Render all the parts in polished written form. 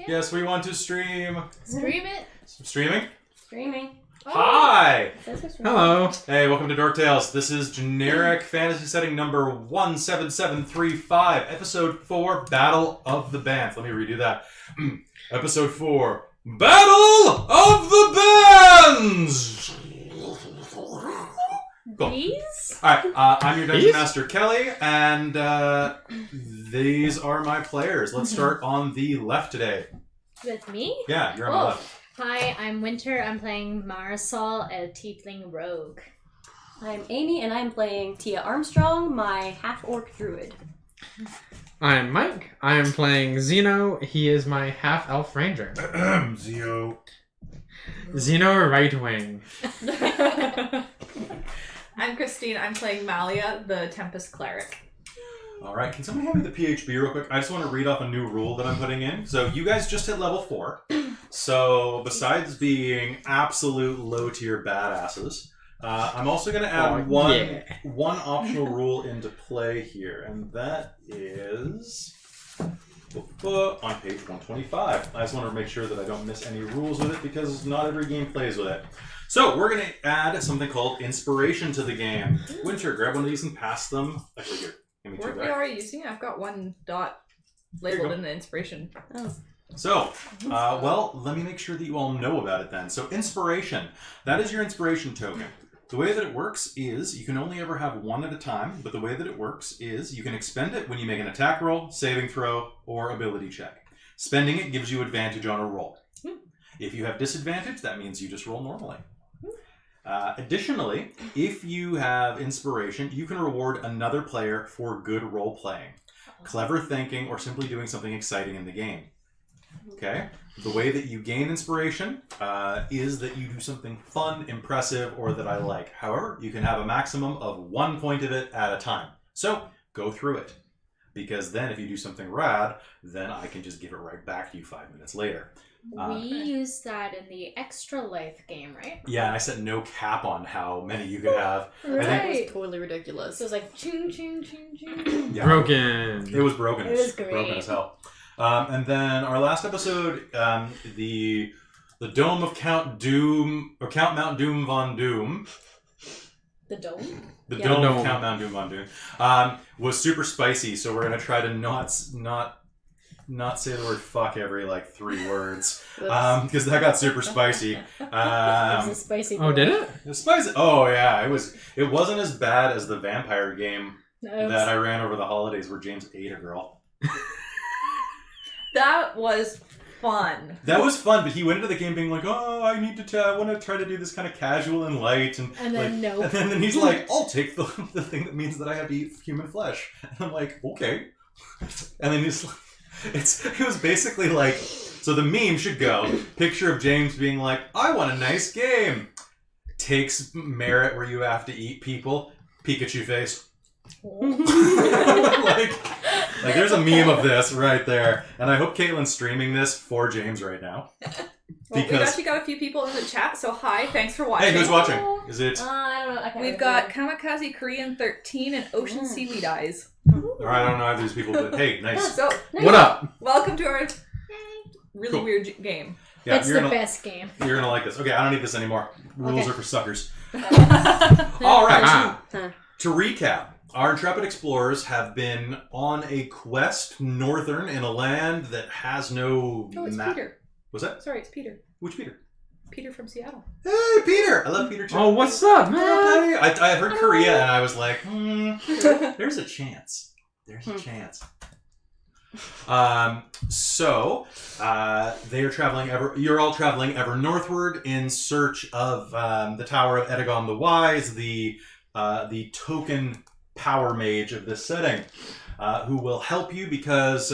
Yeah. Yes, we want to stream. Stream it. Streaming? Streaming. Oh. Hi! Hello. Hey, welcome to Dork Tales. This is generic fantasy setting number 17735, episode 4, Battle of the Bands. Let me redo that. Episode 4, Battle of the Bands! Cool. These? Alright, I'm your Dungeon Master, Kelly, and these are my players. Let's start on the left today. With me? Yeah, you're on the left. Hi, I'm Winter. I'm playing Marisol, a tiefling rogue. I'm Amy, and I'm playing Tia Armstrong, my half-orc druid. I'm Mike. I'm playing Zeno. He is my half-elf ranger. Zio. Zeno right wing. I'm Christine. I'm playing Malia, the Tempest Cleric. Alright, can somebody hand me the PHB real quick? I just want to read off a new rule that I'm putting in. So you guys just hit level 4. So besides being absolute low-tier badasses, I'm also going to add one optional rule into play here. And that is on page 125. I just want to make sure that I don't miss any rules with it because not every game plays with it. So we're going to add something called inspiration to the game. Winter, grab one of these and pass them. Actually, here. Weren't we already using it? I've got one dot labeled in the inspiration. Oh. So, well, let me make sure that you all know about it then. So, inspiration. That is your inspiration token. The way that it works is you can only ever have one at a time, but the way that it works is you can expend it when you make an attack roll, saving throw, or ability check. Spending it gives you advantage on a roll. If you have disadvantage, that means you just roll normally. Additionally, if you have inspiration, you can reward another player for good role playing, clever thinking, or simply doing something exciting in the game. Okay? The way that you gain inspiration is that you do something fun, impressive, or that I like. However, you can have a maximum of 1 point of it at a time. So, go through it. Because then if you do something rad, then I can just give it right back to you 5 minutes later. We used that in the Extra Life game, right? Yeah, and I set no cap on how many you could have. That was totally ridiculous. So it was like ching, ching, ching, ching. Yeah. Broken. It was broken. It was great. Broken as hell. And then our last episode, the Dome of Count Doom, or Count Mount Doom Von Doom. The dome? The Yeah. Dome of Dome. Count Mount Doom Von Doom was super spicy, so we're gonna try to not say the word fuck every like 3 words because that got super spicy. It was a spicy Oh, did it? It was spicy. Oh yeah, it wasn't as bad as the vampire game No, that I ran over the holidays where James ate a girl. That was fun. That was fun, but he went into the game being like, "Oh, I want to try to do this kind of casual and light," and And then like, no. and then he's like, "I'll take the thing that means that I have to eat human flesh," and I'm like, "Okay," and then he's like. It was basically like, so the meme should go, picture of James being like, I want a nice game. Takes merit where you have to eat people. Pikachu face. like there's a meme of this right there. And I hope Caitlin's streaming this for James right now. Well, Because- we've actually got a few people in the chat, so hi, thanks for watching. Hey, who's watching? Is it? I don't know. I can't We've got Kamikaze Korean 13 and Ocean Seaweed Eyes. Alright, I don't know either of these people, but hey, nice. So, What up? welcome to our really Cool. weird game. Yeah, It's you're the gonna, best game. you're gonna like this. Okay, I don't need this anymore. Rules Okay. are for suckers. Alright, Ah. to recap, our intrepid explorers have been on a quest northern in a land that has no Oh, it's map. Peter. Was that? Sorry, it's Peter. Which Peter? Peter from Seattle. Hey, Peter! I love Peter too. Oh, what's up, man? I heard Korea and I was like, there's a chance. There's a chance. So they are traveling you're all traveling ever northward in search of the Tower of Edagon the Wise, the token power mage of this setting, who will help you because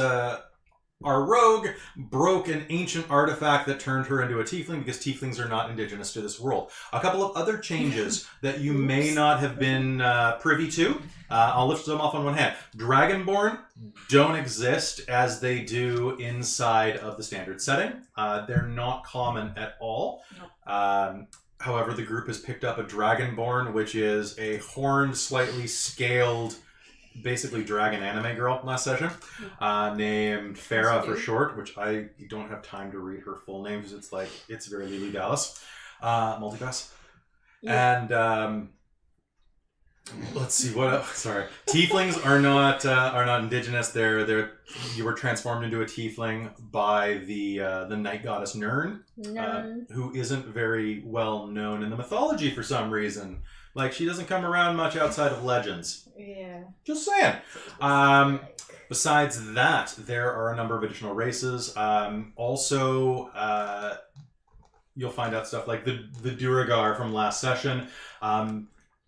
our rogue broke an ancient artifact that turned her into a tiefling because tieflings are not indigenous to this world. A couple of other changes that you may not have been privy to. I'll lift them off on one hand. Dragonborn don't exist as they do inside of the standard setting. They're not common at all. However, the group has picked up a Dragonborn, which is a horned, slightly scaled basically dragon anime girl last session, named Farah for short, which I don't have time to read her full name because it's very Lily Dallas. Multipass. Yeah. And let's see what else. Sorry, tieflings are not indigenous. You were transformed into a tiefling by the night goddess Nirn, who isn't very well known in the mythology for some reason. Like, she doesn't come around much outside of legends. Yeah. Just saying. Besides that, there are a number of additional races. Also, you'll find out stuff like the Duragar from last session.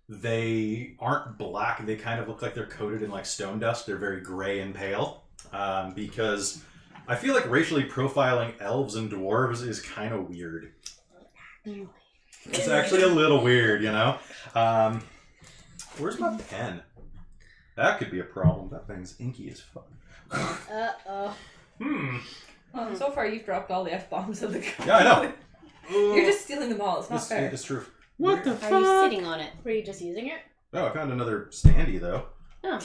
They aren't black. They kind of look like they're coated in like stone dust. They're very gray and pale. Because I feel like racially profiling elves and dwarves is kind of weird. It's actually a little weird, you know? Where's my pen? That could be a problem. That thing's inky as fuck. Uh-oh. So far, you've dropped all the F-bombs of the game. Yeah, I know. You're just stealing them all. It's not fair. It's true. What the fuck? Are you sitting on it? Were you just using it? Oh, I found another standee, though. Oh.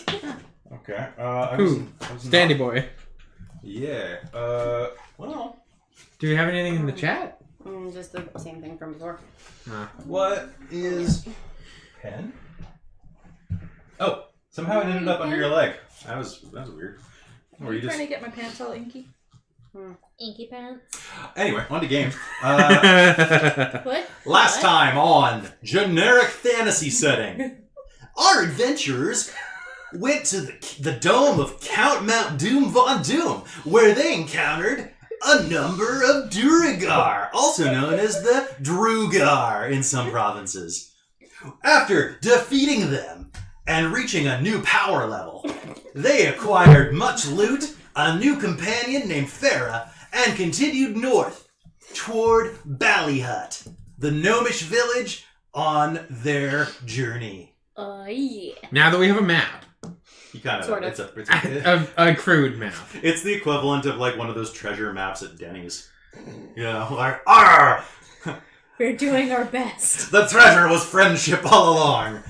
Okay. Who? Standy boy. Yeah. Well. Do we have anything in the chat? Just the same thing from before. What is pen? Oh, somehow it ended up under your leg. That was weird. Are you trying to get my pants all inky? Inky pants. Anyway, on to game. What? Last time on generic fantasy setting, our adventurers went to the dome of Count Mount Doom Von Doom, where they encountered a number of Duragar, also known as the Drugar in some provinces. After defeating them and reaching a new power level, they acquired much loot, a new companion named Farah, and continued north toward Bally Hut, the gnomish village, on their journey. Yeah. Now that we have a map. You kind of, Sort of. it's A crude map. it's the equivalent of like one of those treasure maps at Denny's. You know, like, arr! We're doing our best. The treasure was friendship all along.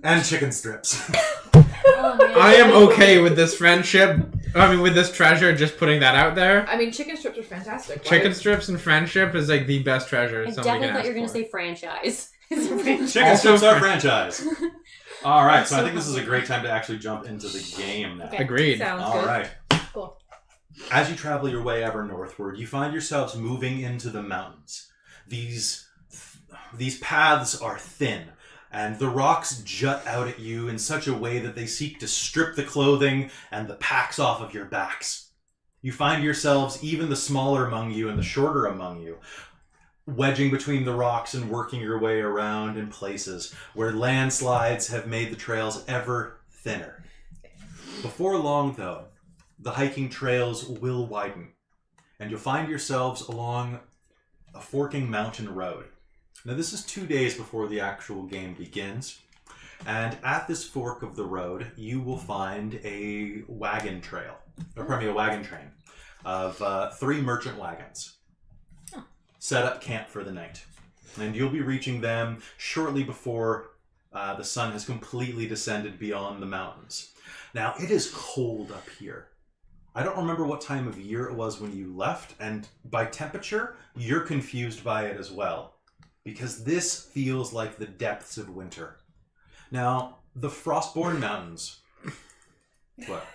And chicken strips. Oh, man. I am okay with this friendship. With this treasure, just putting that out there. I mean, chicken strips are fantastic. Chicken strips and friendship is like the best treasure I somebody definitely can thought ask you were going to for. say franchise. Chicken Also strips are franchise. All right, so I think this is a great time to actually jump into the game now. Okay. Agreed. Sounds All good. right. Cool. As you travel your way ever northward, you find yourselves moving into the mountains. These paths are thin, and the rocks jut out at you in such a way that they seek to strip the clothing and the packs off of your backs. You find yourselves, even the smaller among you and the shorter among you, wedging between the rocks and working your way around in places where landslides have made the trails ever thinner. Before long, though, the hiking trails will widen, and you'll find yourselves along a forking mountain road. Now, this is 2 days before the actual game begins, and at this fork of the road, you will find a wagon train of 3 merchant wagons set up camp for the night. And you'll be reaching them shortly before the sun has completely descended beyond the mountains. Now, it is cold up here. I don't remember what time of year it was when you left, and by temperature, you're confused by it as well, because this feels like the depths of winter. Now, the Frostborn Mountains... What?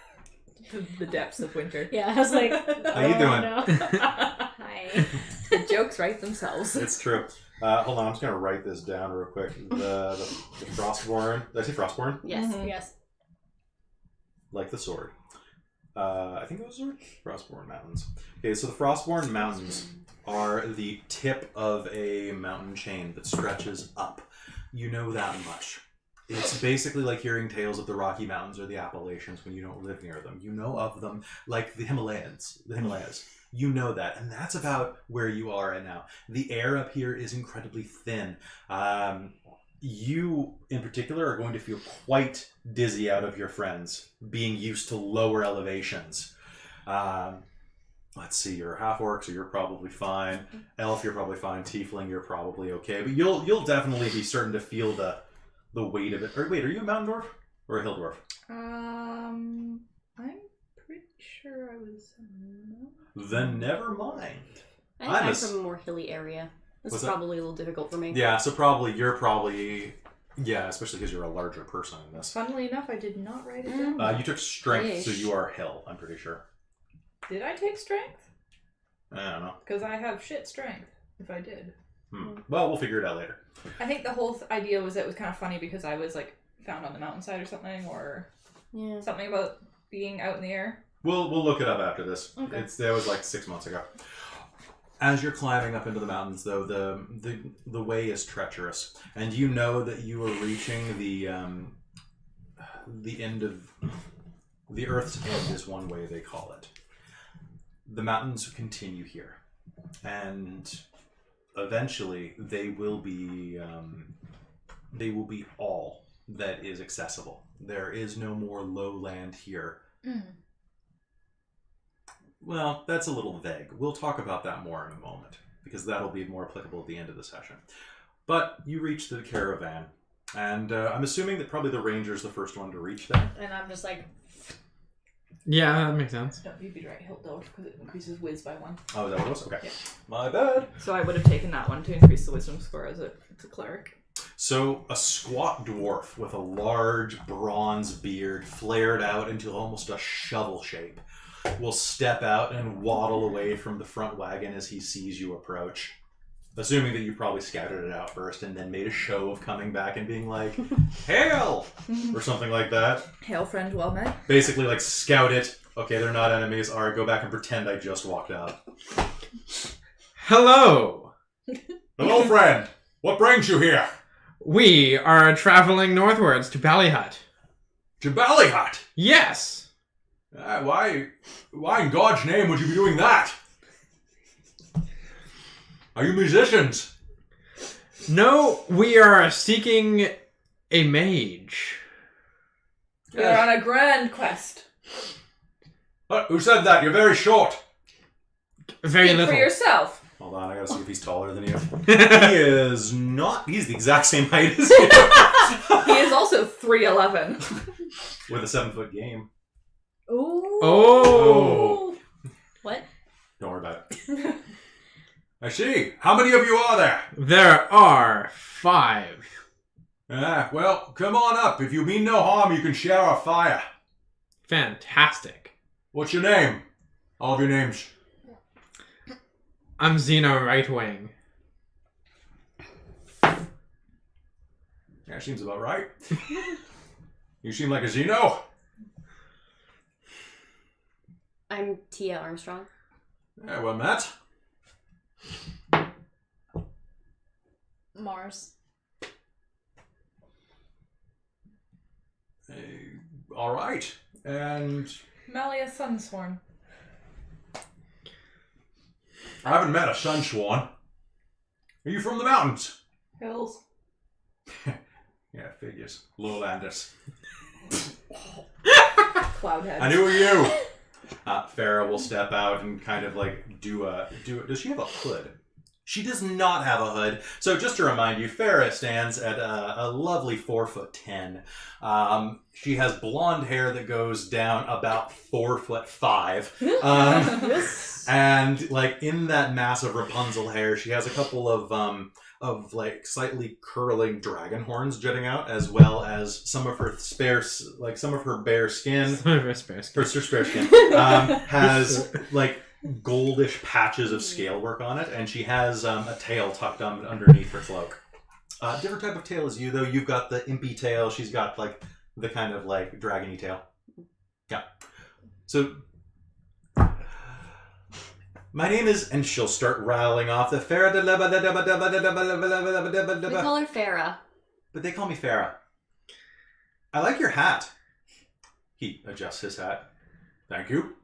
The depths of winter. Yeah, I was like, How you doing? No. Hi. The jokes write themselves. It's true. Hold on, I'm just going to write this down real quick. The Frostborn... Did I say Frostborn? Yes. Mhm. Yes. Like the sword. I think it was a sword? Frostborn Mountains. Okay, so the Frostborn Mountains are the tip of a mountain chain that stretches up. You know that much. It's basically like hearing tales of the Rocky Mountains or the Appalachians when you don't live near them. You know of them like the Himalayas. You know that, and that's about where you are right now. The air up here is incredibly thin. You, in particular, are going to feel quite dizzy out of your friends, being used to lower elevations. Let's see, you're half-orc, so you're probably fine. Elf, you're probably fine. Tiefling, you're probably okay. But you'll definitely be starting to feel the weight of it. Or wait, are you a mountain dwarf? Or a hill dwarf? I'm pretty sure I was. Then never mind. I'm from a more hilly area. This is probably a little difficult for me. Yeah, so yeah, especially because you're a larger person in this. Funnily enough, I did not write it down. You took strength, so you are hill, I'm pretty sure. Did I take strength? I don't know. Because I have shit strength, if I did. Well, we'll figure it out later. I think the whole idea was that it was kind of funny because I was like found on the mountainside or something, or something about being out in the air. We'll look it up after this. Okay. That was like 6 months ago. As you're climbing up into the mountains, though, the way is treacherous, and you know that you are reaching the end of the Earth's end is one way they call it. The mountains continue here, and eventually they will be all that is accessible. There is no more lowland here. Well, that's a little vague. We'll talk about that more in a moment, because that'll be more applicable at the end of the session. But you reach the caravan, and I'm assuming that probably the ranger's the first one to reach there. And I'm just like... Yeah, that makes sense. No, you'd be right, hill dwarf, because it increases whiz by 1. Oh, is that what it was? Okay. Yeah. My bad. So I would have taken that one to increase the wisdom score as a cleric. So a squat dwarf with a large bronze beard flared out into almost a shovel shape will step out and waddle away from the front wagon as he sees you approach. Assuming that you probably scouted it out first and then made a show of coming back and being like, "Hail!" or something like that. Hail, friend, well met. Basically, like, scout it. Okay, they're not enemies. Alright, go back and pretend I just walked up. Hello! Hello, friend! What brings you here? We are traveling northwards to Ballyhut. To Bally Hut? Yes! Why in God's name would you be doing that? Are you musicians? No, we are seeking a mage. You're on a grand quest. Who said that? You're very short. Very Speak little. for yourself. Hold on, I gotta see if he's taller than you. He is not. He's the exact same height as you. He is also 3'11". With a 7-foot game. Ooh. Oh! What? Don't worry about it. I see. How many of you are there? There are 5. Well, come on up. If you mean no harm, you can share our fire. Fantastic. What's your name? All of your names. I'm Xeno Rightwing. Yeah, seems about right. You seem like a Xeno. I'm Tia Armstrong. Yeah, well met. Mars. All right. And Malia Sunsworn. I haven't met a Sunsworn. Are you from the mountains? Hills. Yeah, figures. Lowlanders. Cloudheads. I knew you. Farah will step out and kind of like do a. Does she have a hood? She does not have a hood. So just to remind you, Farah stands at a lovely 4'10". She has blonde hair that goes down about 4'5". Yes. And like in that mass of Rapunzel hair, she has a couple of like slightly curling dragon horns jutting out, as well as some of her bare skin. Her spare skin. Her spare skin has like goldish patches of scale work on it, and she has a tail tucked underneath her cloak. Different type of tail as you, though. You've got the impy tail. She's got like the kind of like dragony tail. Yeah. So my name is, and she'll start rattling off the Farah. We call her Farah. But they call me Farah. I like your hat. He adjusts his hat. Thank you.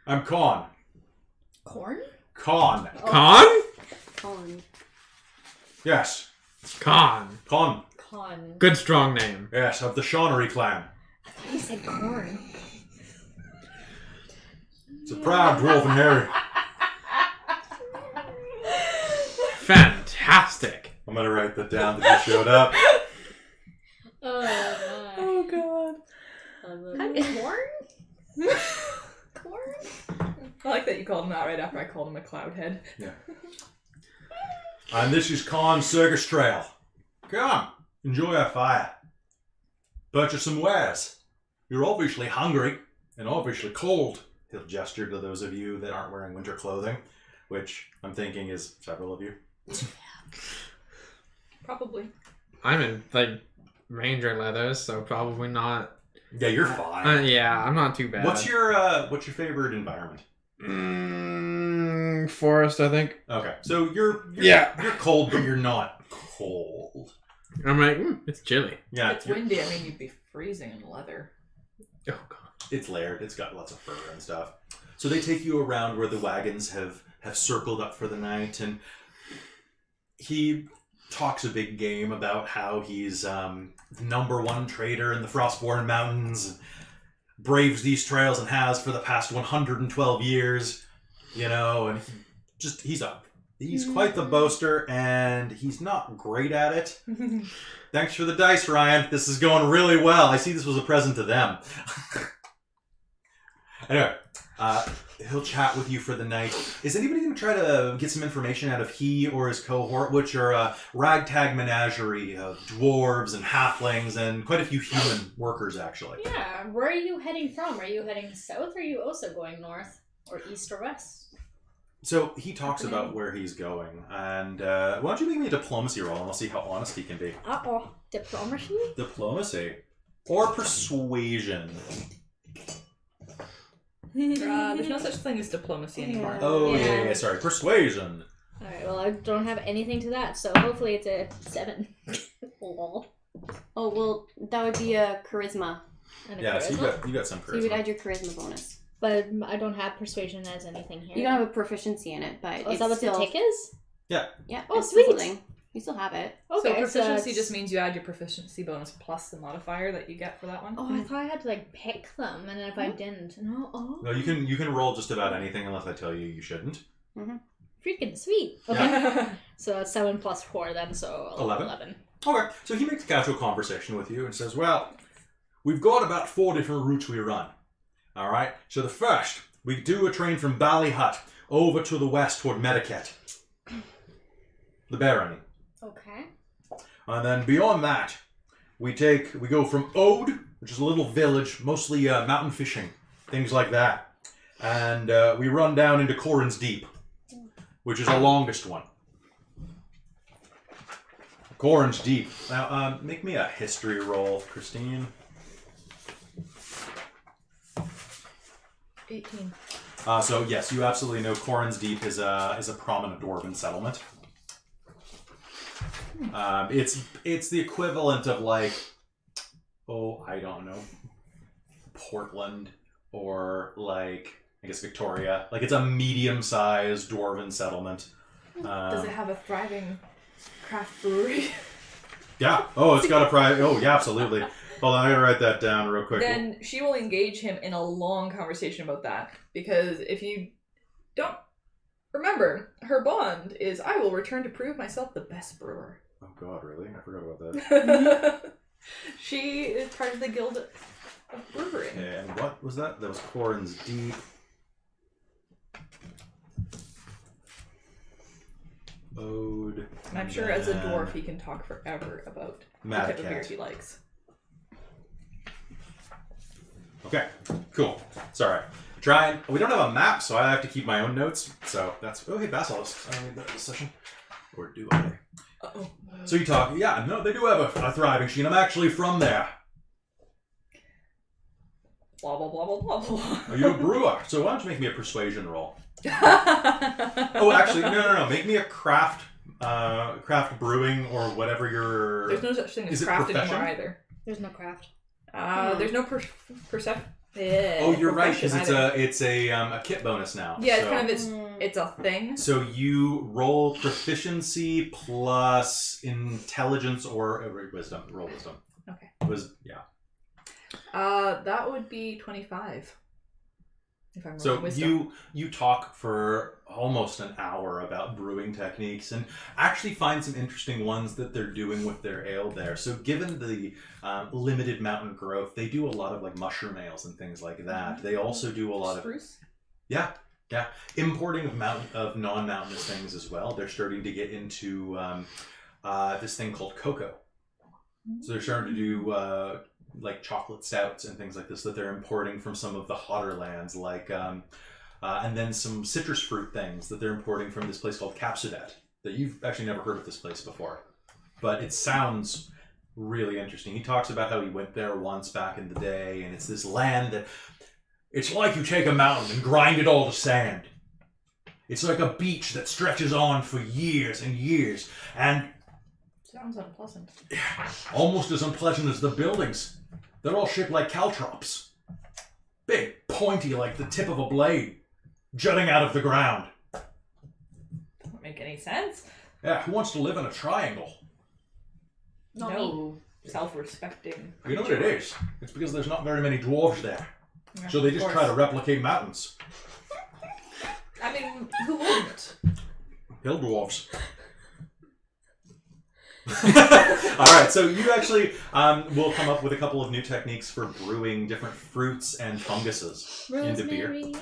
I'm Khan. Corn? Khan. Con? Colin. Yes. Con. Khan. Con. Good strong name. Yes, of the Shawnery clan. You said corn. It's a proud dwarven hairy. Fantastic. I'm gonna write that down that you showed up. Oh my. Oh god. after I called him a cloudhead. Yeah. And this is Khan's Circus Trail. Come, enjoy our fire. Purchase some wares. You're obviously hungry and obviously cold. He'll gesture to those of you that aren't wearing winter clothing, which I'm thinking is several of you. Probably. I'm in like ranger leathers, so probably not. Yeah, you're fine. Yeah, I'm not too bad. What's your favorite environment? Forest, I think. Okay, so you're cold, but you're not cold. I'm like, it's chilly. Yeah, It's windy. I mean, you'd be freezing in leather. Oh god. it's layered. It's got lots of fur and stuff. So they take you around where the wagons have circled up for the night, and he talks a big game about how he's the #1 trader in the Frostborn Mountains, braves these trails and has for the past 112 years, you know, and he's quite the boaster, and he's not great at it. Thanks for the dice, Ryan. This is going really well. I see this was a present to them. Anyway, he'll chat with you for the night. Is anybody going to try to get some information out of he or his cohort, which are a ragtag menagerie of dwarves and halflings and quite a few human workers, actually? Yeah, where are you heading from? Are you heading south, or are you also going north, or east, or west? So he talks about where he's going, and why don't you make me a diplomacy roll, and I'll see how honest he can be. Uh-oh. Diplomacy? Diplomacy. Or persuasion. There's no such thing as diplomacy anymore. Oh, Yeah. yeah, sorry. Persuasion. Alright, well, I don't have anything to that, so hopefully it's a 7. Lol. Oh, well, that would be a charisma. And a Yeah, so charisma? you got some So you would charisma. add your charisma bonus. But I don't have persuasion as anything here. You don't have a proficiency in it, but Oh, is it's that what still... the tick is? Yeah. Oh, it's still sweet. something. You still have it. So Okay, proficiency it's- just means you add your proficiency bonus plus the modifier that you get for that one. Oh, I thought I had to, like, pick them, and then if I didn't... No, oh. No, you can roll just about anything unless I tell you shouldn't. Freaking sweet. Okay. So that's 7 plus 4 then, so 11. Okay, so he makes a casual conversation with you and says, well, we've got about 4 different routes we run. All right, so the first, we do a train from Bally Hut over to the west toward Medicat. The Barony. Okay. And then beyond that, we go from Ode, which is a little village, mostly mountain fishing, things like that. And we run down into Corin's Deep, which is the longest one. Corin's Deep. Now, make me a history roll, Christine. 18. So yes, you absolutely know Corin's Deep is a prominent dwarven settlement. It's the equivalent of like, I don't know, Portland or like I guess Victoria. Like it's a medium-sized dwarven settlement. Does it have a thriving craft brewery? Yeah. Oh, it's got a private. Oh, yeah, absolutely. Hold on, I gotta write that down real quick. Then she will engage him in a long conversation about that. Because if you don't remember, her bond is I will return to prove myself the best brewer. Oh God, really? I forgot about that. She is part of the guild of brewing. And what was that? That was Corin's Deep. Ode. And I'm sure as a dwarf he can talk forever about the type of beer he likes. Okay, cool. Sorry. We don't have a map, so I have to keep my own notes. So that's... Oh, hey, Basilisk. I don't need that this session. Or do I? Uh-oh. So you talk... Yeah, no, they do have a thriving scene. I'm actually from there. Blah, blah, blah, blah, blah, blah. Are you a brewer? So why don't you make me a persuasion roll? Oh, actually, no. Make me a craft brewing or whatever your... There's no such thing as Is it craft profession? anymore either. There's no craft. There's no perception. Oh, you're right, because either. it's a kit bonus now. Yeah, it's so. kind of it's a thing. So you roll proficiency plus intelligence or wisdom. Roll wisdom. Okay. That would be 25. If I'm So rolling wisdom. you talk for almost an hour about brewing techniques and actually find some interesting ones that they're doing with their ale there. So given the limited mountain growth, they do a lot of like mushroom ales and things like that. They also do a lot of spruce. yeah. Yeah, importing of non-mountainous things as well. They're starting to get into this thing called cocoa. So they're starting to do like chocolate stouts and things like this that they're importing from some of the hotter lands, like and then some citrus fruit things that they're importing from this place called Capsudet. That you've actually never heard of this place before, but it sounds really interesting. He talks about how he went there once back in the day, and it's this land that it's like you take a mountain and grind it all to sand. It's like a beach that stretches on for years and years, and sounds unpleasant. Almost as unpleasant as the buildings. They're all shaped like caltrops, big, pointy, like the tip of a blade, jutting out of the ground. Doesn't make any sense. Yeah, who wants to live in a triangle? Not No self-respecting. You know what it is? It's because there's not very many dwarves there. Yeah, So they of just course. try to replicate mountains. I mean, who wouldn't? Hill dwarves. Alright, so you actually will come up with a couple of new techniques for brewing different fruits and funguses into beer.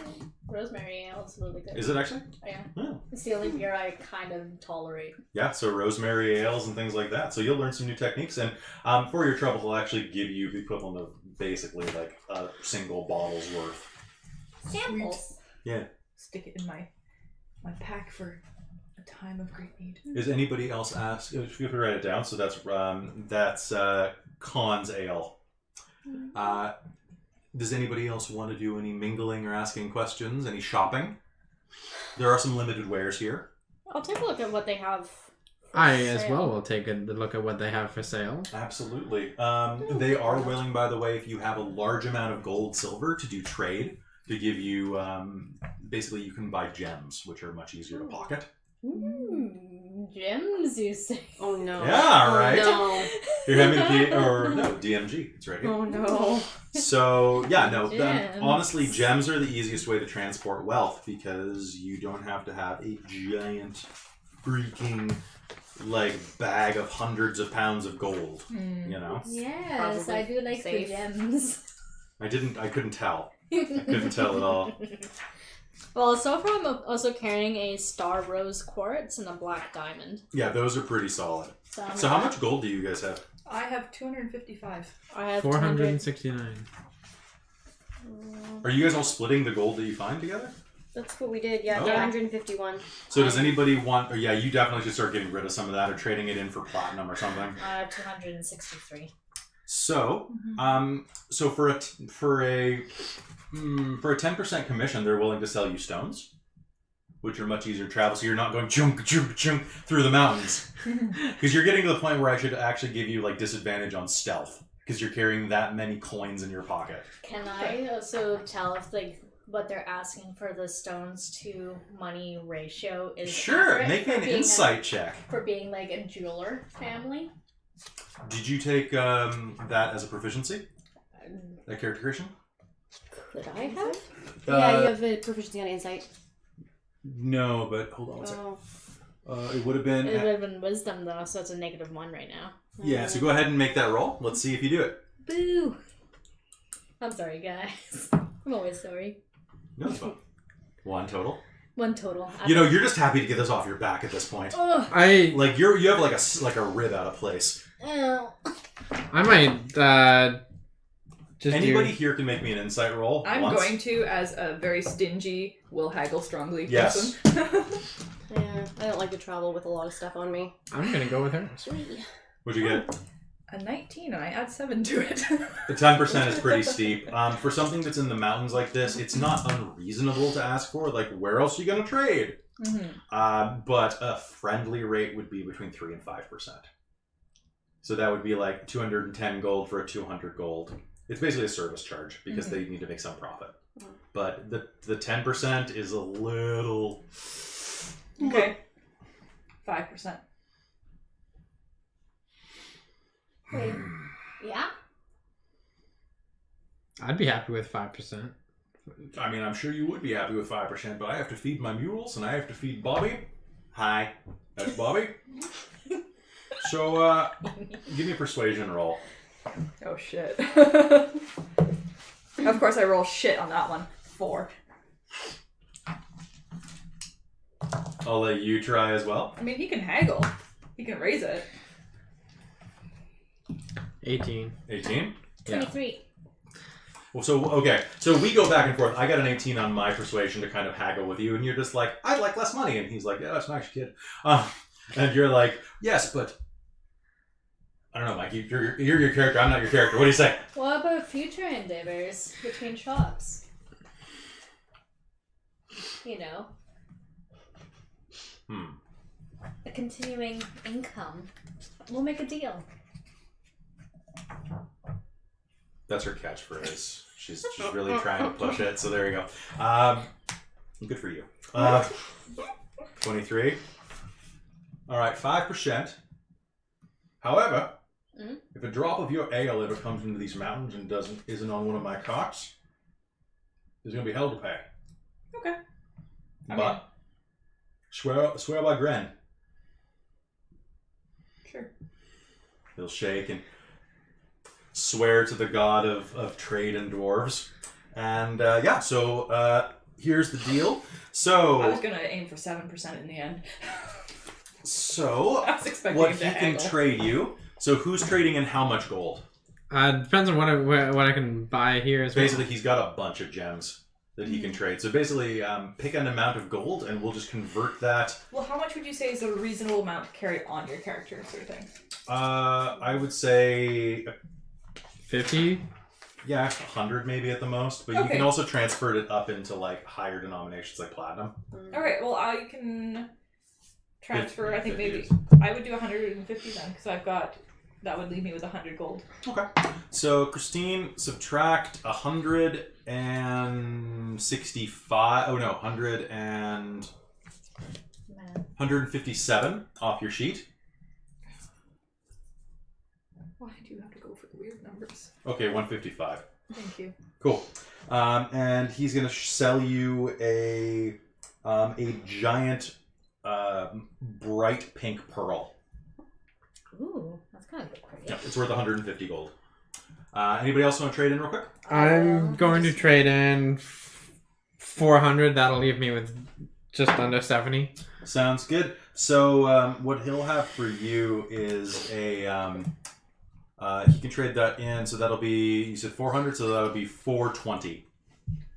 Rosemary ale is really good. Is it actually? Yeah. Oh. It's the only beer I kind of tolerate. Yeah, so rosemary ales and things like that. So you'll learn some new techniques, and for your trouble, he'll actually give you the equivalent of basically like a single bottle's worth. Samples. Yeah. Stick it in my pack for a time of great need. Is anybody else ask? Feel free to write it down. So that's Khan's ale. Does anybody else want to do any mingling or asking questions? Any shopping? There are some limited wares here. I'll take a look at what they have. I as well will take a look at what they have for sale. Absolutely. They are willing, by the way, if you have a large amount of gold, silver, to do trade, to give you, basically you can buy gems, which are much easier to pocket. Gems, you say? Oh no. Yeah, right. No. You're having DMG. It's right here. Oh no. So, yeah, no, Gems. honestly, gems are the easiest way to transport wealth because you don't have to have a giant freaking, like, bag of hundreds of pounds of gold, you know? Yes, Probably I do like safe. the gems. I couldn't tell. I couldn't tell at all. Well, so far I'm also carrying a star rose quartz and a black diamond. Yeah, those are pretty solid. So, So how much gold do you guys have? I have 255. I have 469. Are you guys all splitting the gold that you find together? That's what we did, yeah. Okay. 151. So does anybody want... yeah, you definitely should start getting rid of some of that or trading it in for platinum or something. I have 263. So, so for a 10% commission, they're willing to sell you stones, which are much easier to travel. So you're not going chunk chunk chunk through the mountains, because you're getting to the point where I should actually give you like disadvantage on stealth because you're carrying that many coins in your pocket. Can I also tell if like what they're asking for the stones to money ratio is Sure, accurate make me for an being insight check. for being like a jeweler family? Did you take that as a proficiency? That character creation? Could I have? Yeah, you have a proficiency on insight. No, but hold on one second. Oh. It would have been... It would have been wisdom though, so it's a -1 right now. yeah, so go ahead and make that roll. Let's see if you do it. Boo! I'm sorry, guys. I'm always sorry. No, it's fine. 1 total. 1 total. You know, you're just happy to get this off your back at this point. Ugh. Like you have like a rib out of place. Ew. I might just Anybody here can make me an insight roll. I'm once. going to, as a very stingy, will haggle strongly Yes. person. Yeah, I don't like to travel with a lot of stuff on me. I'm gonna go with her. What'd you get? A 19, and I add 7 to it. The 10% is pretty steep. For something that's in the mountains like this, it's not unreasonable to ask for. Like, where else are you gonna trade? But a friendly rate would be between 3 and 5%. So that would be like 210 gold for a 200 gold. It's basically a service charge because they need to make some profit. But the 10% is a little... Okay. 5%. Wait. Yeah? I'd be happy with 5%. I mean, I'm sure you would be happy with 5%, but I have to feed my mules and I have to feed Bobby. Hi, that's Bobby. So, give me a persuasion roll. Oh, shit. Of course I roll shit on that one. 4. I'll let you try as well. I mean, he can haggle. He can raise it. 18. 18? 23. Well, so we go back and forth. I got an 18 on my persuasion to kind of haggle with you, and you're just like, I'd like less money. And he's like, yeah, that's nice, kid. And you're like, yes, but I don't know, Mike, you're your character, I'm not your character. What do you say? What about future endeavors between shops? You know, a continuing income. We'll make a deal. That's her catchphrase. She's really trying to push it, so there you go. Good for you. 23. All right, 5%. However, if a drop of your ale ever comes into these mountains and isn't on one of my carts, there's going to be hell to pay. Okay. But swear by Gren. Sure. He'll shake and swear to the god of trade and dwarves. And so here's the deal. So I was going to aim for 7% in the end. So I was expecting what him he to can haggle. trade you. So who's trading in how much gold? Depends on what I can buy here as well. Basically, he's got a bunch of gems that he can trade. So basically, pick an amount of gold, and we'll just convert that. Well, how much would you say is a reasonable amount to carry on your character, sort of thing? I would say 50? Yeah, 100 maybe at the most, but you Okay. can also transfer it up into like higher denominations like platinum. All right. Well, I can transfer. I think 50 maybe is- I would do 150 then, because I've got. That would leave me with 100 gold. Okay. So Christine, subtract 165. Oh no, 157 off your sheet. Why do you have to go for the weird numbers? Okay, 155. Thank you. Cool. And he's gonna sell you a giant bright pink pearl. Ooh, that's kind of pretty. Yeah, it's worth 150 gold. Anybody else want to trade in real quick? I'm going to trade in 400. That'll leave me with just under 70. Sounds good. So what he'll have for you is a he can trade that in. So that'll be, you said 400, so that'll be 420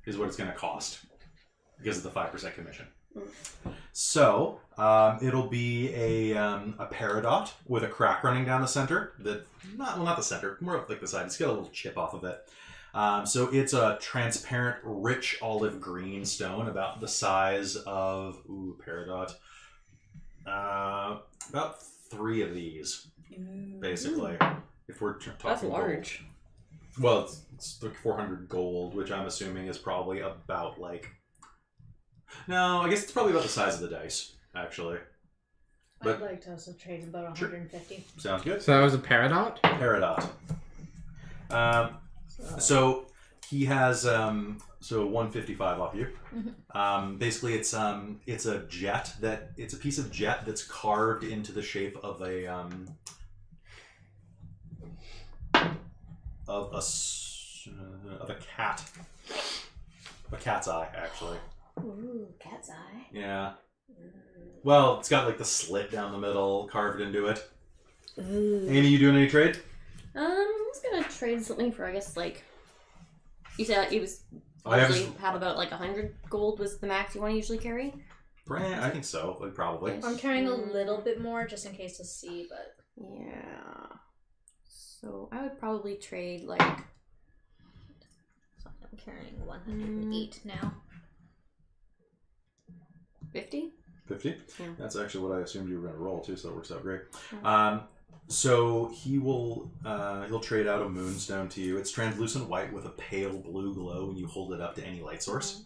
is what it's going to cost because of the 5% commission. So it'll be a peridot with a crack running down the center. Not the center, more of like the side. It's got a little chip off of it. So it's a transparent, rich olive green stone, about the size of peridot. About 3 of these, basically. If we're talking That's gold. large. Well, it's like 400 gold, which I'm assuming is probably about like. No, I guess it's probably about the size of the dice, actually. But- I'd like to also trade about Sure. 150. Sounds good. So that was a peridot? Peridot. So he has so 155 off you. Basically, it's a jet it's a piece of jet that's carved into the shape of a cat, a cat's eye, actually. Ooh, cat's eye. Yeah. Well, it's got like the slit down the middle carved into it. Ooh. Amy, you doing any trade? I was gonna trade something for, I guess, like, you said it was I have- usually have about like 100 gold was the max you want to usually carry. I think so. Like probably. Yes. I'm carrying a little bit more just in case to see, but Yeah. So I would probably trade like I'm carrying 108 now. 50. 50? Yeah. That's actually what I assumed you were going to roll too, so that works out great. Yeah. So he'll trade out a moonstone to you. It's translucent white with a pale blue glow when you hold it up to any light source.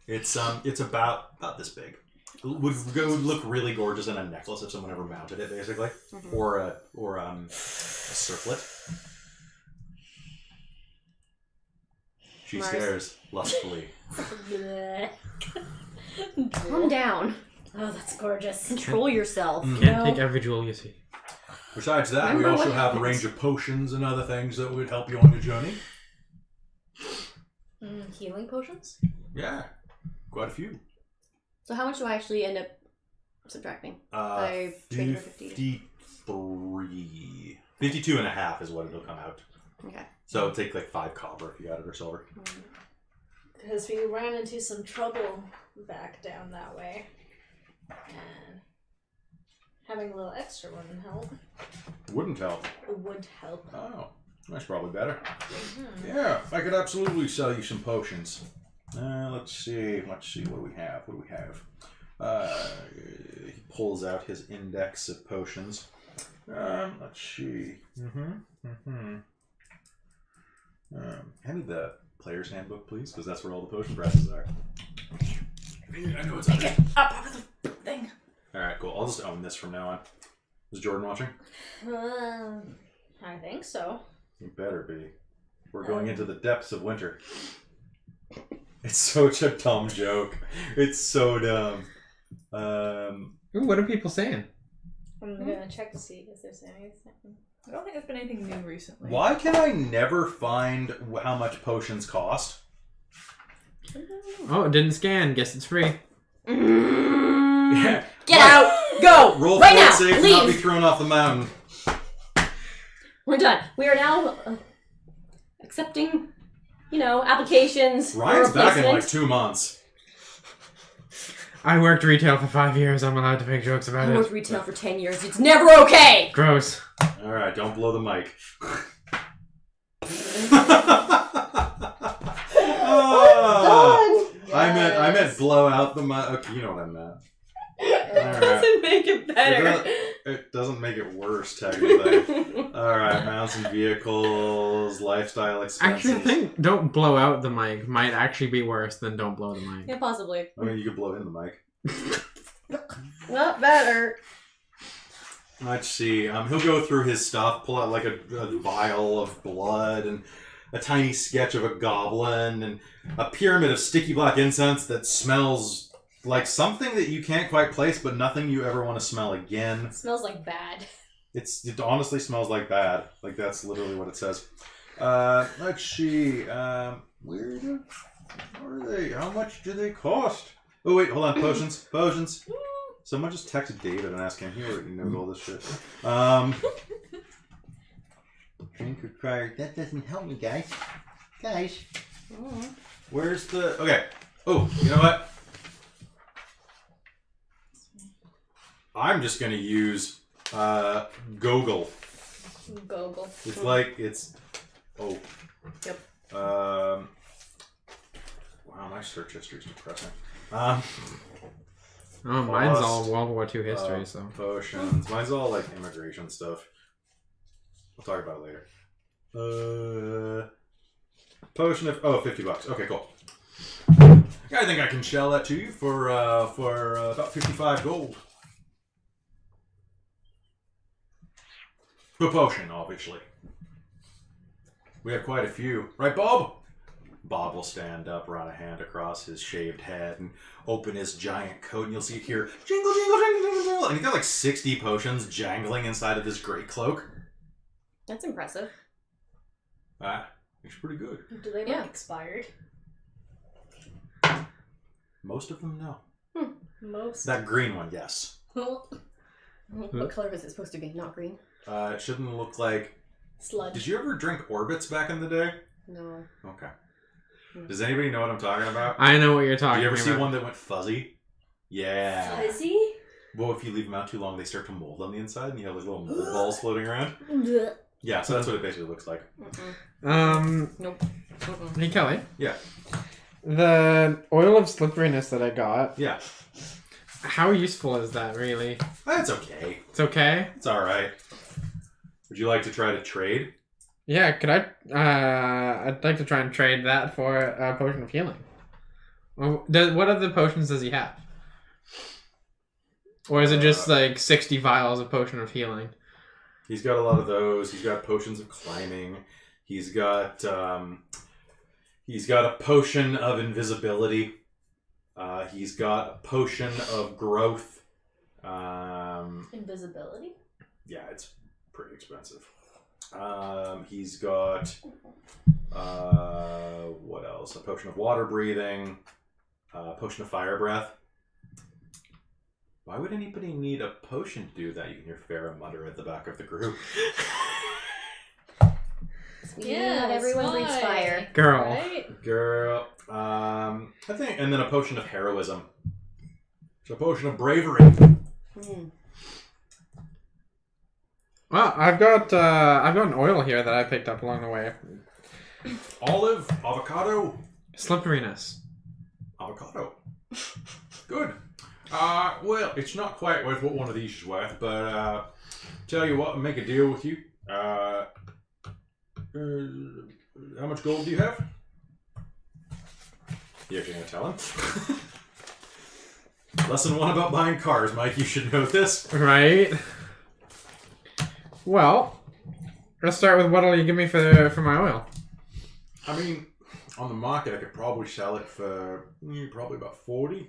It's about this big. Would look really gorgeous in a necklace if someone ever mounted it, basically, or a circlet. She Mars. stares lustfully. Calm down. Oh, that's gorgeous. Control yourself. Can't take every jewel you see. Besides that, we Remember also what have a happens. range of potions and other things that would help you on your journey. Healing potions? Yeah, quite a few. So how much do I actually end up subtracting? I traded for 50. 53. 52 and a half is what it'll come out. Okay. So it'll take like 5 copper if you got it or silver. Because we ran into some trouble back down that way. And having a little extra wouldn't help. Wouldn't help. It would help. Oh, that's probably better. Mm-hmm. Yeah, I could absolutely sell you some potions. Let's see. What do we have? He pulls out his index of potions. Let's see. Hand me the player's handbook, please, because that's where all the potion prices are. I know it's on there. Up of the thing. Alright, cool. I'll just own this from now on. Is Jordan watching? I think so. You better be. We're going into the depths of winter. It's such a dumb joke. It's so dumb. Ooh, what are people saying? I'm gonna check to see if there's anything. I don't think there's been anything new recently. Why can I never find how much potions cost? Oh, it didn't scan. Guess it's free. Yeah. Get out! Go! Roll right fort now! save to Leave! not be thrown off the mountain. We're done. We are now accepting, applications. Ryan's for back in like replacement. 2 months. I worked retail for 5 years. I'm allowed to make jokes about I it. worked retail for 10 years. It's never okay! Gross. Alright, don't blow the mic. I meant blow out the mic. Okay, you know what I meant. It doesn't make it better. It doesn't make it worse, technically. Alright, mounts and vehicles, lifestyle expenses. Actually, I think don't blow out the mic might actually be worse than don't blow the mic. Yeah, possibly. I mean, you could blow in the mic. Not better. Let's see. He'll go through his stuff, pull out like a vial of blood and a tiny sketch of a goblin and a pyramid of sticky black incense that smells like something that you can't quite place, but nothing you ever want to smell again. It smells like bad. It honestly smells like bad. Like that's literally what it says. Let's see. Where are they? How much do they cost? Oh wait, hold on. Potions. Someone just texted David and asked him. He already knows all this shit. Drink required. That doesn't help me, guys. Where's the? Okay. Oh, you know what? I'm just gonna use Gogol. Gogol. It's like it's. Oh. Yep. Wow, my search history is depressing. Oh, mine's all World War II history, so. Potions. Mine's all like immigration stuff. We'll talk about it later. Potion of $50. Okay, cool. I think I can shell that to you for about 55 gold. The potion, obviously. We have quite a few, right, Bob? Bob will stand up, run a hand across his shaved head, and open his giant coat, and you'll see here, jingle, jingle, jingle, jingle, jingle, and he's got like 60 potions jangling inside of his great cloak. That's impressive. It's pretty good. Do they look expired? Most of them, no. Most. That green one, yes. What color is it supposed to be? Not green? It shouldn't look like... Sludge. Did you ever drink Orbits back in the day? No. Okay. Does anybody know what I'm talking about? I know what you're talking Did about. you ever see one that went fuzzy? Yeah. Fuzzy? Well, if you leave them out too long, they start to mold on the inside, and you have like little mold balls floating around. Blech. Yeah, so that's what it basically looks like. Nope. Hey, Kelly. Yeah. The oil of slipperiness that I got, Yeah. how useful is that, really? That's okay. It's okay? It's alright. Would you like to try to trade? Yeah, could I... I'd like to try and trade that for a potion of healing. Well, what other potions does he have? Or is it just like 60 vials of potion of healing? He's got a lot of those. He's got potions of climbing. He's got a potion of invisibility. He's got a potion of growth. Invisibility? Yeah, it's pretty expensive. He's got what else? A potion of water breathing. A potion of fire breath. Why would anybody need a potion to do that? You can hear Farah mutter at the back of the group. Not everyone breathes fire. Girl. Right? Girl. I think, and then a potion of heroism. It's a potion of bravery. Well, I've got an oil here that I picked up along the way. Olive, avocado, Slipperiness. avocado. Good. Well, it's not quite worth what one of these is worth, but tell you what, I'll make a deal with you. How much gold do you have? You're gonna tell him. Lesson 1 about buying cars, Mike. You should know this. Right. Well, let's start with what'll you give me for my oil? I mean, on the market, I could probably sell it for probably about 40.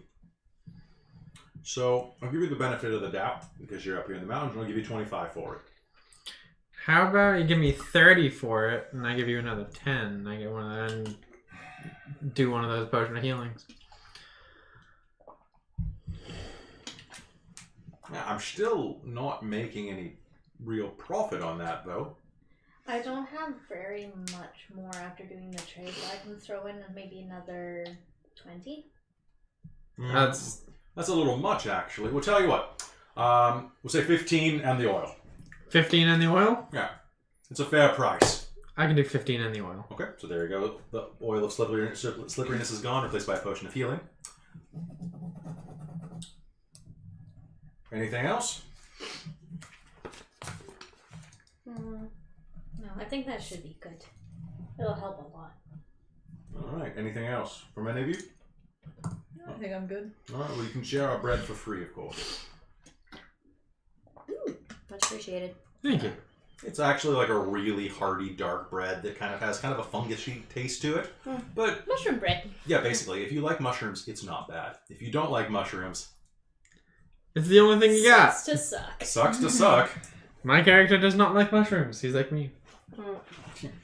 So I'll give you the benefit of the doubt because you're up here in the mountains, and I'll give you 25 for it. How about you give me 30 for it, and I give you another 10. I get one of them and do one of those potion of healings. Now, I'm still not making any real profit on that, though. I don't have very much more after doing the trade, but I can throw in maybe another 20. That's a little much, actually. We'll tell you what. We'll say 15 and the oil. 15 in the oil? Yeah. It's a fair price. I can do 15 in the oil. Okay, so there you go. The oil of slipperiness is gone, replaced by a potion of healing. Anything else? No, I think that should be good. It'll help a lot. All right. Anything else from any of you? I think I'm good. All right. Well, you can share our bread for free, of course. Much appreciated. Thank you. It's actually like a really hearty dark bread that kind of has kind of a fungusy taste to it. But Mushroom bread. yeah, basically, if you like mushrooms, it's not bad. If you don't like mushrooms, It's the only thing you got. Sucks to suck. sucks to suck. My character does not like mushrooms. He's like me.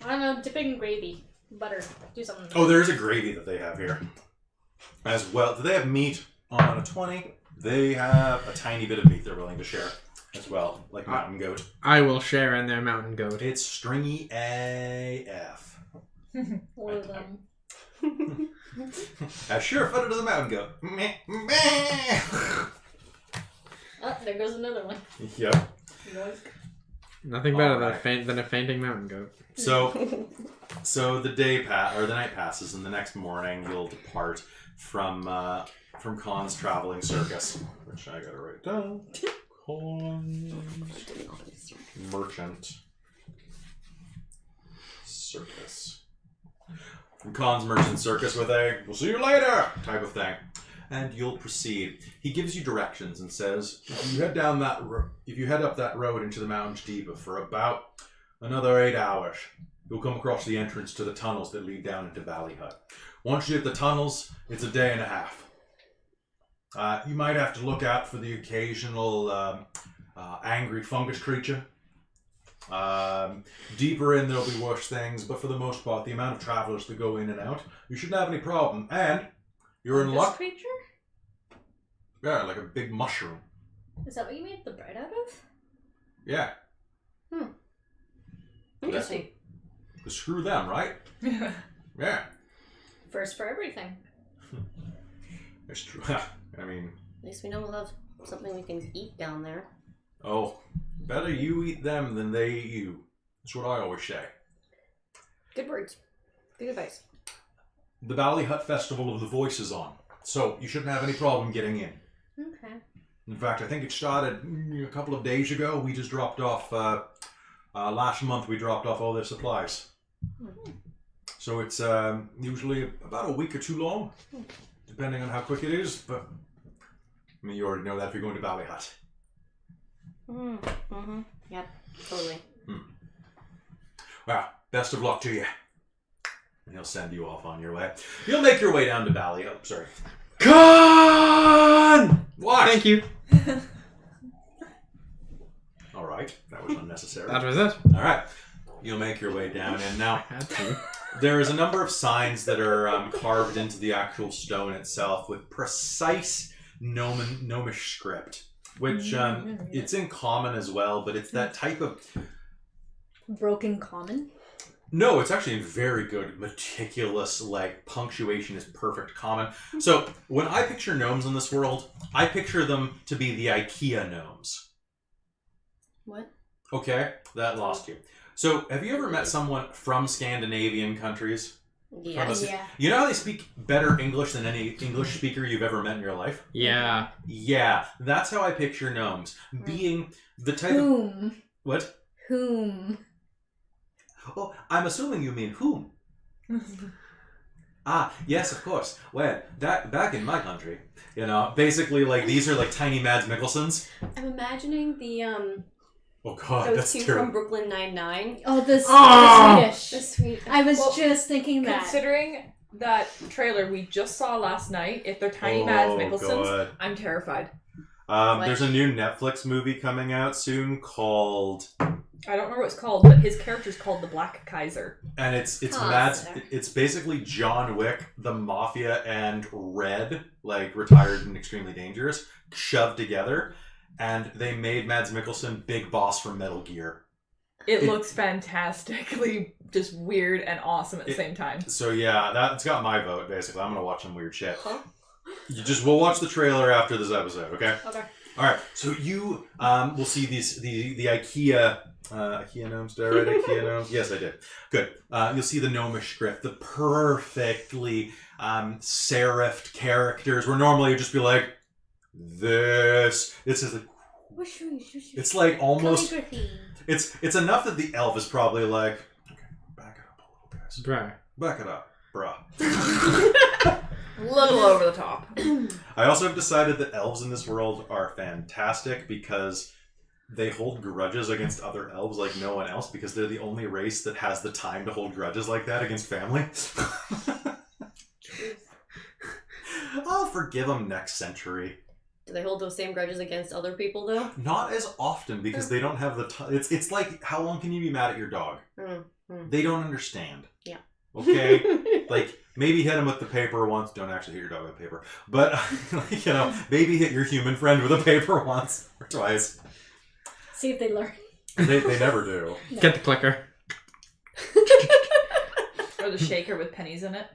I don't know, dipping in gravy. Butter. Do something. Oh, there's a gravy that they have here as well. Do they have meat on a 20? They have a tiny bit of meat they're willing to share as well, like mountain goat. I will share in their mountain goat. It's stringy AF. One of them. As sure-footed as a mountain goat. Meh, meh. Oh, there goes another one. Yep. Yoink. Nothing better Alright. than a fainting mountain goat. So the the night passes, and the next morning you'll depart from Khan's traveling circus, which I gotta write down. Khan's merchant circus. From Khan's merchant circus with a "we'll see you later" type of thing. And you'll proceed. He gives you directions and says, if you head up that road into the mountains deeper for about another 8 hours, you'll come across the entrance to the tunnels that lead down into Bally Hut. Once you hit the tunnels, it's a day and a half. You might have to look out for the occasional angry fungus creature. Deeper in, there'll be worse things, but for the most part, the amount of travelers that go in and out, you shouldn't have any problem. And you're in luck. Creature? Yeah, like a big mushroom. Is that what you made the bread out of? Yeah. Interesting. Screw them, right? Yeah. First for everything. It's true. I mean... At least we know we'll have something we can eat down there. Oh, better you eat them than they eat you. That's what I always say. Good words. Good advice. The Bally Hut Festival of the Voice is on, so you shouldn't have any problem getting in. Okay. In fact, I think it started a couple of days ago. We just dropped off, last month we dropped off all their supplies. So it's usually about a week or two long, depending on how quick it is, but I mean, you already know that if you're going to Bally Hut. Yep, totally. Well, best of luck to you. And he'll send you off on your way. You'll make your way down to Bally. Oh, sorry. Khan! What? Thank you. All right. That was unnecessary. That was it. All right. You'll make your way down. And now I had to. there is a number of signs that are carved into the actual stone itself with precise gnomish script, which it's in common as well, but it's that type of... Broken common? No, it's actually very good, meticulous, like, punctuation is perfect common. So, when I picture gnomes in this world, I picture them to be the IKEA gnomes. What? Okay, that lost you. So, have you ever met someone from Scandinavian countries? Yes. Yeah. You know how they speak better English than any English speaker you've ever met in your life? Yeah. Yeah, that's how I picture gnomes. Being the type of... Whom? What? Whom? Oh, I'm assuming you mean whom? Ah, yes, of course. Well, back in my country, you know, basically, like, these are like tiny Mads Mikkelsens. I'm imagining the Oh God, those that's two terrible. from Brooklyn Nine-Nine. Oh, the Oh! Swedish. The sweet. I was Well, just thinking that. Considering that trailer we just saw last night, if they're tiny Mads Mikkelsens, God. I'm terrified. There's a new Netflix movie coming out soon called, I don't remember what it's called, but his character's called the Black Kaiser. and it's Oh, Mads. there. It's basically John Wick, the Mafia, and Red, like retired and extremely dangerous, shoved together, and they made Mads Mikkelsen Big Boss from Metal Gear. It looks fantastically just weird and awesome at the same time. So yeah, that's got my vote. Basically, I'm gonna watch some weird shit. Huh? We'll watch the trailer after this episode, okay? Okay. All right. So you will see the IKEA IKEA gnomes. Did I write IKEA gnomes? Yes, I did. Good. You'll see the gnomish script, the perfectly serifed characters, where normally you'd just be like, this is like, it's like almost. Calligraphy. It's enough that the elf is probably like, okay, back it up a little, guys. Bruh. Back it up, bruh. A little over the top. I also have decided that elves in this world are fantastic because they hold grudges against other elves like no one else, because they're the only race that has the time to hold grudges like that against family. I'll forgive them next century. Do they hold those same grudges against other people though? Not as often, because they don't have the time. It's like, how long can you be mad at your dog? They don't understand. Yeah. Okay? Like, maybe hit him with the paper once. Don't actually hit your dog with paper. But, like, you know, maybe hit your human friend with a paper once or twice. See if they learn. They never do. No. Get the clicker. Or the shaker with pennies in it.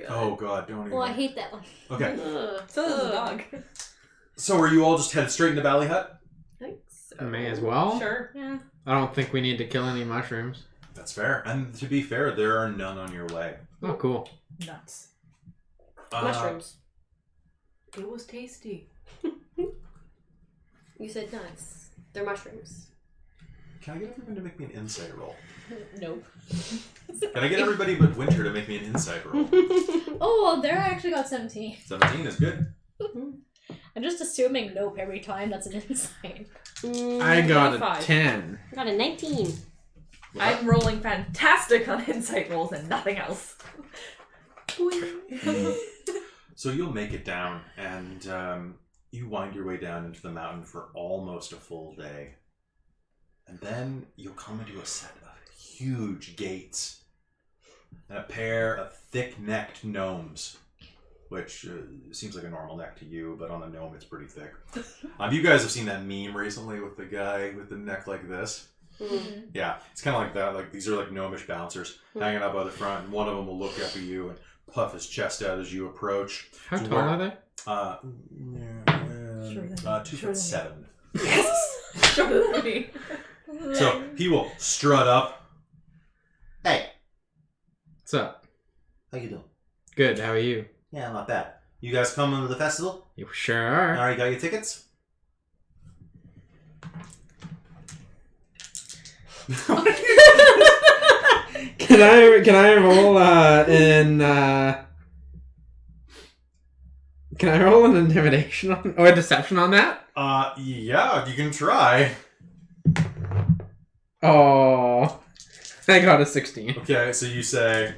Oh, God, don't even. Well, I hate that one. Okay. So does the dog. So are you all just headed straight into Bally Hut? Thanks. May as well. Sure. Yeah. I don't think we need to kill any mushrooms. That's fair. And to be fair, there are none on your way. Oh, cool. Nuts. Mushrooms. It was tasty. You said nuts. They're mushrooms. Can I get everyone to make me an insight roll? Nope. Can I get everybody but Winter to make me an insight roll? Oh, well, there I actually got 17. 17 is good. I'm just assuming nope every time. That's an insight. I got a 25. 10. I got a 19. I'm rolling fantastic on insight rolls and nothing else. So you'll make it down, and you wind your way down into the mountain for almost a full day. And then you'll come into a set of huge gates and a pair of thick-necked gnomes, which seems like a normal neck to you, but on a gnome it's pretty thick. You guys have seen that meme recently with the guy with the neck like this? Mm-hmm. Yeah, it's kind of like that. Like, these are like gnomish bouncers hanging out by the front, and one of them will look up at you and puff his chest out as you approach. How So tall are they? 2'7". Yes! Shorter than me. So he will strut up. Hey, What's up? how you doing? Good, how are you? Yeah, not bad. You guys coming to the festival? You sure are. Alright, got your tickets? Can I roll can I roll an intimidation on, or a deception on that? Yeah, you can try. Oh, I got a 16. Okay, so you say,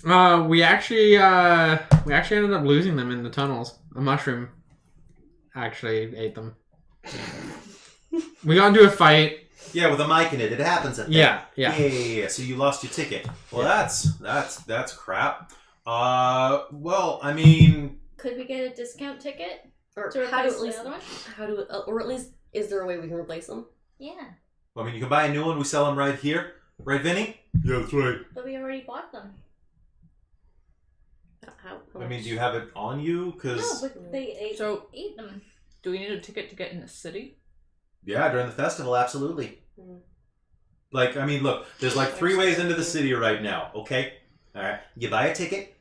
We actually ended up losing them in the tunnels. A mushroom actually ate them. We got into a fight. yeah, with a mic in it, it happens at that. Yeah. So you lost your ticket. Well, that's crap. Well, I mean, could we get a discount ticket Or to how do replace at the least other one? or at least is there a way we can replace them? Yeah, I mean, you can buy a new one. We sell them right here. Right, Vinny? Yeah, that's right. but we already bought them. How I mean, much? do you have it on you? No, Because but they ate, So, ate them. do we need a ticket to get in the city? yeah, during the festival, absolutely. Mm. Like, I mean, look, there's like 3 ways into the city right now. Okay, all right. You buy a ticket.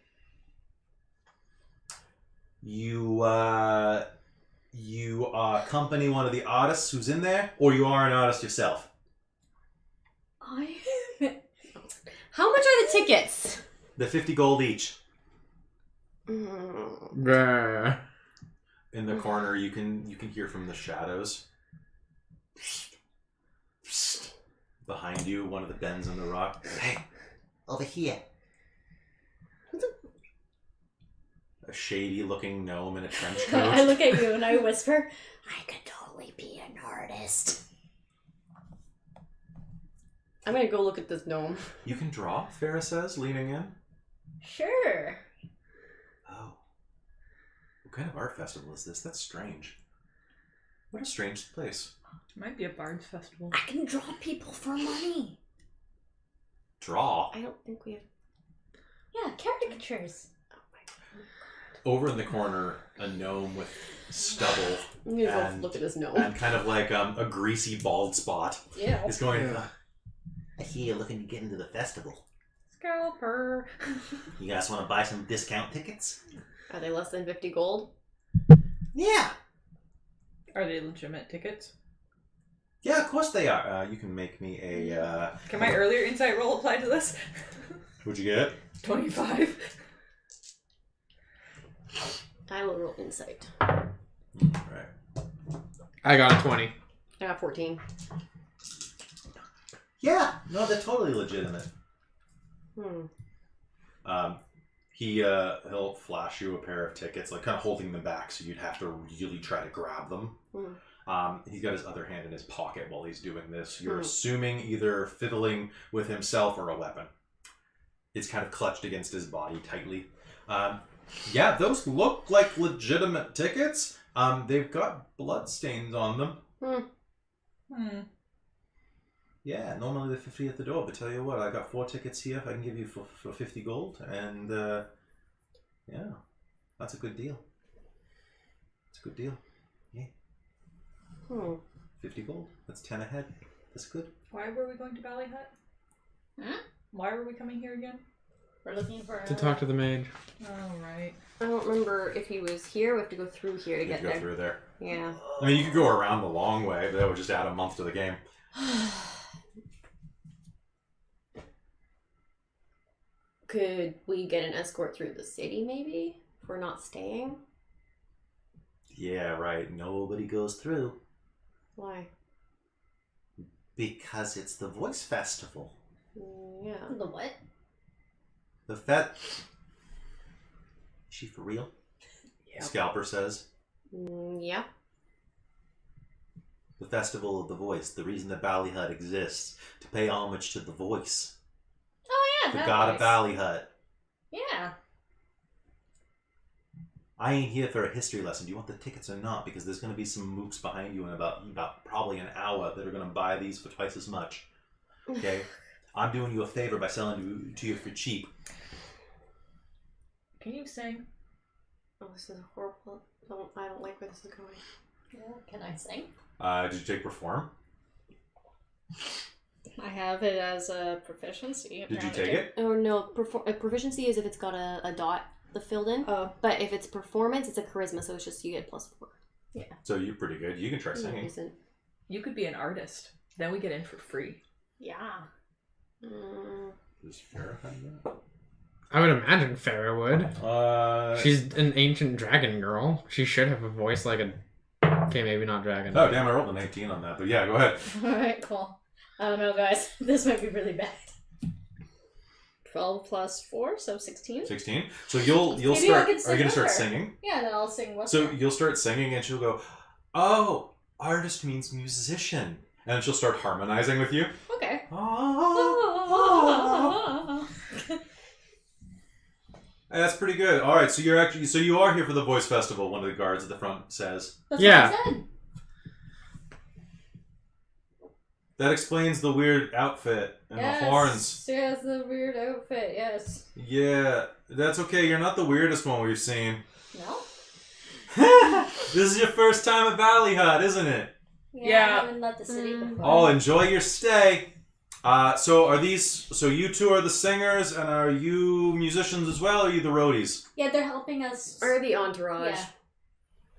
You accompany one of the artists who's in there, or you are an artist yourself. How much are the tickets? They're 50 gold each. Bruh. In the corner, you can hear from the shadows. Behind you, one of the bends in the rock. Hey, over here. A shady-looking gnome in a trench coat. I look at you and I whisper, I could totally be an artist. I'm gonna go look at this gnome. You can draw, Farah says, leaning in. Sure. Oh. What kind of art festival is this? That's strange. What a strange place. It might be a Bard's Festival. I can draw people for money. Draw? I don't think we have. Yeah, caricatures. Oh my god. Over in the corner, a gnome with stubble I'm gonna And- go look at this gnome. and kind of like a greasy bald spot Yeah. is going, Yeah. I hear you're looking to get into the festival. Scalper. You guys want to buy some discount tickets? Are they less than 50 gold? Yeah. Are they legitimate tickets? Yeah, of course they are. You can make me a, Can my earlier insight roll apply to this? what'd you get? 25. I will roll insight. Right. I got a 20. I got 14. Yeah, no, they're totally legitimate. He'll flash you a pair of tickets, like kind of holding them back, so you'd have to really try to grab them. He's got his other hand in his pocket while he's doing this. You're assuming either fiddling with himself or a weapon. It's kind of clutched against his body tightly. Yeah, those look like legitimate tickets. They've got blood stains on them. Yeah, normally they're 50 at the door, but tell you what, I got 4 tickets here I can give you for 50 gold, and yeah, that's a good deal. It's a good deal. Yeah. 50 gold. That's 10 ahead. That's good. Why were we going to Bally Hut? Huh? Why were we coming here again? We're looking for To talk to the mage. Oh, right. I don't remember if he was here. We have to go through here to You get go there. through there. Yeah. I mean, you could go around the long way, but that would just add a month to the game. Could we get an escort through the city, maybe? If we're not staying? Yeah, right. Nobody goes through. Why? Because it's the voice festival. Yeah. the what? The fet. Is she for real? Yeah. Scalper says. Yeah. The Festival of the Voice. The reason that Ballyhut exists. To pay homage to the voice. Oh yeah, The that god voice. of Ballyhut. Yeah. I ain't here for a history lesson. Do you want the tickets or not? Because there's going to be some mooks behind you in about probably an hour that are going to buy these for twice as much. Okay? I'm doing you a favor by selling to you for cheap. Can you sing? Oh, this is horrible. I don't like where this is going. Yeah, can I sing? Did you take Perform? I have it as a proficiency. Did you apparently. take it? Oh no, proficiency is if it's got a dot filled in. Oh. But if it's performance, it's a charisma, so it's just you get +4. So you're pretty good. You can try singing. Decent. You could be an artist. Then we get in for free. Yeah. Does Farrah have that? I would imagine Farrah would. She's an ancient dragon girl. She should have a voice like a... Okay, maybe not dragon. Oh, damn, I rolled an 18 on that. But yeah, go ahead. Alright, cool. I don't know, guys. This might be really bad. 12 plus 4, so 16. 16. So you'll Maybe I start... could Are sing you going to with start her. singing? Yeah, then I'll sing with So her. you'll start singing and she'll go, oh, artist means musician. And she'll start harmonizing with you. Okay. That's pretty good. All right, so you are here for the voice festival. One of the guards at the front says. That's Yeah. what I said. That explains the weird outfit and Yes. the horns. Yes, the weird outfit. Yes. Yeah, that's okay. You're not the weirdest one we've seen. No. This is your first time at Bally Hut, isn't it? Yeah. I haven't left the city before. Oh, enjoy your stay. So you two are the singers, and are you musicians as well, or are you the roadies? Yeah, they're helping us. Or the entourage. Yeah.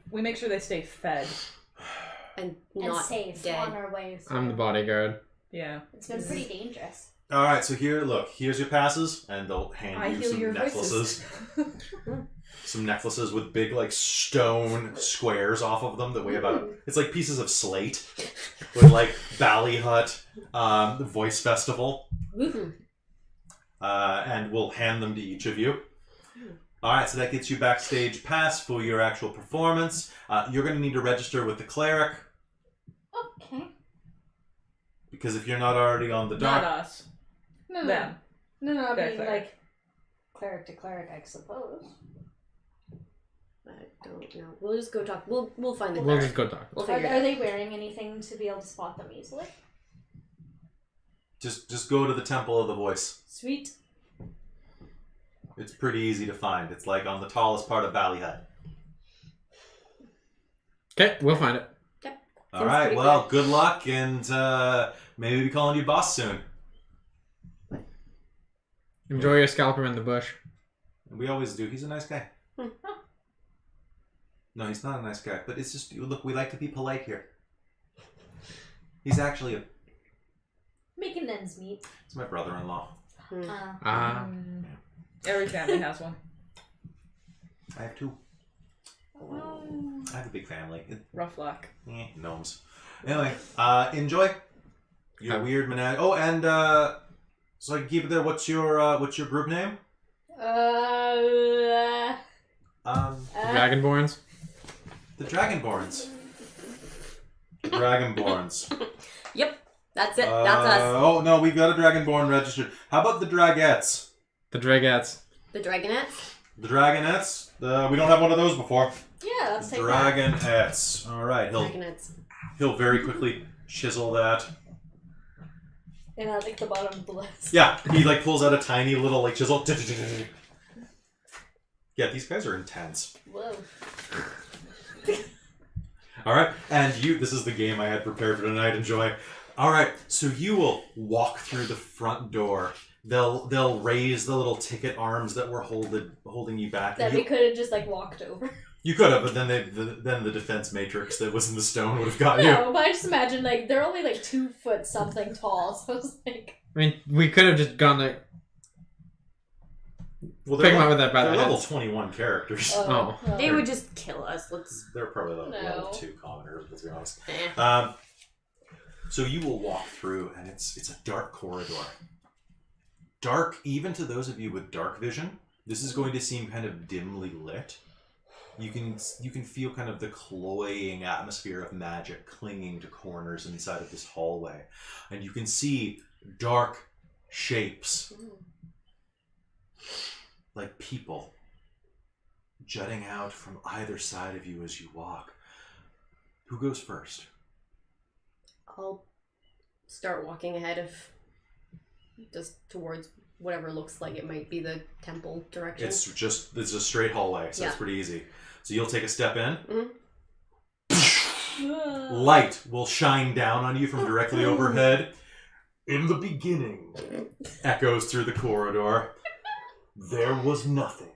We make sure they stay fed. And And not safe dead. on our way. through. I'm the bodyguard. Yeah. It's been pretty dangerous. All right, so here's your passes, and they'll hand I you heal some your necklaces. voices. Some necklaces with big, like, stone squares off of them that weigh about... It's like pieces of slate with, like, Bally Hut, the Voice Festival. Woohoo. And we'll hand them to each of you. Alright, so that gets you backstage pass for your actual performance. You're going to need to register with the cleric, Okay. because if you're not already on the Not dark... us. No. Them. No. I They're mean, cleric. like, cleric to cleric, I suppose. I don't know. We'll just go talk. We'll find the We'll cleric. just go talk. We'll Are, figure it are out. they wearing anything to be able to spot them easily? Just go to the Temple of the Voice. Sweet. It's pretty easy to find. It's like on the tallest part of Ballyhut. Okay, we'll find it. Alright, pretty well, good luck, and maybe be calling you boss soon. Enjoy your scalper in the bush. We always do. He's a nice guy. No, he's not a nice guy, but it's just, look, we like to be polite here. He's actually Making ends meet. it's my brother-in-law. Every family has one. I have two. I have a big family. Rough luck. Gnomes. Anyway, enjoy your weird menage. Oh, and so I can keep it there. What's your group name? Dragonborns. The Dragonborns. The Dragonborns. Yep, that's it. That's us. Oh no, we've got a Dragonborn registered. How about the Dragettes? The Dragettes. The Dragonettes. The Dragonettes? We don't have one of those before. Yeah, let's take that. Dragonettes. All right, Dragonettes. he'll very quickly chisel that. And I like the bottom of the list. Yeah, he like pulls out a tiny little like chisel. Yeah, these guys are intense. Whoa. All right, and this is the game I had prepared for tonight. Enjoy. All right, so you will walk through the front door. They'll raise the little ticket arms that were holding you back. That we could have just like walked over. You could have, but then then the defense matrix that was in the stone would have gotten you. No, but I just imagine like they're only like 2 foot something tall, so it's like. I mean, we could have just gone like Well, pick them up with that by they're the level heads. 21 characters. Oh. well. They would just kill us. Let's. They're probably level No. 2 commoners, let's be honest. Eh. So you will walk through, and it's a dark corridor. Dark, even to those of you with dark vision, this is going to seem kind of dimly lit. You can feel kind of the cloying atmosphere of magic clinging to corners inside of this hallway. And you can see dark shapes, like people, jutting out from either side of you as you walk. Who goes first? I'll start walking ahead of, just towards whatever looks like it might be the temple direction. It's a straight hallway, so it's Yeah. pretty easy. So you'll take a step in. Mhm. Light will shine down on you from directly overhead. In the beginning, echoes through the corridor. There was nothing.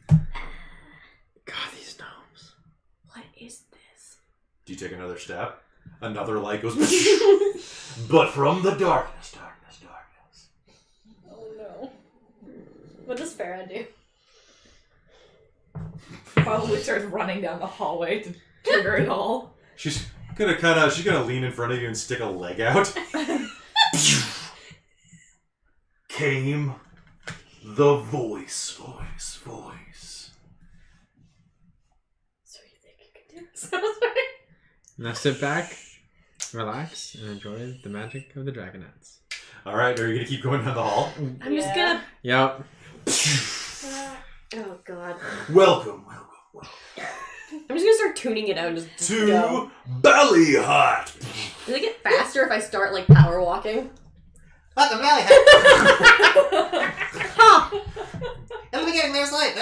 God, these gnomes. What is this? Do you take another step? Another light goes. But from the darkness. Oh no. What does Farah do? Probably starts running down the hallway to trigger it all. She's gonna lean in front of you and stick a leg out. Came the voice. So you think you can do this? I'm sorry. Now sit back, relax, and enjoy the magic of the Dragonettes. All right, are you gonna keep going down the hall? I'm just gonna Yep. Oh god. Welcome. I'm just gonna start tuning it out and just To go. Bally Hut. Does it get faster if I start like power walking? Welcome, Bally Hut. Huh. In the beginning, there's light.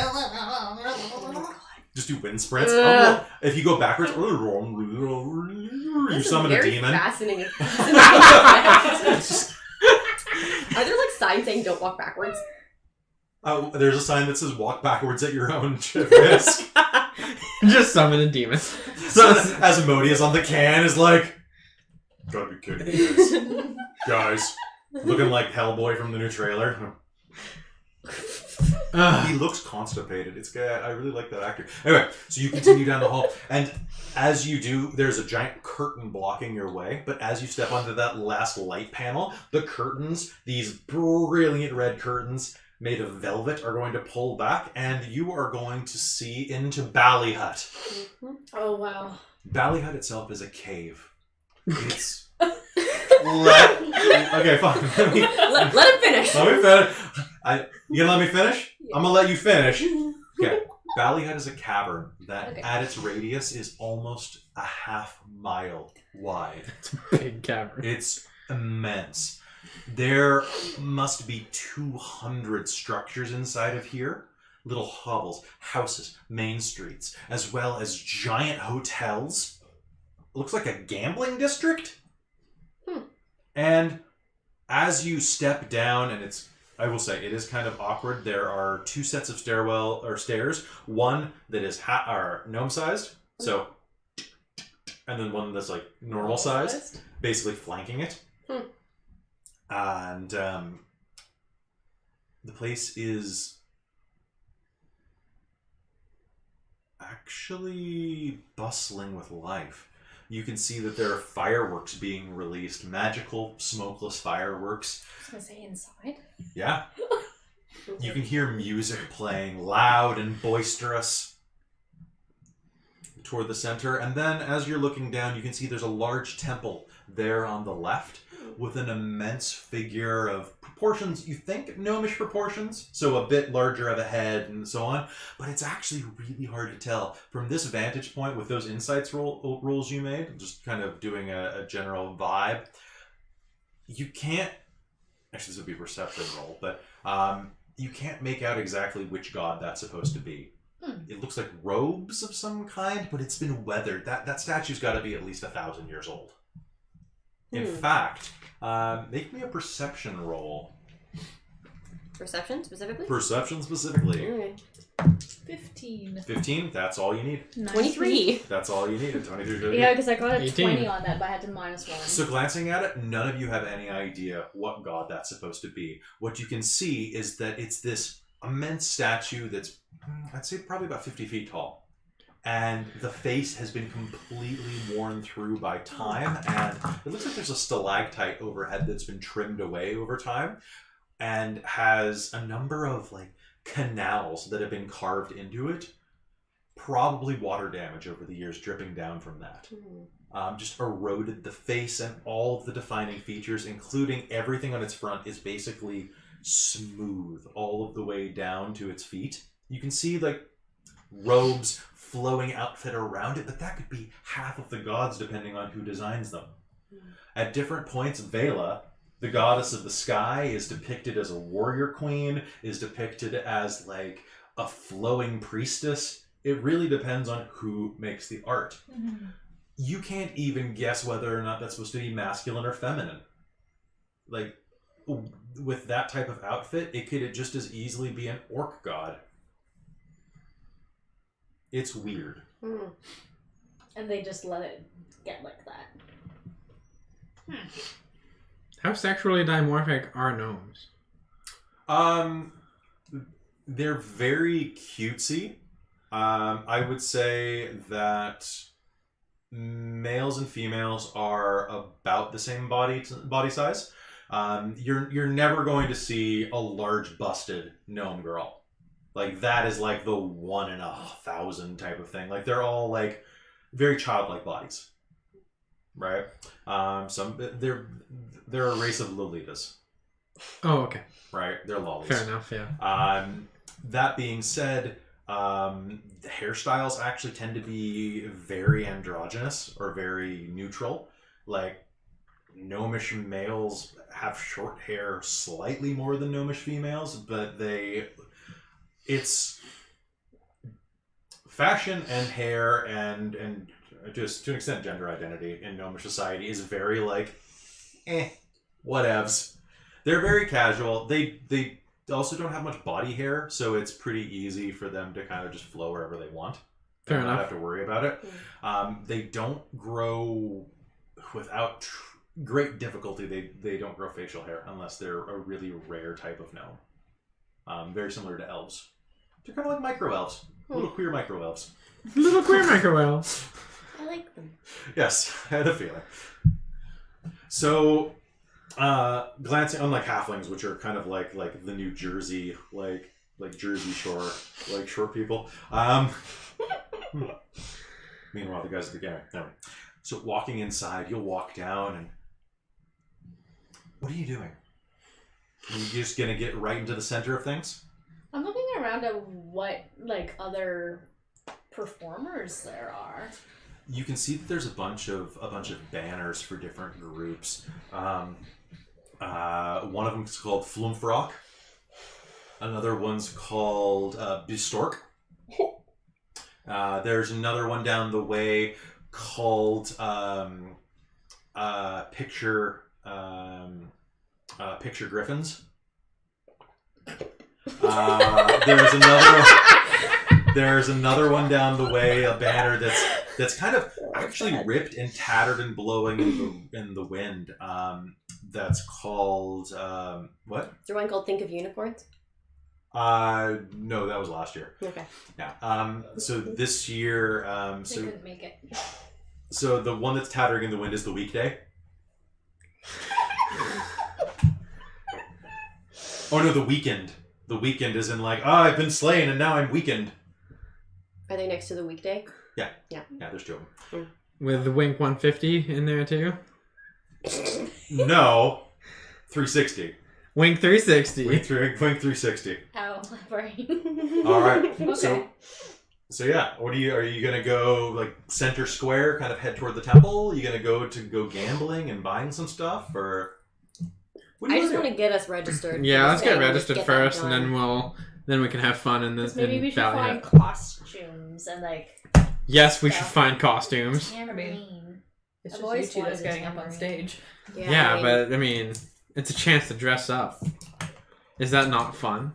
Just do wind sprints. Ugh. If you go backwards, you This is summon a very demon. Fascinating. Are there like signs saying don't walk backwards? There's a sign that says walk backwards at your own risk. Just summon a demon. So Asmodeus on the can is like, gotta be kidding me, guys. Looking like Hellboy from the new trailer. He looks constipated. It's good. I really like that actor. Anyway, so you continue down the hall, and as you do, there's a giant curtain blocking your way. But as you step onto that last light panel, the curtains, these brilliant red curtains made of velvet, are going to pull back, and you are going to see into Bally Hut. Oh, wow. Bally Hut itself is a cave. It's okay, fine. Let him finish. Let me finish. You gonna let me finish? Yeah. I'm gonna let you finish. Okay. Bally Hut is a cavern that, at its radius, is almost a half mile wide. It's a big cavern. It's immense. There must be 200 structures inside of here. Little hovels, houses, main streets, as well as giant hotels. Looks like a gambling district. And as you step down, and I will say, it is kind of awkward. There are two sets of stairs. One that is gnome sized, so, and then one that's like normal sized, basically flanking it. And the place is actually bustling with life. You can see that there are fireworks being released, magical, smokeless fireworks. I was going to say inside. Yeah. You can hear music playing loud and boisterous toward the center. And then as you're looking down, you can see there's a large temple there on the left with an immense figure of proportions, you think gnomish proportions, so a bit larger of a head and so on, but it's actually really hard to tell. From this vantage point with those insights rolls you made, just kind of doing a general vibe, you can't, actually this would be a perception roll, but you can't make out exactly which god that's supposed to be. It looks like robes of some kind, but it's been weathered. That statue's got to be at least 1,000 years old. In fact, make me a perception roll. Perception specifically? Perception specifically. Okay. 15. 15, that's all you need. 23. That's all you need. 23. Yeah, because I got a 18. 20 on that, but I had to minus 1. So glancing at it, none of you have any idea what god that's supposed to be. What you can see is that it's this immense statue that's, I'd say, probably about 50 feet tall. And the face has been completely worn through by time, and it looks like there's a stalactite overhead that's been trimmed away over time, and has a number of like canals that have been carved into it. Probably water damage over the years dripping down from that. Just eroded the face, and all of the defining features, including everything on its front, is basically smooth all of the way down to its feet. You can see like robes, flowing outfit around it, but that could be half of the gods depending on who designs them. At different points, Vela, the goddess of the sky, is depicted as a warrior queen, is depicted as like a flowing priestess. It really depends on who makes the art. You can't even guess whether or not that's supposed to be masculine or feminine. Like, with that type of outfit, it could just as easily be an orc god. It's weird. And they just let it get like that. How sexually dimorphic are gnomes? They're very cutesy. I would say that males and females are about the same body size. You're never going to see a large busted gnome girl. Like, that is like the 1 in 1,000 type of thing. Like, they're all like very childlike bodies, right? They're a race of Lolitas. Oh, okay. right? They're lollies. Fair enough, yeah. That being said, the hairstyles actually tend to be very androgynous or very neutral. Like, gnomish males have short hair slightly more than gnomish females, but it's fashion and hair and just to an extent gender identity in gnomish society is very like, whatevs. They're very casual. They also don't have much body hair, so it's pretty easy for them to kind of just flow wherever they want. Fair and enough. not have to worry about it. They don't grow without great difficulty. They don't grow facial hair unless they're a really rare type of gnome. Very similar to elves. They're kind of like micro elves, little queer micro elves. Little queer micro-elves. I like them. Yes, I had a feeling. So, glancing, unlike halflings, which are kind of like the New Jersey, like Jersey Shore, like shore people. Meanwhile, the guys at the game. Anyway. So walking inside, you'll walk down and what are you doing? Are you just gonna get right into the center of things? I'm looking around at what like other performers there are. You can see that there's a bunch of banners for different groups. One of them is called Flumfrock. Another one's called Bistork. There's another one down the way called Picture Griffins. There's another one down the way, a banner that's kind of actually ripped and tattered and blowing in the wind. That's called what? Is there one called Think of Unicorns? No, that was last year. Okay. Yeah. So this year, They couldn't make it. so the one that's tattering in the wind is the weekday. Oh no, the weekend. The weekend is in like, I've been slain and now I'm weakened. Are they next to the weekday? Yeah, there's two of them. With the Wink 150 in there too. No, 360. Wink 360. Wink 360. Ow, my brain. All right. Okay. So yeah, are you gonna go like center square, kind of head toward the temple? Are you gonna go gambling and buying some stuff, or what do I you just wanna want to get us registered. Yeah, let's get Just registered get that first, and done. then we can have fun in the Maybe we should Bally find Hut. costumes and like. Yes, we should stuff. find costumes. Tambourine. It's I've just always you two that's wanted a getting up on tambourine. stage. Yeah, I mean, but I mean, it's a chance to dress up. Is that not fun?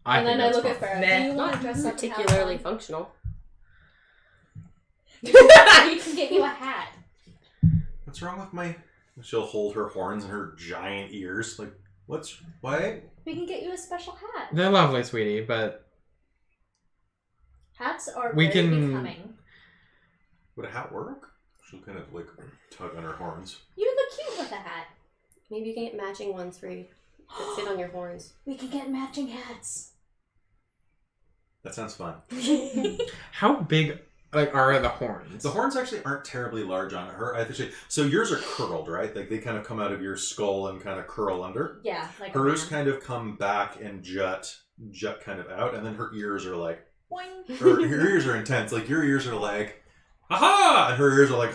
And then I think look that's at fun. Farrah. Meh. Do you want not to dress up particularly functional. We can get you a hat. What's wrong with my? She'll hold her horns and her giant ears. Like, why? We can get you a special hat. They're lovely, sweetie, but Hats are We very can- becoming. Would a hat work? She'll kind of like tug on her horns. You look cute with a hat. Maybe you can get matching ones for you that sit on your horns. We can get matching hats. That sounds fun. how big are the horns? The horns actually aren't terribly large on her. Actually, so yours are curled, right? Like they kind of come out of your skull and kind of curl under. Yeah, like Hers a man. kind of come back and jut kind of out, and then her ears are like, Boing. her ears are intense. Like your ears are like, aha, and her ears are like,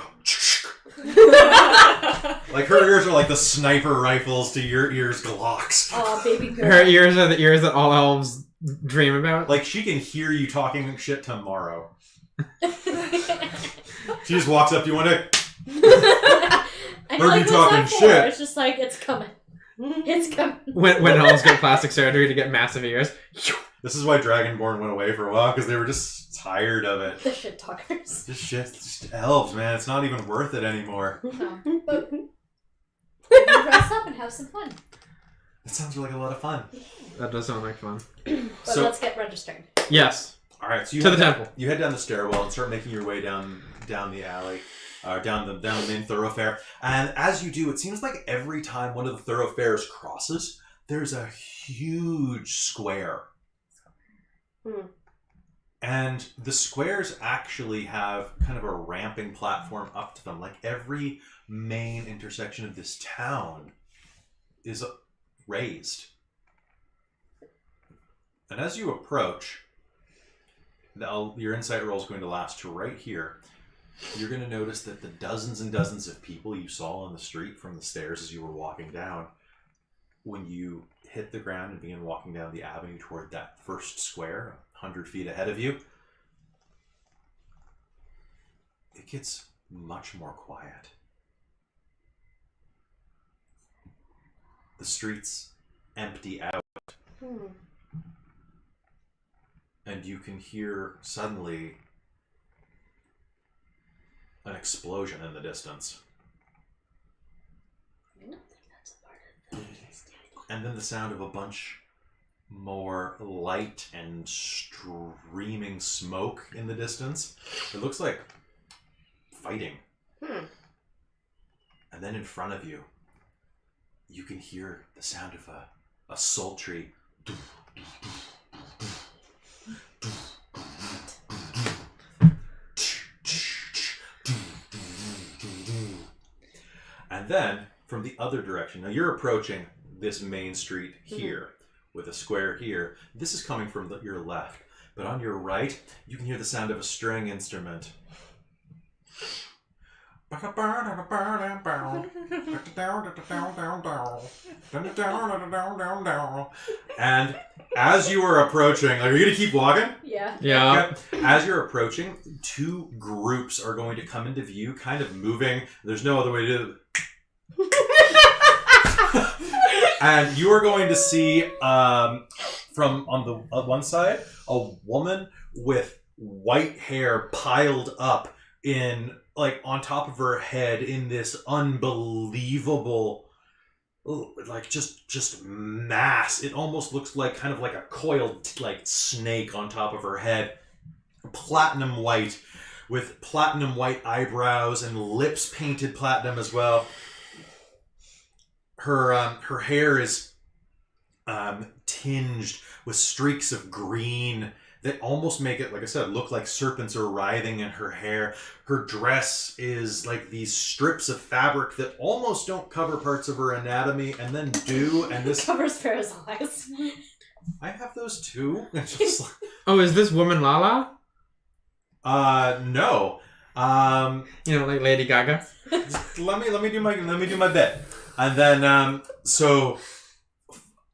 like her ears are like the sniper rifles to your ears Glocks. Oh, baby girl. Her ears are the ears that all elves dream about. Like she can hear you talking shit tomorrow. She just walks up. Do you want to? And Heard you're like, you what's talking that for? shit. It's just like, it's coming. It's coming. when elves get plastic surgery to get massive ears. This is why Dragonborn went away for a while, because they were just tired of it. The shit talkers. Just shit, just elves, man. It's not even worth it anymore. No. But we can dress up and have some fun. That sounds like a lot of fun. That does sound like fun. But So, let's get registered. Yes, all right. So you to the head temple. You head down the stairwell and start making your way down the alley, down the main thoroughfare. And as you do, it seems like every time one of the thoroughfares crosses, there's a huge square. And the squares actually have kind of a ramping platform up to them. Like every main intersection of this town is raised. And as you approach, now your insight roll is going to last to right here. You're going to notice that the dozens and dozens of people you saw on the street from the stairs as you were walking down, when you hit the ground and begin walking down the avenue toward that first square, 100 feet ahead of you, it gets much more quiet. The streets empty out. And you can hear suddenly an explosion in the distance. I don't think that's a part of the And then the sound of a bunch more light and streaming smoke in the distance. It looks like fighting. And then in front of you, you can hear the sound of a sultry and then from the other direction, now you're approaching this main street here with a square here. This is coming from your left, but on your right you can hear the sound of a string instrument. And as you are approaching, are you going to keep walking? Yeah. Yeah. Okay. As you're approaching, two groups are going to come into view, kind of moving. There's no other way to do it. And you are going to see, from on the one side, a woman with white hair piled up in, like, on top of her head in this unbelievable, like, just mass. It almost looks like kind of like a coiled, like, snake on top of her head. Platinum white, with platinum white eyebrows and lips painted platinum as well. Her hair is tinged with streaks of green that almost make it, like I said, look like serpents are writhing in her hair. Her dress is like these strips of fabric that almost don't cover parts of her anatomy and then do, and this... Covers Farrah's eyes. I have those too. Just like, Oh, is this woman Lala? no. You know, like Lady Gaga? Let me do my bit. And then, so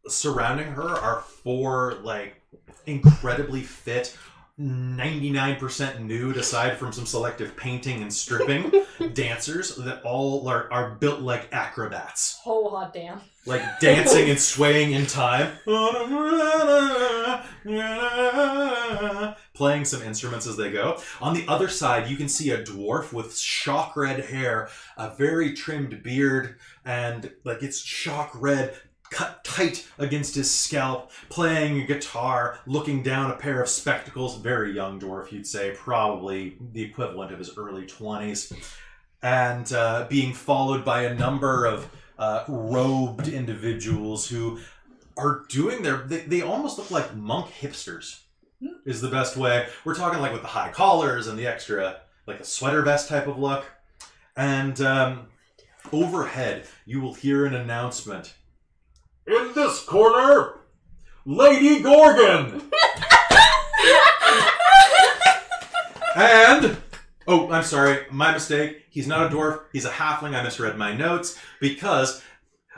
surrounding her are four, like, incredibly fit, 99% nude, aside from some selective painting and stripping, dancers that all are built like acrobats. Oh, hot damn. Like dancing and swaying in time. Playing some instruments as they go. On the other side, you can see a dwarf with shock red hair, a very trimmed beard, and like it's shock red, cut tight against his scalp, playing a guitar, looking down a pair of spectacles. Very young dwarf, you'd say, probably the equivalent of his early 20s. And being followed by a number of robed individuals who are doing they almost look like monk hipsters, is the best way. We're talking like with the high collars and the extra, like the sweater vest type of look. And overhead, you will hear an announcement. In this corner, Lady Gorgon! And, oh, I'm sorry, my mistake. He's not a dwarf, he's a halfling. I misread my notes. Because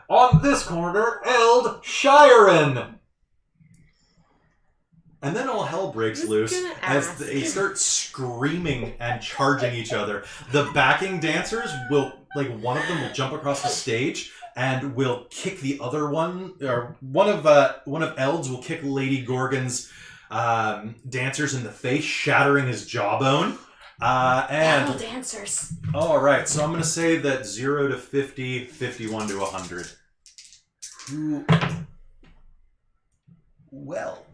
on this corner, Eld Shiren! And then all hell breaks loose as they start screaming and charging each other. The backing dancers will, like, one of them will jump across the stage and will kick the other one, or one of Eld's will kick Lady Gorgon's dancers in the face, shattering his jawbone. And Battle dancers. all right, so I'm going to say that 0 to 50, 51 to 100. Well,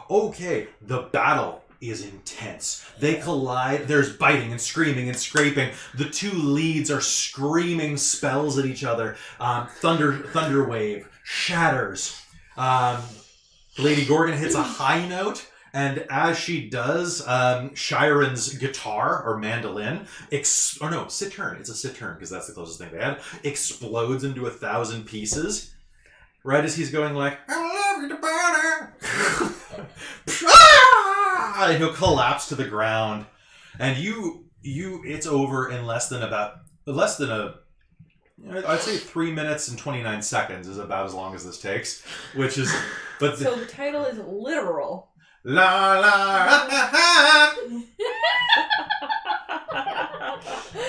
okay, the battle is intense. They collide. There's biting and screaming and scraping. The two leads are screaming spells at each other. Thunder wave shatters. Lady Gorgon hits a high note, and as she does, Shiren's guitar or mandolin, cittern. It's a cittern because that's the closest thing they had. Explodes into 1,000 pieces. right as he's going like, I love you to burn and he'll collapse to the ground. And it's over in less than I'd say 3 minutes and 29 seconds is about as long as this takes, which is, but So the title is literal. la la.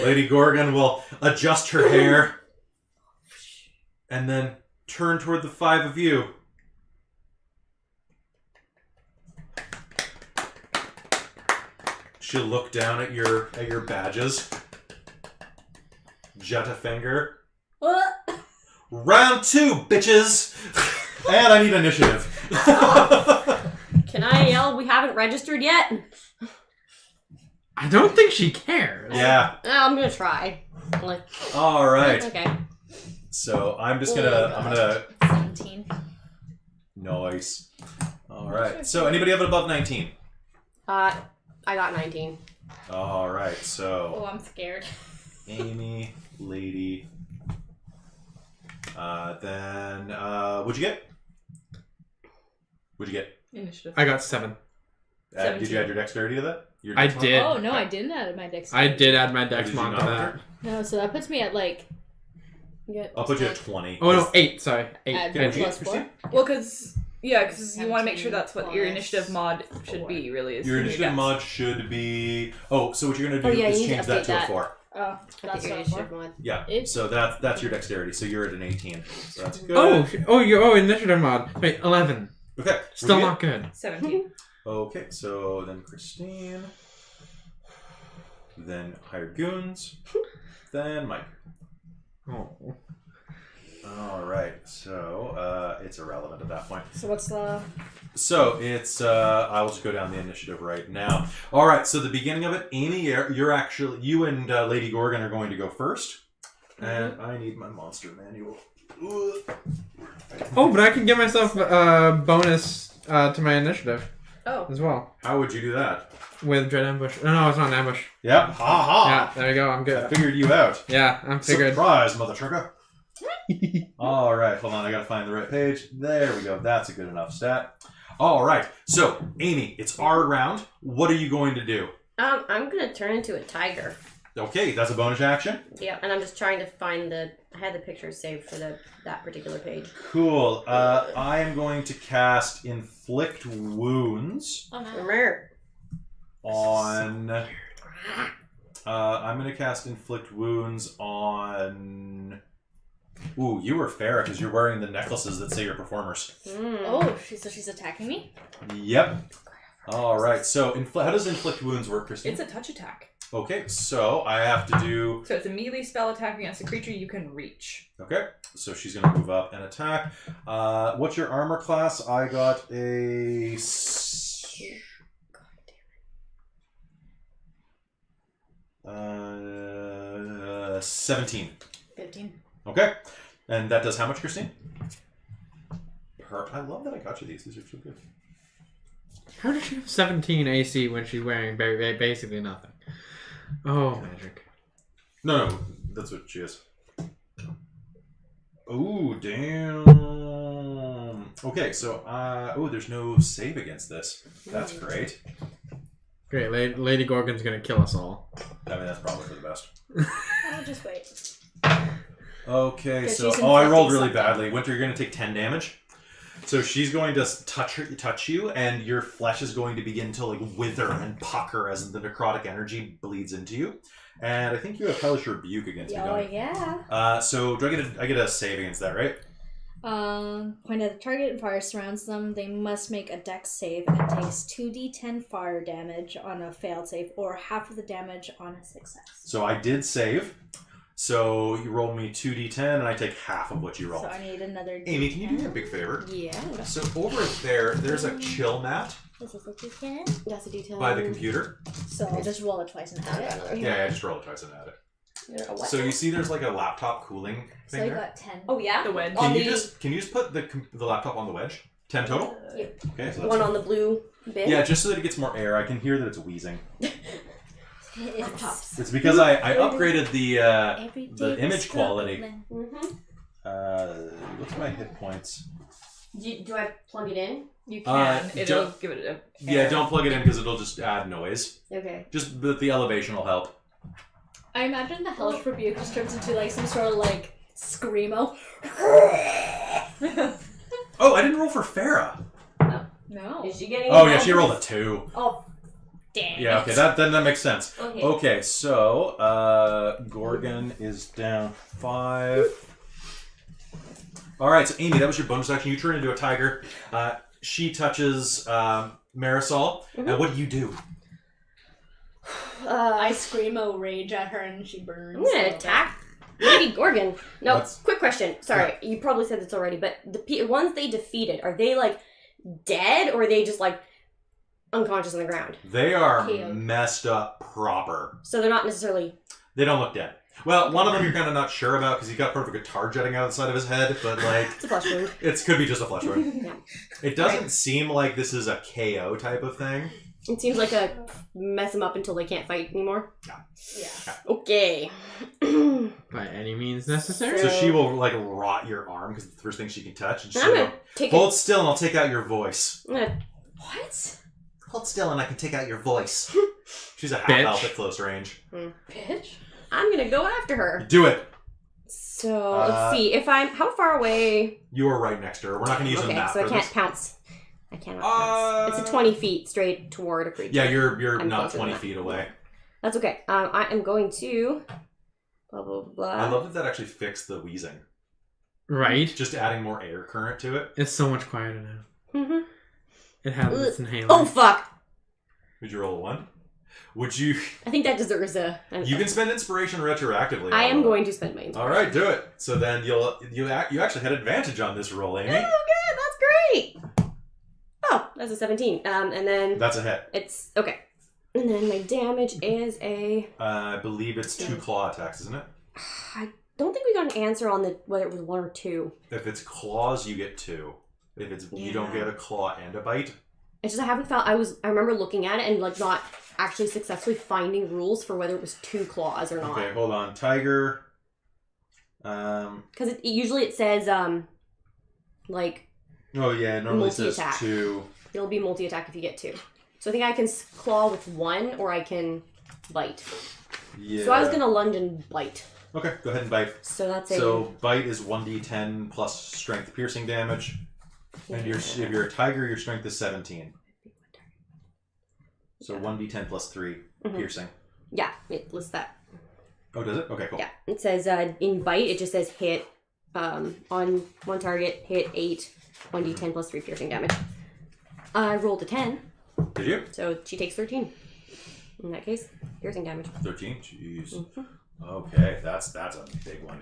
Lady Gorgon will adjust her hair and then turn toward the five of you. She'll look down at your badges. Jet a finger. What? Round 2, bitches! And I need initiative. Can I yell, we haven't registered yet? I don't think she cares. Yeah. I'm gonna try. Like, Alright. okay. So I'm just gonna 17. Nice. Alright. So anybody have it above 19? I got 19. Alright, Oh, so I'm scared. Amy, Lady. Then what'd you get? What'd you get? Initiative. I got 7. Did you add your dexterity to that? Your I dex mod? did. Oh, no, I didn't add my dex. I did add my dex Did you mod not? to that. No, so that puts me at like. I'll put you at 20. Oh no, 8. Sorry, 8. Add Did you plus get 4. Christine? Well, because you want to make sure 17 that's what your plus initiative mod should be, really. Is Your your initiative dex. mod should be. Oh, so what you're gonna do Oh, yeah, is you need to change that update to a that. 4. Oh, I that's think your not initiative 4. mod. Yeah. It's- So that's your dexterity. So you're at an 18. So that's good. Oh, initiative mod. Wait, 11. Okay. Still we're not good. 17. Okay, so then Christine, then hired goons, then Mike. Oh. All right, so it's irrelevant at that point. So what's the. So it's I will just go down the initiative right now. All right, so the beginning of it, Amy, you and Lady Gorgon are going to go first, and I need my monster manual. Ugh. Oh, but I can give myself a bonus to my initiative Oh. as well How would you do that? with dread ambush. No, it's not an ambush. Yep, ha ha. Yeah, there you go. I'm I good. figured you out. Yeah, I'm figured. Surprise, mother trucker. All right, hold on. I gotta find the right page. There we go. That's a good enough stat. All right. So, Amy, it's our round. What are you going to do? I'm gonna turn into a tiger. Okay, that's a bonus action. Yeah, and I'm just trying to find I had the pictures saved for that particular page. Cool. I am going to cast Inflict Wounds Oh, no. Remember. on. I'm going to cast Inflict Wounds on. Ooh, you were fair because you're wearing the necklaces that say you're performers. Oh, she's attacking me? Yep. All right. So, how does Inflict Wounds work, Christine? It's a touch attack. Okay, so I have to do. So it's a melee spell attack against a creature you can reach. Okay, so she's going to move up and attack. What's your armor class? I got a. 17. 15. Okay, and that does how much, Christine? I love that I got you these. These are so good. How does she have 17 AC when she's wearing basically nothing? Oh, magic. No, that's what she is. Ooh, damn. Okay, so there's no save against this. That's great. Great, Lady Gorgon's gonna kill us all. I mean, that's probably for the best. I'll just wait. Okay, 'Cause so she's I rolled inflicting really something. badly. Winter, you're going to take 10 damage. So she's going to touch you, and your flesh is going to begin to like wither and pucker as the necrotic energy bleeds into you. And I think you have Hellish Rebuke against me, Oh, don't you? yeah. So do I get a save against that, right? Point at the target and fire surrounds them. They must make a dex save and takes 2d10 fire damage on a failed save, or half of the damage on a success. So I did save. So you roll me 2d10, and I take half of what you roll. So I need another. Amy, can you do me a D10. big favor? Yeah. So over there's a chill mat This is a d10. That's a detail. by the computer. So I'll just roll it twice and add it. Yeah, I just roll it twice and add it. What? So you see there's like a laptop cooling So thing I there? got 10. Oh yeah. The wedge. On Can you the- just put the laptop on the wedge? 10 total? Yep. Okay, so that's One on the blue bit. yeah, just so that it gets more air. I can hear that it's wheezing. It's It's because I upgraded the every day image was quality. struggling. Mm-hmm. what's my hit points? Do I plug it in? You can. It'll don't- give it a. Yeah, don't plug it in because it'll just add noise. Okay. Just the elevation will help. I imagine the Hellish Rebuke just turns into like some sort of like screamo. Oh, I didn't roll for Farah. No. Is she getting? Oh yeah, she rolled a 2. Oh, dang. Yeah, okay, that makes sense. Okay. Okay, so Gorgon is down 5. Alright, so Amy, that was your bonus action. You turn into a tiger. She touches Marisol. And what do you do? I screamo rage at her and she burns. I'm gonna attack Lady Gorgon. No, That's- quick question. Sorry, you probably said this already, but the ones they defeated, are they like dead or are they just like unconscious on the ground? They are KO'd. messed up proper. So they're not necessarily. They don't look dead. Well, one of them you're kind of not sure about because he's got part of a guitar jutting out of the side of his head, but like It's a flesh wound. it could be just a flesh wound. Yeah. It doesn't seem like this is a KO type of thing. It seems like a mess them up until they can't fight anymore. Yeah. Okay. By any means necessary. So she will like rot your arm because it's the first thing she can touch. And I'm she'll gonna go, take hold still and I'll take out your voice. I'm gonna What? Hold still and I can take out your voice. She's a half Bitch. elf at close range. Bitch? I'm gonna go after her. Do it. So let's see if I'm how far away. You are right next to her. We're not going to use a Okay, map so I for can't this. pounce. I cannot pounce. It's a 20 feet straight toward a creature. Yeah, you're I'm not closer 20 than that. feet away. That's okay. I am going to. Blah blah blah. I love that actually fixed the wheezing. Right? Just adding more air current to it. It's so much quieter now. Mhm. It has its inhaler. Oh fuck! Would you roll a 1? Would you? I think that deserves a. You can spend inspiration retroactively. I am going to spend my. All right, do it. So then you actually had advantage on this roll, Amy. Oh, good. That's great. Oh, that's a 17. And then That's a hit. it's okay. And then my damage is a. I believe it's 2 claw attacks, isn't it? I don't think we got an answer on the whether it was 1 or 2. If it's claws, you get 2. If it's you don't Yeah. get a claw and a bite. It's just I haven't found. I remember looking at it and like not actually successfully finding rules for whether it was 2 claws or not. Okay, hold on. Tiger. Because usually it says like Oh yeah, it normally says Multi-attack. 2. it'll be multi-attack if you get 2. So I think I can claw with 1 or I can bite. Yeah. So I was gonna lunge and bite. Okay, go ahead and bite. So that's a. So bite is 1d10 plus strength piercing damage. And if you're a tiger, your strength is 17. So 1d10 plus 3 Mhm. piercing. Yeah, it lists that. Oh, does it? Okay, cool. Yeah, it says in bite it just says hit on 1 target, hit 8, 1d10 plus 3 piercing damage. I rolled a 10, Did you? so she takes 13. In that case, piercing damage. 13? Jeez. Mhm. Okay, that's a big one.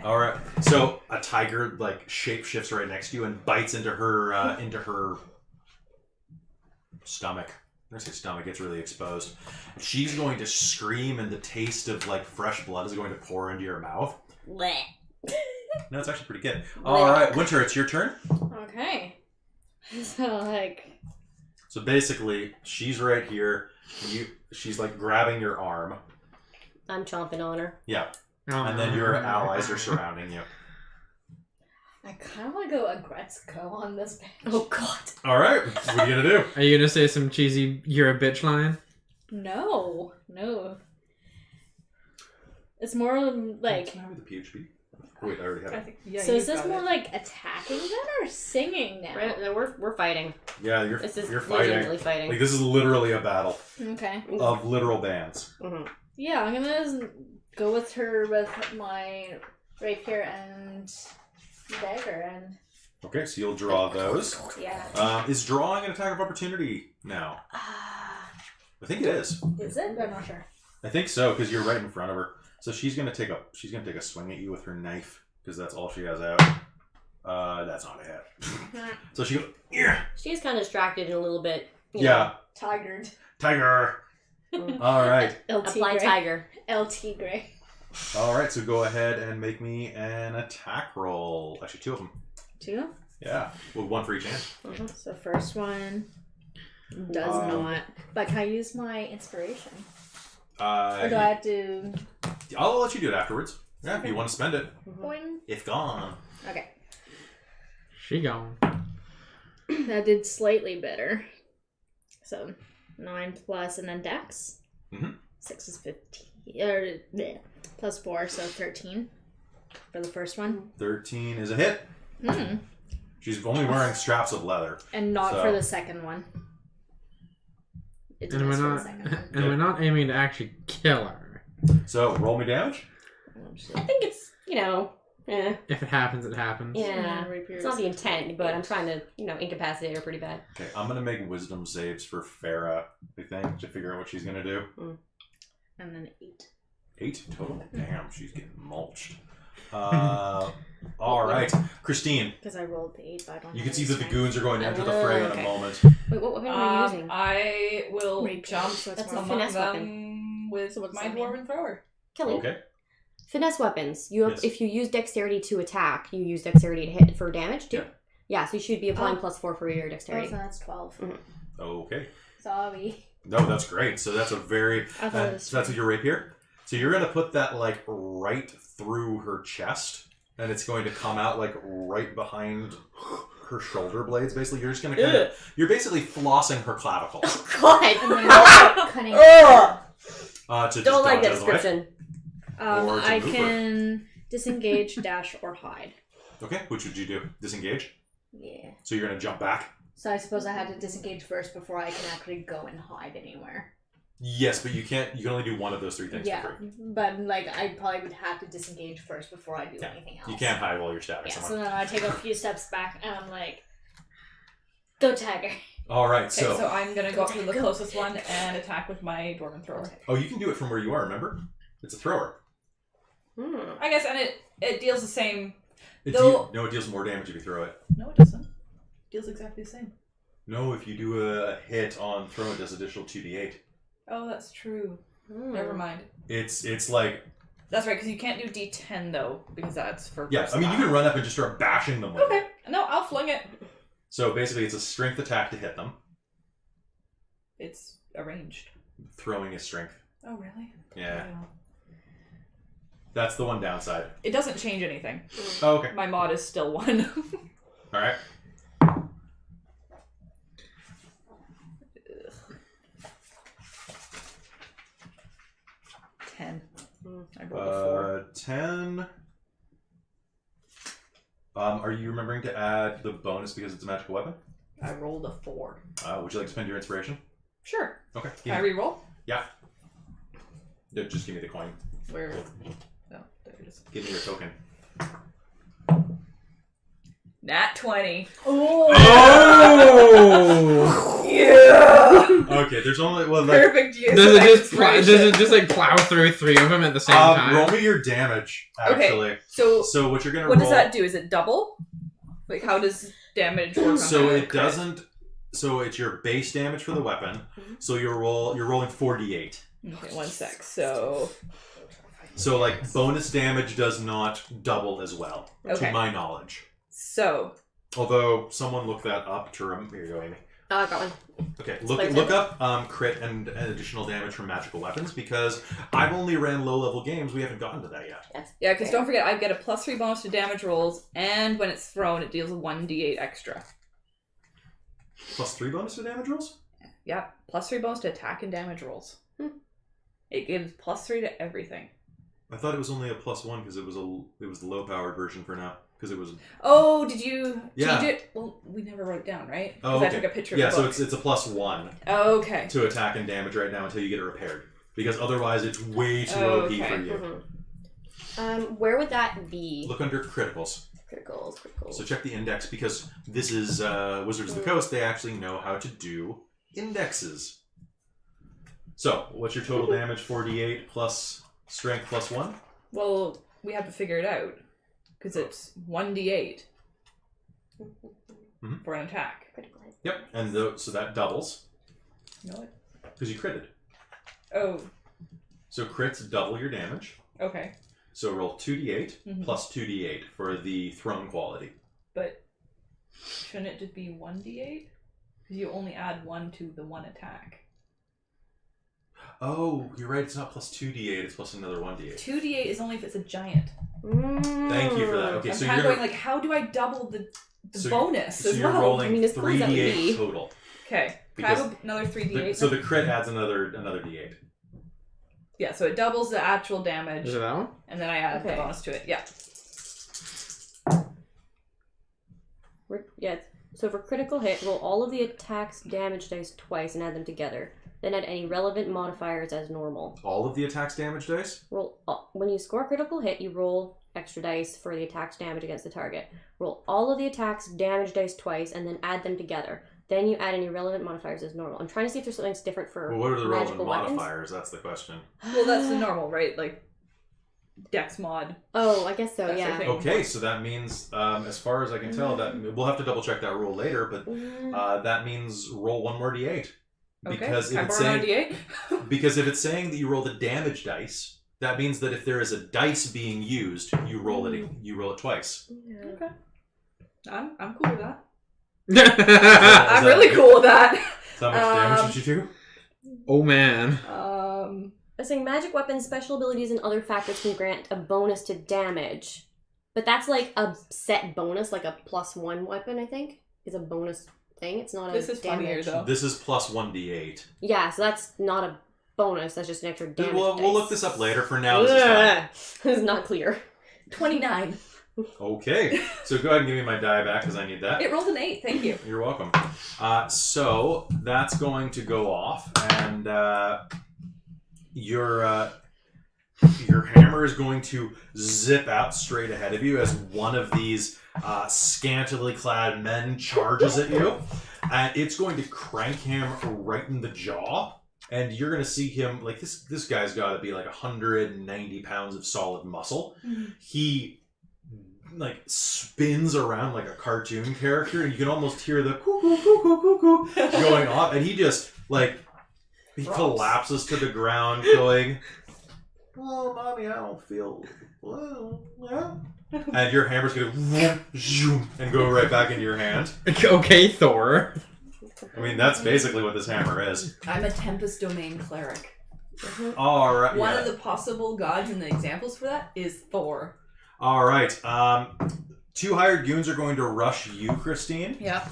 All right. So a tiger like shape shifts right next to you and bites into her stomach. I say stomach gets really exposed. She's going to scream, and the taste of like fresh blood is going to pour into your mouth. Blech. No, it's actually pretty good. All right, Winter, it's your turn. Okay. So, like, So basically, she's right here. She's like grabbing your arm. I'm chomping on her. Yeah, Oh. and then your allies are surrounding you. I kind of want to go Agretzko on this bitch. Oh god. All right, what are you gonna do? Are you gonna say some cheesy "you're a bitch" line? No. It's more like. Can I have the PHP? Oh, wait, I already have I it. think, yeah, So you've is this got more it. like attacking then or singing now? We're fighting. Yeah, you're This is fighting. legitimately fighting. Like this is literally a battle Okay. of literal bands. Mhm. Yeah, I'm gonna go with her with my rapier and dagger and Okay, so you'll draw those. yeah. Is drawing an attack of opportunity now? I think it is. Is it? I'm not sure. I think so because you're right in front of her. So she's gonna take a swing at you with her knife because that's all she has out. That's not a hit. So she goes, yeah, She's kind of distracted and a little bit. you yeah, Tigered. tiger. know. All right, El Apply Tigre. tiger. El Tigre. all right. So go ahead and make me an attack roll. Actually, 2 of them. 2? Yeah, well, 1 for each hand. So first one does not. But can I use my inspiration? Or do I have to I'll let you do it afterwards. Yeah, if you want to spend it. boing? It's gone. Okay. She gone. That did slightly better. So 9 plus and then Dex. Mhm. 6 is 15. Plus 4, so 13 for the first one. 13 is a hit. Mm. She's only wearing straps of leather. And not So- for the second one. It And is we're for the not second one. and we're not aiming to actually kill her. So roll me damage. I think it's, If it happens, it happens. yeah. Rapier It's not is- the intent, but I'm trying to, incapacitate her pretty bad. Okay, I'm gonna make wisdom saves for Farah, I think, to figure out what she's gonna do. And then 8. 8 total? Damn, she's getting mulched. Alright. Christine, Because I rolled the 8, but I don't you have can see any that the goons are going to enter the Oh, fray in a okay. moment. Wait, what weapon are you using? I will Rapier, jump so it's That's more a among finesse them with So what's my that mean? dwarven thrower. Kelly. Okay. Finesse weapons. You have, Yes. If you use dexterity to attack, you use dexterity to hit for damage too. Yeah. Yeah, so you should be applying Oh. +4 for your Oh, dexterity. so that's 12. Okay. Sorry. No, that's great. So that's a very... I thought it was that's your rapier? So you're going to put that, like, right through her chest, and it's going to come out, like, right behind her shoulder blades, basically. You're just going to kind of... You're basically flossing her clavicle. God! And then cutting. Ugh! To just Don't like dodge that out of the way. description. Or to I move her. can disengage, dash, or hide. Okay, which would you do? Disengage? Yeah. So you're going to jump back? So I suppose I had to disengage first before I can actually go and hide anywhere. Yes, but you can't... You can only do one of those 3 things Yeah, for free. but like I probably would have to disengage first before I do Yeah. anything else. You can't hide while you're stabbing Yeah, so someone. then I take a few steps back and I'm like, go tag her. Alright, Okay, so... so I'm gonna go up to the Go. closest one and attack with my dwarven thrower. Oh, you can do it from where you are, remember? It's a thrower. I guess, and it deals the same. It Though- no, it deals more damage if you throw it. No, it doesn't. It deals exactly the same. No, if you do a hit on throw, it does additional 2d8. Oh, that's true. Never mind. It's like... That's right, because you can't do D10 though, because that's for. Yeah, I mean, you can run up and just start bashing them with it. Okay, no, I'll fling it. So basically, it's a strength attack to hit them. It's arranged. Throwing is strength. Oh, really? Yeah. Oh. That's the one downside. It doesn't change anything. Oh, okay. My mod is still 1. Alright. Ten. I rolled a 4. 10. Are you remembering to add the bonus because it's a magical weapon? I rolled a 4. Would you like to spend your inspiration? Sure. Okay. Can I re-roll? Yeah. Just give me the coin. Where? Oh, there it is. Give me your token. Nat 20. Oh! Yeah! Okay, there's only... Well, like, Perfect use Does of it just like plow through 3 of them at the same time? roll me your damage, actually. Okay, so So what you're gonna what roll... does that do? Is it double? Like, how does damage work on So a it crit? doesn't... So it's your base damage for the weapon. So you're rolling 4d8. Okay, 1 sec. So, So like bonus damage does not double as well, Okay. to my knowledge. so Although someone look that up to remember. Here you go, Amy. Oh, I got one. Okay, Play look up crit and additional damage from magical weapons because I've only ran low level games. We haven't gotten to that yet. yeah, because don't forget, I get a +3 bonus to damage rolls, and when it's thrown, it deals a 1d8 extra. +3 bonus to damage rolls. Yeah, +3 bonus to attack and damage rolls. It gives +3 to everything. I thought it was only a +1 because it was the low powered version for now because it was. Oh, did you Yeah. change it? Well, we never wrote it down, right? Oh, 'Cause okay. I took a picture Yeah, of the so book. it's a +1 Okay. to attack and damage right now until you get it repaired because otherwise it's way too OP Okay. for you. Where would that be? Look under criticals. Criticals. So check the index because this is Wizards of the Coast. They actually know how to do indexes. So what's your total damage? 4d8 plus strength plus 1? Well, we have to figure it out because it's 1d8 for an attack. Critical hit. Yep, and so that doubles You know what? because you critted. Oh, So crits double your damage. okay. So roll 2d8 Mhm. plus 2d8 for the thrown quality. But shouldn't it just be 1d8? Because you only add 1 to the one attack. Oh, you're right. It's not plus 2d8. It's plus another 1d8. 2d8 is only if it's a giant. Thank you for that. Okay, I'm so kind you're of going like, how do I double the bonus So as you're well. rolling I mean, as cool as that would 3d8 be. total. Okay. Because Have another 3d8. So the crit adds another d8. Yeah, so it doubles the actual damage, Is it that one? and then I add the Okay. bonus to it. Yeah. Yeah. So for critical hit, roll all of the attack's damage dice twice and add them together. Then add any relevant modifiers as normal. All of the attack's damage dice? Roll when you score a critical hit, you roll extra dice for the attack's damage against the target. Roll all of the attack's damage dice twice and then add them together. Then you add any relevant modifiers as normal. I'm trying to see if there's something different for Well, what are the relevant magical weapons. modifiers? That's the question. Well, that's the normal, right? Like, Dex mod. Oh, I guess so. That's Yeah. the thing. Okay, so that means, as far as I can tell, that we'll have to double check that rule later, but that means roll one more d8. Okay. Because Can I if it's borrow saying an D8? because if it's saying that you roll the damage dice, that means that if there is a dice being used, you roll it twice. Okay. I'm cool with that. Is I'm that really good? cool with that. So how much damage did you do? Oh man. I'm saying magic weapons, special abilities, and other factors can grant a bonus to damage. But that's like a set bonus, like a +1 weapon, I think, is a bonus thing. It's not a This is damage. funnier, though. This is plus 1d8. Yeah, so that's not a bonus. That's just an extra damage. We'll look this up later. For now, this is fine. It's not clear. 29. Okay, so go ahead and give me my die back because I need that. It rolled an 8. Thank you. You're welcome. So that's going to go off, and your hammer is going to zip out straight ahead of you as one of these scantily clad men charges at you, and it's going to crank him right in the jaw. And you're going to see him, like, this guy's got to be like 190 pounds of solid muscle. Mm-hmm. He like spins around like a cartoon character, and you can almost hear the coo coo coo coo coo coo going off, and he just like he collapses to the ground going, "Oh, mommy, I don't feel well." And your hammer's gonna zoom and go right back into your hand. Okay, Thor. I mean, that's basically what this hammer is. I'm a Tempest Domain cleric. All right. One of the possible gods in the examples for that is Thor. All right. 2 hired goons are going to rush you, Christine. Yeah.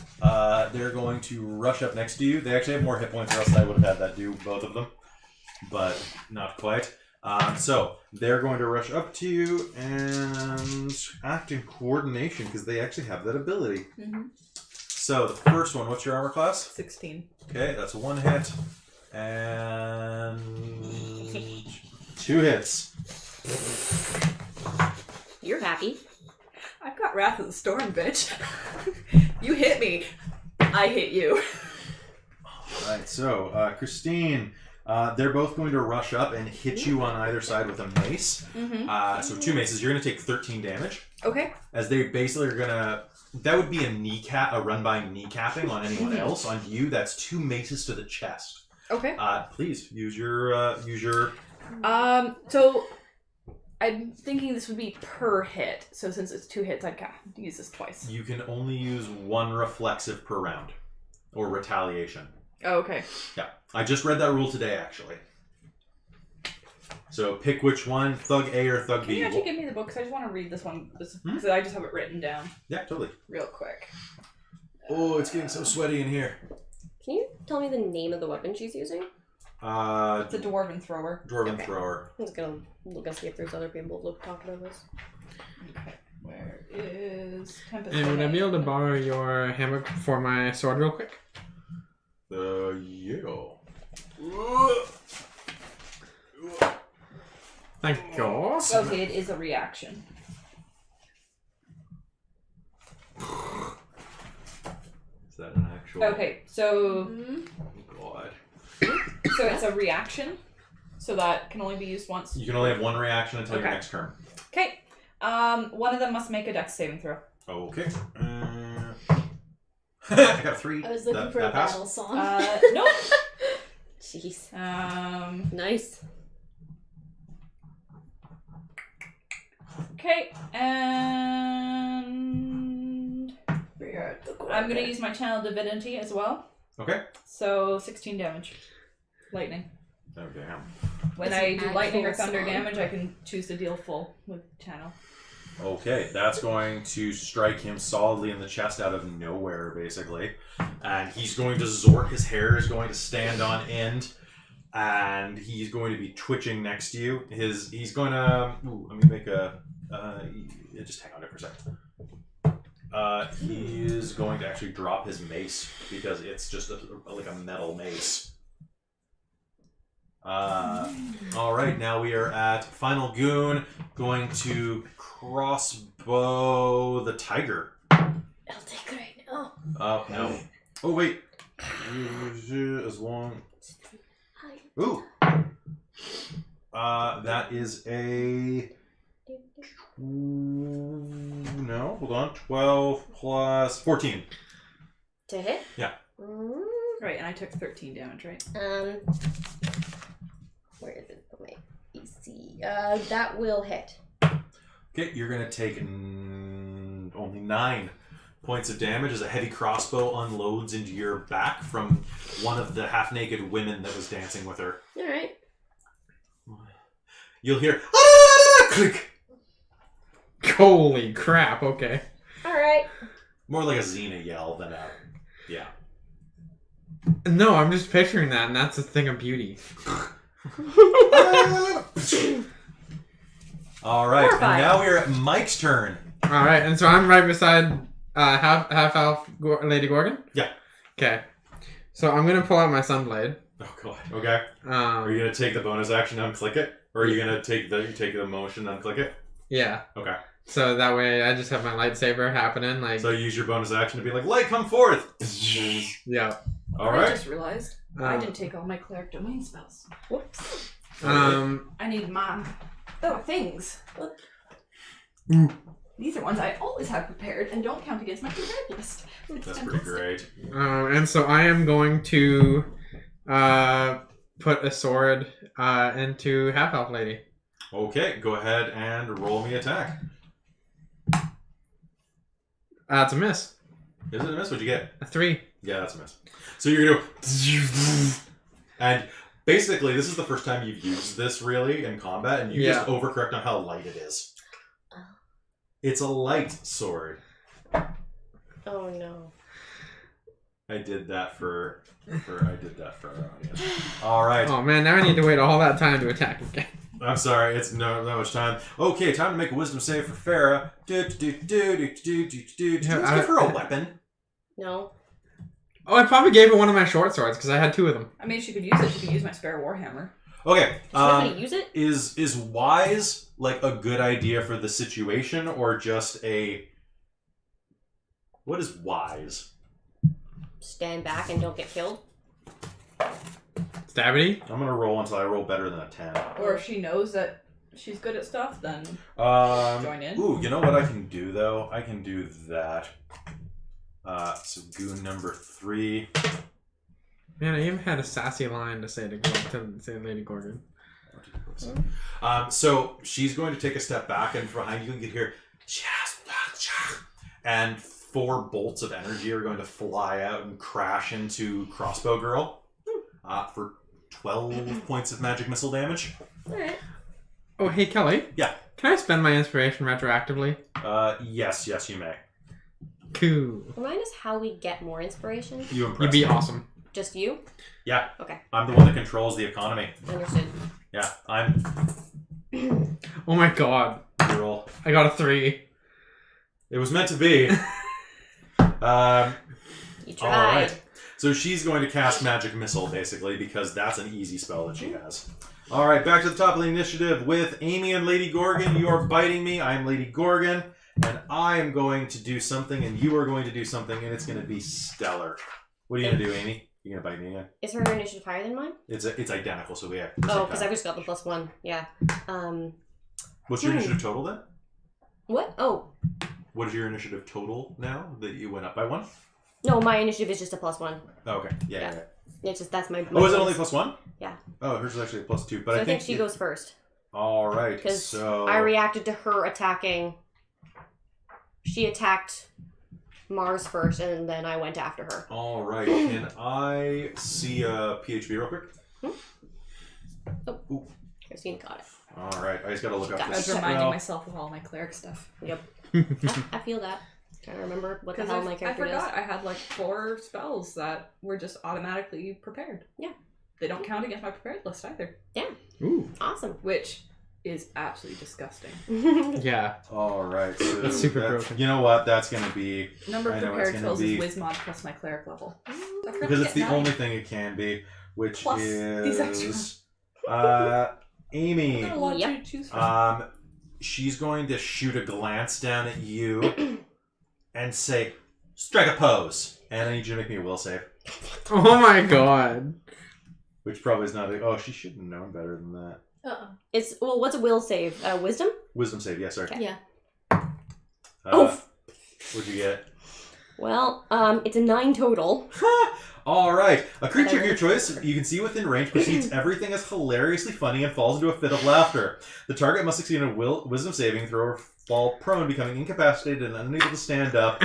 They're going to rush up next to you. They actually have more hit points, or else I would have had that do both of them, but not quite. So they're going to rush up to you and act in coordination because they actually have that ability. Mm-hmm. So the first one, what's your armor class? 16. Okay, that's 1 hit and 2 hits. You're happy. I've got Wrath of the Storm, bitch. You hit me. I hit you. Alright, so Christine, they're both going to rush up and hit you on either side with a mace. Mm-hmm. So 2 maces, you're going to take 13 damage. Okay. As they basically are going to... That would be a run-by kneecapping on anyone else. On you, that's 2 maces to the chest. Okay. Please, use your... So I'm thinking this would be per hit. So since it's 2 hits, I'd use this twice. You can only use 1 reflexive per round. Or retaliation. Oh, okay. Yeah. I just read that rule today, actually. So pick which one, Thug A or Thug Can B. you actually give me the book? Because I just want to read this one. Because I just have it written down Yeah, totally. real quick. Oh, it's getting so sweaty in here. Can you tell me the name of the weapon she's using? It's a dwarven thrower. Dwarven Okay. thrower. I'm just gonna look and see if there's other people who talk about this. Okay. Where is Tempest? And would I be able to Domain? borrow your hammer for my sword real quick? Yeah. Thank you. Okay, it is a reaction. Is that an actual? Okay, so Oh, God. it's a reaction. So that can only be used once. You can only have 1 reaction until your Okay. next turn. Okay. One of them must make a dex saving throw. Okay. I got 3. I was looking for a that pass? battle song. Nope. Jeez. Nice. Okay, and I'm gonna use my channel divinity as well. Okay. So 16 damage. Lightning. Oh, damn. When It's I an do lightning or actual thunder song. damage, I can choose to deal full with channel. Okay, that's going to strike him solidly in the chest out of nowhere, basically. And he's going to Zork. His hair is going to stand on end. And he's going to be twitching next to you. He's going to... Ooh, let me make a... just hang on there for a second. He is going to actually drop his mace because it's just like a metal mace. All right, now we are at final goon, going to crossbow the tiger. I'll take it right now. Oh no! Oh wait. As long. Ooh. That is a. No, hold on. 12 plus 14. To hit? Yeah. Right, and I took 13 damage, right? Where is it? My AC. That will hit. Okay, you're gonna take only 9 points of damage as a heavy crossbow unloads into your back from one of the half-naked women that was dancing with her. All right. You'll hear ah! Click. Holy crap! Okay. All right. More like a Xena yell than a yeah. No, I'm just picturing that, and that's a thing of beauty. All right, and Horrifying. now we're at Mike's turn. All right, and so I'm right beside half elf Lady Gorgon. Yeah. Okay. So I'm gonna pull out my sunblade. Oh god. Okay. Are you gonna take the bonus action and unclick it, or are you gonna take the motion and unclick it? Yeah. Okay. So that way I just have my lightsaber happening, like. So use your bonus action to be like, light, come forth. Yeah. All I right. just realized I didn't take all my cleric domain spells. Whoops. I need my things. These are ones I always have prepared and don't count against my prepared list. It's That's fantastic. pretty great. And so I am going to put a sword into half elf lady. Okay, go ahead and roll me attack. It's a miss. Is it a miss? What'd you get? A 3. Yeah, that's a miss. So you're gonna go, and basically this is the first time you've used this really in combat, and you just overcorrect on how light it is. It's a light sword. Oh no. I did that for our audience. All right. Oh man, now I need to wait all that time to attack again. I'm sorry, it's not much time. Okay, time to make a wisdom save for Farah. Let's give her a weapon. No. Oh, I probably gave her one of my short swords because I had 2 of them. I mean, she could use it. She could use my spare warhammer. Okay. She's not gonna use it? Is wise like a good idea for the situation, or just a? What is wise? Stand back and don't get killed. Stabby? I'm gonna roll until I roll better than a 10. Or if she knows that she's good at stuff, then join in. Ooh, you know what I can do though? I can do that. So goon number 3. Man, I even had a sassy line to say to Lady Gorgon. So she's going to take a step back, and behind you can hear, and 4 bolts of energy are going to fly out and crash into Crossbow Girl for 12 points of magic missile damage. Alright. Oh, hey Kelly. Yeah. Can I spend my inspiration retroactively? Yes, you may. Cool. Remind us how we get more inspiration. You impress You'd be me. awesome. Just you? Yeah. Okay. I'm the one that controls the economy. Understood. Yeah, I'm. Oh my god. Roll. I got a 3. It was meant to be. You tried. All right. So she's going to cast Magic Missile, basically, because that's an easy spell that she has. All right, back to the top of the initiative with Amy and Lady Gorgon. You are biting me. I'm Lady Gorgon, and I am going to do something, and you are going to do something, and it's going to be stellar. What are you going to do, Amy? You going to bite me again? Is her initiative higher than mine? It's identical, so we have. Oh, because I just got the +1. Yeah. What's your initiative total then? What? Oh. What is your initiative total now that you went up by 1? No, my initiative is just a +1. Oh, okay. Yeah. Yeah. Yeah. It's just, that's my Oh, is it bonus. only +1? Yeah. Oh, hers is actually a +2. But So I think she goes first. All right. Because So I reacted to her attacking. She attacked Mars first, and then I went after her. All right. Can I see a PHB real quick? Oh. Ooh. Christine got it. All right, I just gotta look up I this was reminding spell. myself of all my cleric stuff. Yep. I feel that. Trying to remember what the Because hell my character I does. forgot I had like 4 spells that were just automatically prepared. Yeah. They don't count against my prepared list either. Ooh. Awesome. Which is absolutely disgusting. Yeah. All right, so That's super broken. You know what? That's gonna be Number I of know it's prepared gonna spells be- is Wismod plus my cleric level. So I forgot because to it's get the 9. only thing it can be, which Plus these extra. is Amy. I've got a lot Yep. to choose from. She's going to shoot a glance down at you and say, "Strike a pose," and I need you to make me a will save. Oh my god. Which probably is not a... Oh, she should have known better than that. It's what's a will save? Wisdom? Wisdom save, yes, sorry. Yeah. What'd you get? Well, it's a 9 total. All right. A creature of your choice you can see within range perceives everything as hilariously funny and falls into a fit of laughter. The target must succeed in a wisdom saving throw or fall prone, becoming incapacitated and unable to stand up.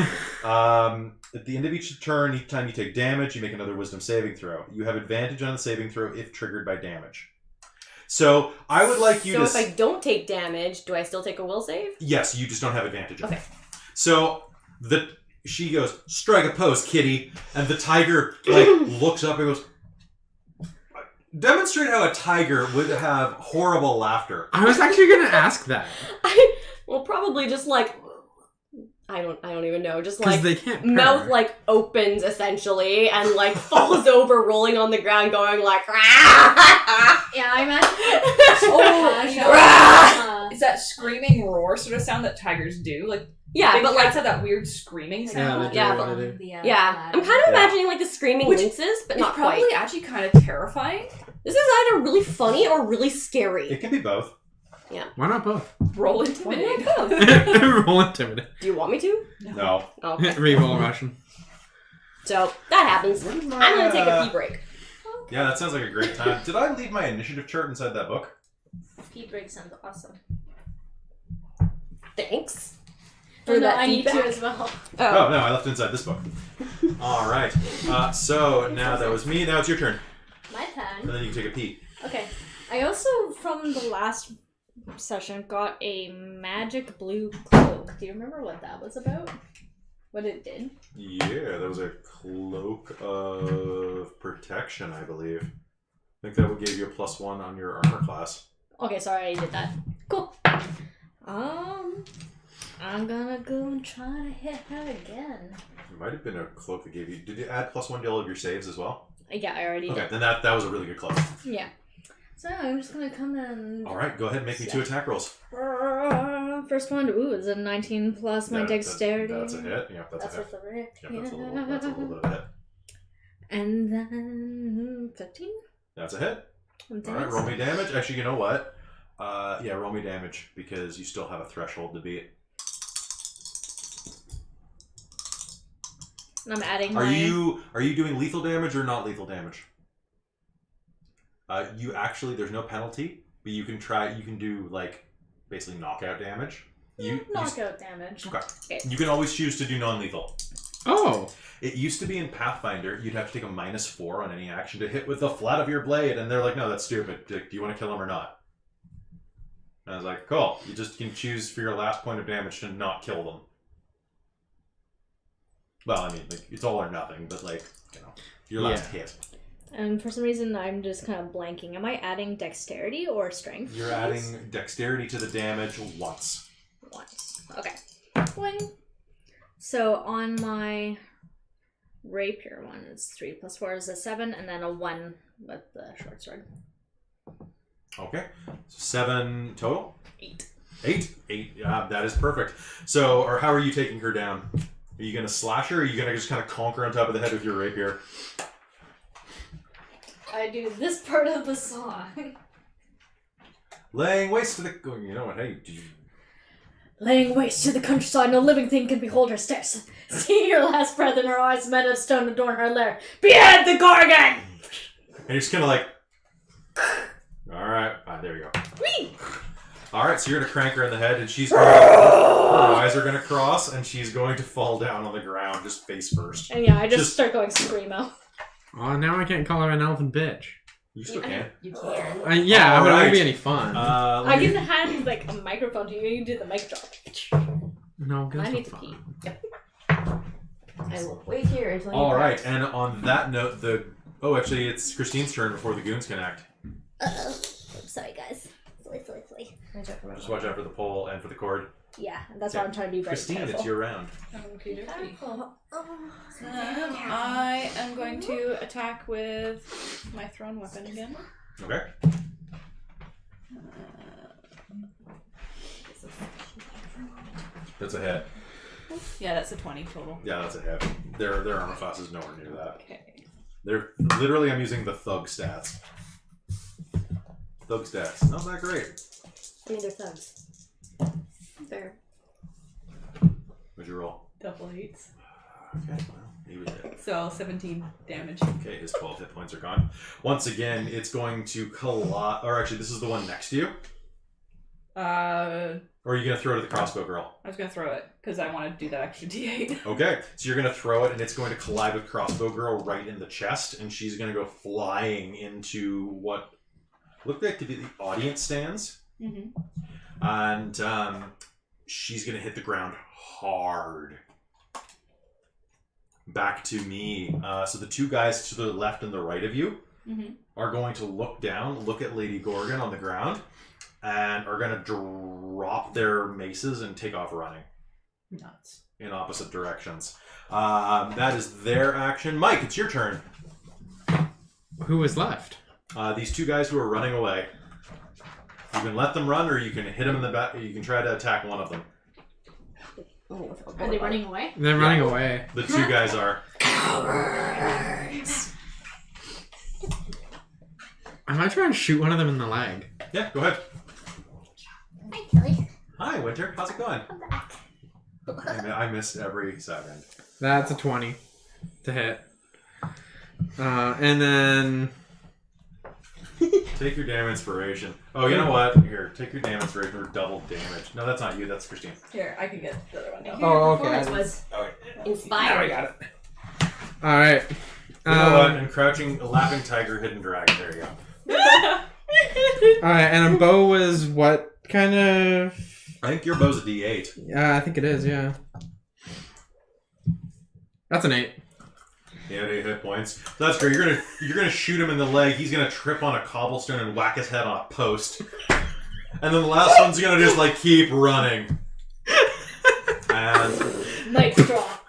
At the end of each turn, each time you take damage, you make another wisdom saving throw. You have advantage on the saving throw if triggered by damage. So I would like you So to... if I don't take damage, do I still take a will save? Yes, you just don't have advantage on it. Okay. So she goes, "Strike a pose, kitty," and the tiger like looks up and goes, "Demonstrate how a tiger would have horrible laughter." I was actually gonna ask that. Well, probably just like I don't even know. Just Because like they can't purr. mouth like opens essentially and like falls over, rolling on the ground, going like. Yeah, I imagine. Oh, Is that screaming roar sort of sound that tigers do? Like Yeah, big but cats like have that weird screaming sound. Yeah, Yeah, they do. yeah, I'm kind of imagining like the screaming Which lynxes, but It's not probably quite. actually kind of terrifying. This is either really funny or really scary. It can be both. Why not both? Roll Why intimidate. not both? Roll intimidate. Do you want me to? No. Okay. Reroll Russian. So that happens. Where did my, I'm gonna take a pee break. Yeah, that sounds like a great time. Did I leave my initiative chart inside that book? Pee break sounds awesome. Thanks. Oh, For no, that I need to feedback. as well. Oh, no, I left it inside this book. All right. So now that was me. Now it's your turn. My And turn. then you can take a pee. Okay. I also, from the last session, got a magic blue cloak. Do you remember what that was about? What it did? Yeah, that was a cloak of protection, I believe. I think that would give you a +1 on your armor class. Okay, sorry, I did that. Cool. I'm gonna go and try to hit her again. It might have been a cloak that gave you... Did you add +1 to all of your saves as well? Yeah, I already Okay, did. then that was a really good cloak. Yeah. So I'm just gonna come in. Alright, go ahead and make me 2 attack rolls. First one, is a 19 plus my Yeah, dexterity. That's a hit. Yeah, that's a hit. with the Rick. Yeah, that's a little bit of a hit. And then 15? That's a hit. And Alright, roll me damage. Actually, you know what? Yeah, roll me damage because you still have a threshold to beat. And I'm adding Are my... you doing lethal damage or not lethal damage? You actually, there's no penalty, but you can do like basically knockout damage. knockout damage. Okay. You can always choose to do non-lethal. Oh. It used to be in Pathfinder, you'd have to take a -4 on any action to hit with the flat of your blade, and they're like, no, that's stupid. Do you want to kill him or not? And I was like, cool. You just can choose for your last point of damage to not kill them. Well, I mean, like, it's all or nothing, but like, you know, your last hit. And for some reason, I'm just kind of blanking. Am I adding dexterity or strength? You're adding dexterity to the damage once. Once. Okay. Boing. So on my rapier one, it's 3 plus 4 is a 7, and then a 1 with the short sword. Okay. 7 total? 8. 8? That is perfect. So, or how are you taking her down? Are you going to slash her, or are you going to just kind of conk her on top of the head with your rapier? I do this part of the song. Laying waste to the... You know what, hey, do you... Laying waste to the countryside, no living thing can behold her steps. See your last breath in her eyes, men of stone adorn her lair. Behead the Gorgon! And you're just kind of like... Alright, there you go. Whee! Alright, so you're going to crank her in the head, and she's going to... Her eyes are going to cross, and she's going to fall down on the ground, just face first. And yeah, I just start going screamo. Oh, now I can't call her an elfin bitch. You still can. You can. But it Alright. won't be any fun. I Let me- can hand like a microphone to you. You can do the mic drop. No, I guns need are to fun. pee. I will wait here until you All right, pass. and on that note, actually, it's Christine's turn before the goons can act. Uh-oh. Sorry, guys. Sorry. Just watch out for the pole and for the cord. Yeah, that's why I'm trying to be very Christine, careful. it's your round. I am going to attack with my thrown weapon again. Okay. That's a hit. Yeah, that's a 20 total. Yeah, that's a hit. Their armor class is nowhere near that. Okay. They're literally, I'm using the thug stats. Thug stats, not that great. I mean, they're thugs. Fair. What'd you roll? Double 8s. Okay, well, he was hit. So 17 damage. Okay, his 12 hit points are gone. Once again, it's going to collide. Or actually, this is the one next to you. I Or are you going to throw it at the crossbow girl? was going to throw it because I want to do that extra D8. Okay, so you're going to throw it, and it's going to collide with crossbow girl right in the chest, and she's going to go flying into what looked like to be the audience stands. Mm-hmm. And she's going to hit the ground hard. Back to me. So the two guys to the left and the right of you are going to look down, look at Lady Gorgon on the ground, and are going to drop their maces and take off running Nuts. in opposite directions. That is their action. Mike, it's your turn. Who was left? These two guys who are running away. You can let them run, or you can hit them in the back. You can try to attack one of them. Are they running away? They're running away. The two guys are. I might try and shoot one of them in the leg. Yeah, go ahead. Hi, Kelly. Hi, Winter. How's it going? I'm back. I missed every second. That's a 20 to hit. And then... Take your damn inspiration. Oh, you know what? Here, take your damn inspiration for double damage. No, that's not you. That's Christine. Here, I can get the other one now. Oh, okay. Performance was Okay. inspired. got it. Alright. You know what? And crouching, laughing tiger, hidden dragon. There you go. Alright, and a bow was what kind of... I think your bow's a D8. Yeah, I think it is, yeah. That's an 8. Yeah, 8 hit points. So that's great. You're gonna shoot him in the leg. He's gonna trip on a cobblestone and whack his head on a post. And then the last one's gonna just like keep running. And Mic drop.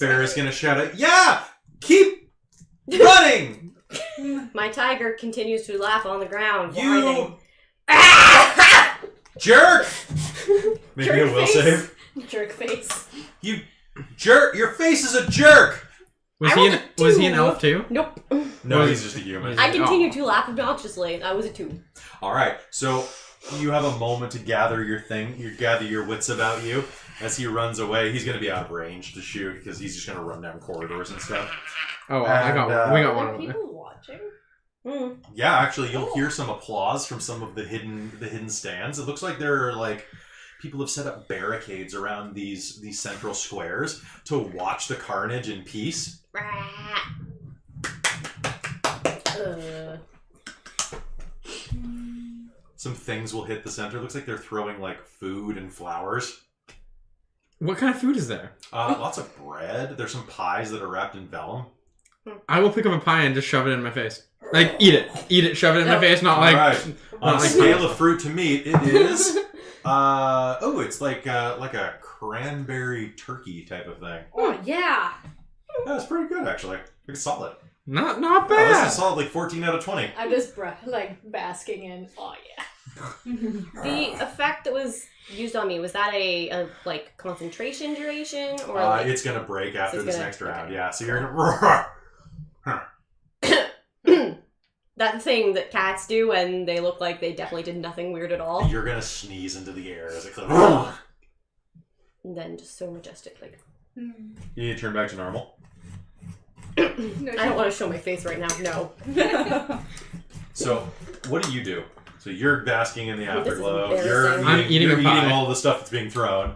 Farrah's gonna shout out, "Yeah! Keep running! My tiger continues to laugh on the ground. You whining. jerk!" Maybe Jerk a will face. save. Jerk face. You jerk! Your face is a jerk! Was I he rolled an, a was 2. he an elf too? Nope. No, he's just a human. I continue to laugh obnoxiously. I was a 2. Alright, so you have a moment to gather your thing. You gather your wits about you. As he runs away, he's going to be out of range to shoot because he's just going to run down corridors and stuff. Oh, well, And, we got Are one there of them. people watching? Yeah, actually, you'll hear some applause from some of the hidden stands. It looks like there are like people have set up barricades around these central squares to watch the carnage in peace. Some things will hit the center. It looks like they're throwing like food and flowers. What kind of food is there? Lots of bread. There's some pies that are wrapped in vellum. I will pick up a pie and just shove it in my face. Like, eat it, shove it in my face, not like... Alright. On a like scale of fruit to meat, it is. It's like a cranberry turkey type of thing. Oh, yeah. That's pretty good, actually. It's solid. Not Oh, this bad. is solid, like 14 out of 20. I'm just basking in. Oh, yeah. The effect that was used on me, was that a like concentration duration or like It's gonna break after it's this gonna- next round. okay. Yeah, so you're gonna. that thing that cats do and they look like they definitely did nothing weird at all? You're gonna sneeze into the air as it comes. And then just so majestic, like You need to turn back to normal. I don't want to show my face right now. No. So, what do you do? So you're basking in the This is afterglow. embarrassing. You're I'm eating, eating you're a pie. eating all the stuff that's being thrown.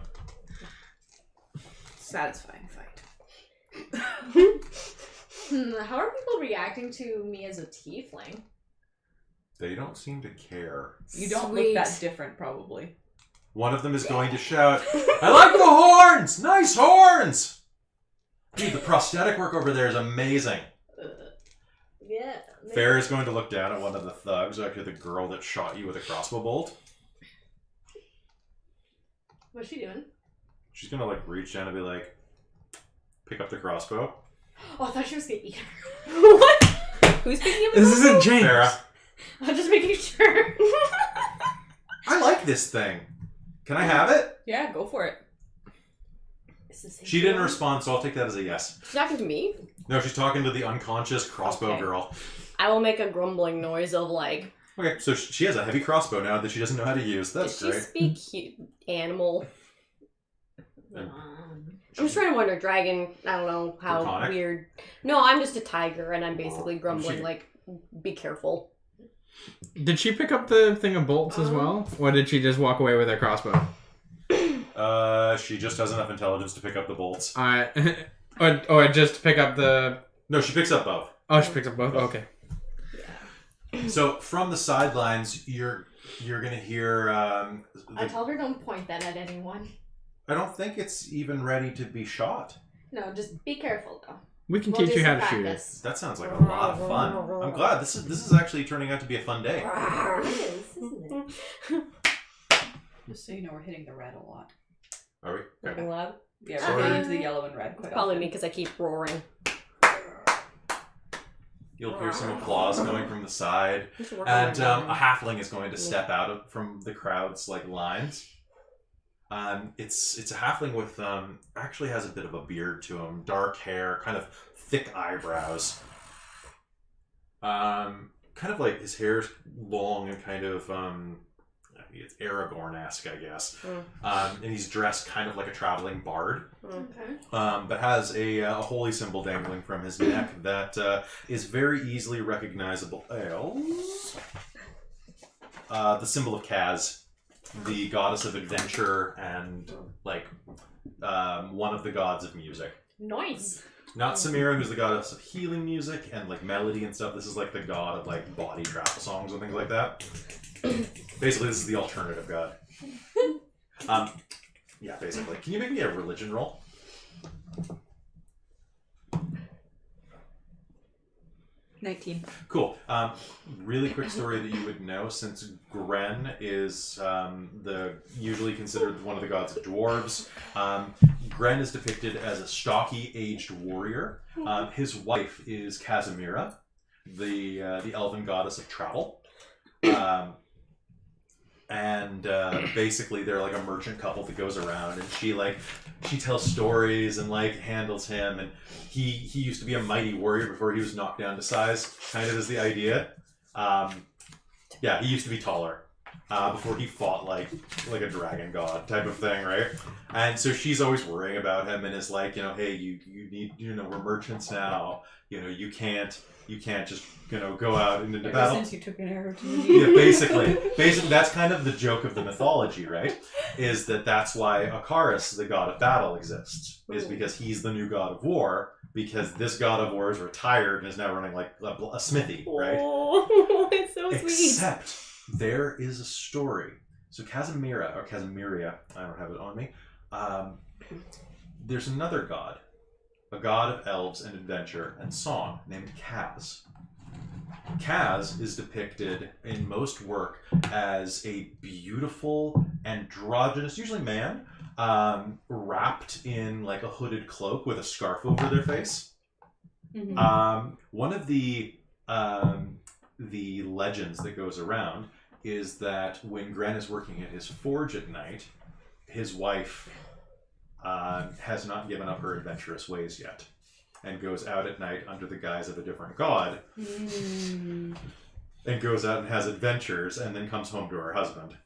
Satisfying fight. How are people reacting to me as a tiefling? They don't seem to care. You don't Sweet. look that different, probably. One of them is going to shout, I like the horns! Nice horns! Dude, the prosthetic work over there is amazing. Yeah. maybe- Fair is going to look down at one of the thugs, actually the girl that shot you with a crossbow bolt. What's she doing? She's going to like reach down and be like, pick up the crossbow. Oh, I thought she was gonna eat her. What? Who's picking up the This isn't James. Farah, I'm just making sure. I like this thing. Can I have it? Yeah, go for it. Is this She didn't respond, so I'll take that as a yes. She's talking to me? No, she's talking to the unconscious crossbow Okay. girl. I will make a grumbling noise of like, Okay, so she has a heavy crossbow now that she doesn't know how to use. That's does she great. speak animal? Um, I'm just trying to wonder, dragon, I don't know how Draconic? weird. No, I'm just a tiger and I'm basically grumbling she- like, be careful. Did she pick up the thing of bolts as well? Or did she just walk away with her crossbow? She just has enough intelligence to pick up the bolts. Or just pick up the... No, she picks up both. Oh, she picked up both? Okay. So from the sidelines, you're gonna hear. I told her don't point that at anyone. I don't think it's even ready to be shot. No, just be careful though. We can We'll teach do you how some to shoot it. practice. That sounds like a lot of fun. I'm glad this is actually turning out to be a fun day. It is, isn't it? Just so you know, we're hitting the red a lot. Are we? Nothing loud? Yeah, Sorry. we're getting into the yellow and red quite Probably often. me because I keep roaring. You'll hear some applause coming from the side, We should work on and my a mind. halfling is going to step out from the crowd's like lines. It's a halfling with actually has a bit of a beard to him, dark hair, kind of thick eyebrows. Kind of like his hair's long and kind of it's Aragorn-esque, I guess. And he's dressed kind of like a traveling bard, Okay. but has a holy symbol dangling from his neck that is very easily recognizable as the symbol of Kaz, the goddess of adventure and like one of the gods of music. Nice. Not Samira, who's the goddess of healing music and like melody and stuff. This is like the god of like body travel songs and things like that. Basically, this is the alternative god. Yeah, basically. Can you make me a religion roll? Cool. Really quick story that you would know, since Gren is usually considered one of the gods of dwarves. Gren is depicted as a stocky, aged warrior. His wife is Casimira, the elven goddess of travel. Basically they're like a merchant couple that goes around, and she tells stories and like handles him, and he used to be a mighty warrior before he was knocked down to size, kind of is the idea. Yeah, he used to be taller before he fought like a dragon god type of thing, right? And so she's always worrying about him and is like, hey, you need, we're merchants now, you can't just go out into the battle. Since you took an arrow to the knee. Yeah, basically that's kind of the joke of the mythology, right? Is that's why Akaris, the god of battle, exists, is because he's the new god of war, because this god of war is retired and is now running like a smithy, right? Oh, it's so sweet. Except there is a story. So Casimiria, I don't have it on me. There's another god, a god of elves and adventure and song, named Kaz. Kaz is depicted in most work as a beautiful, androgynous, usually man, wrapped in like a hooded cloak with a scarf over their face. Mm-hmm. One of the legends that goes around is that when Gren is working at his forge at night, his wife has not given up her adventurous ways yet, and goes out at night under the guise of a different god, and goes out and has adventures, and then comes home to her husband.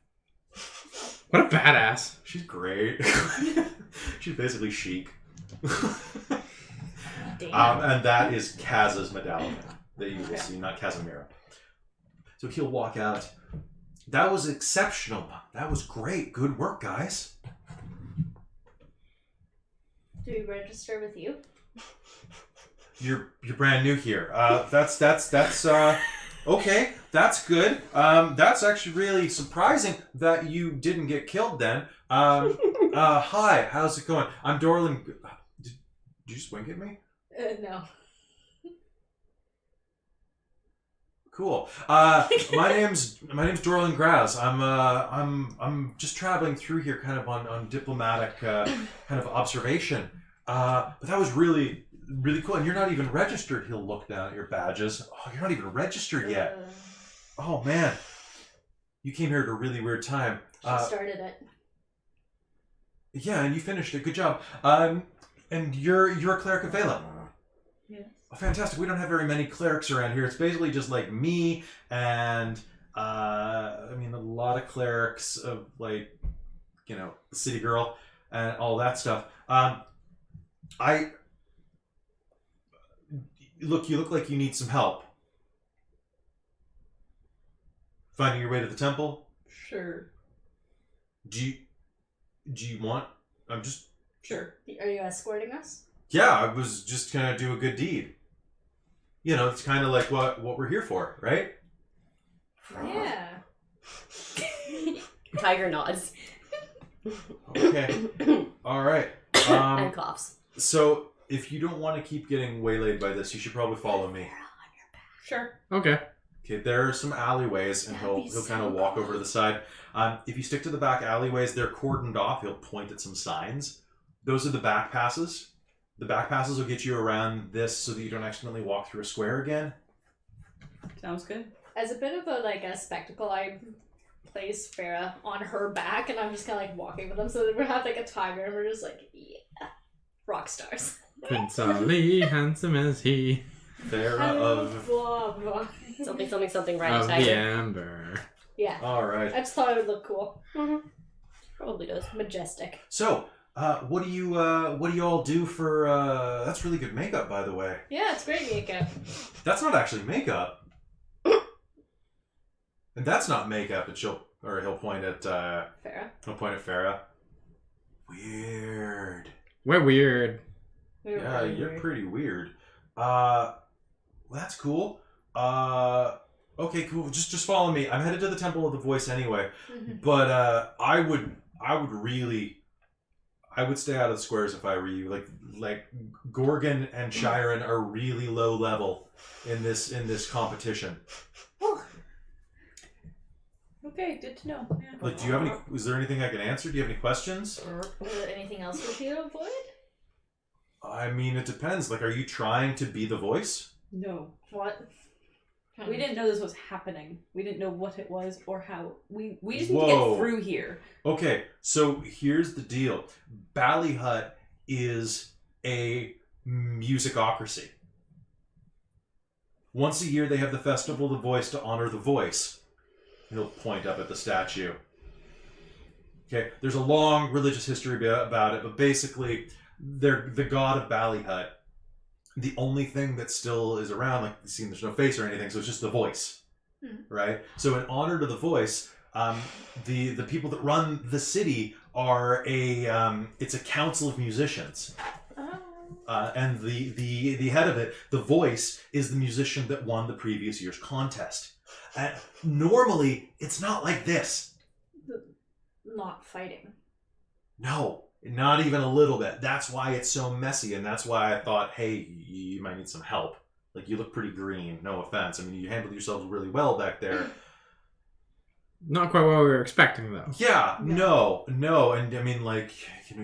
What a badass. She's great. She's basically chic. And that is Kaz's medallion that you will see, not Casimira. So he'll walk out. That was exceptional. That was great. Good work, guys. Do we register with you? you're brand new here. That's okay. That's good. That's actually really surprising that you didn't get killed then. Hi, how's it going? I'm Dorlin. Did you just wink at me? No. Cool. My name's Dorlin Graz. I'm just traveling through here, kind of on diplomatic kind of observation. But that was really cool. And you're not even registered. He'll look down at your badges. Oh, you're not even registered yet. Oh man, you came here at a really weird time. She started it. Yeah, and you finished it. Good job. And you're a cleric of Vela. Yes. Oh, fantastic. We don't have very many clerics around here. It's basically just like me and I mean a lot of clerics of like, you know, the city girl and all that stuff. You look like you need some help. Finding your way to the temple? Sure. Do you want? I'm just. Sure. Are you escorting us? Yeah, I was just gonna do a good deed. You know, it's kind of like what we're here for, right? Yeah. Tiger nods. Okay. All right. And coughs. So if you don't want to keep getting waylaid by this, you should probably follow me. Sure. Okay. Okay, there are some alleyways, and he'll kind of walk over to the side. If you stick to the back alleyways, they're cordoned off. He'll point at some signs. Those are the back passes. The back passes will get you around this so that you don't accidentally walk through a square again. Sounds good. As a bit of a spectacle, I place Farah on her back, and I'm just kind of like walking with them, so that we have like a tiger, and we're just like, yeah, rock stars. Prince Ali, handsome as he. Farah of... blah blah. Something right Of the tiger. amber. Yeah. All right. I just thought it would look cool. Mm-hmm. Probably does. Majestic. So, what do you all do for? That's really good makeup, by the way. Yeah, it's great makeup. That's not actually makeup. And that's not makeup. And he'll point at Farah. Farah. Weird. We're weird. Yeah, you're pretty weird. That's cool. Okay, cool. Just follow me. I'm headed to the Temple of the Voice anyway. Mm-hmm. But I would stay out of the squares if I were you. Like Gorgon and Shiren are really low level in this competition. Okay, good to know. Yeah. Like, do you have any? Is there anything I can answer? Do you have any questions? Is there anything else for you to avoid? I mean, it depends. Like, are you trying to be the voice? No. What? We didn't know this was happening. We didn't know what it was or how. We just need to Whoa. get through here. Okay, so here's the deal. Ballyhut is a musicocracy. Once a year, they have the Festival of the Voice to honor the voice. He'll point up at the statue. Okay, there's a long religious history about it, but basically, they're the god of Ballyhut. The only thing that still is around, like, you see, there's no face or anything, so it's just the voice, right? So in honor to the voice, the people that run the city are it's a council of musicians. And the head of it, the voice, is the musician that won the previous year's contest. And normally, it's not like this. Not fighting. No, not even a little bit. That's why it's so messy, and that's why I thought, hey, you might need some help. Like, you look pretty green, no offense. I mean, you handled yourselves really well back there. Not quite what we were expecting, though. Yeah, no. And I mean, like,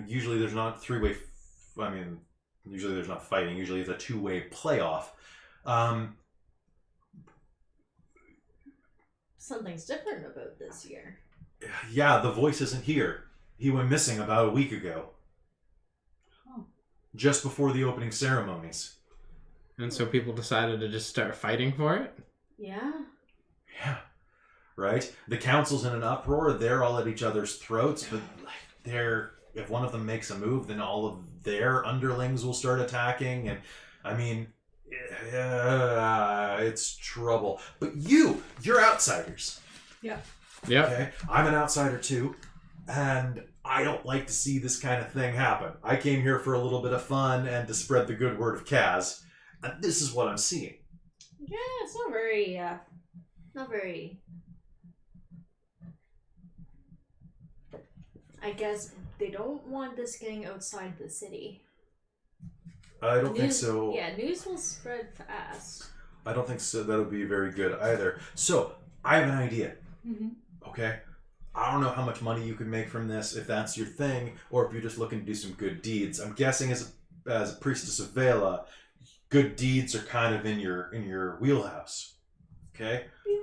usually there's not three-way... usually there's not fighting. Usually it's a two-way playoff. Something's different about this year. Yeah, the voice isn't here. He went missing about a week ago. Oh. Just before the opening ceremonies. And so people decided to just start fighting for it? Yeah. Yeah. Right? The council's in an uproar. They're all at each other's throats, but if one of them makes a move, then all of their underlings will start attacking. And, I mean, it's trouble. But you're outsiders. Yeah. Yep. Okay? I'm an outsider too. And I don't like to see this kind of thing happen. I came here for a little bit of fun and to spread the good word of Kaz. And this is what I'm seeing. Yeah, it's not very, not very. I guess they don't want this getting outside the city. I don't think so. Yeah, news will spread fast. I don't think so. That'll be very good either. So, I have an idea. Mm-hmm. Okay? I don't know how much money you can make from this, if that's your thing, or if you're just looking to do some good deeds. I'm guessing as a priestess of Vela, good deeds are kind of in your wheelhouse. Okay? Yeah.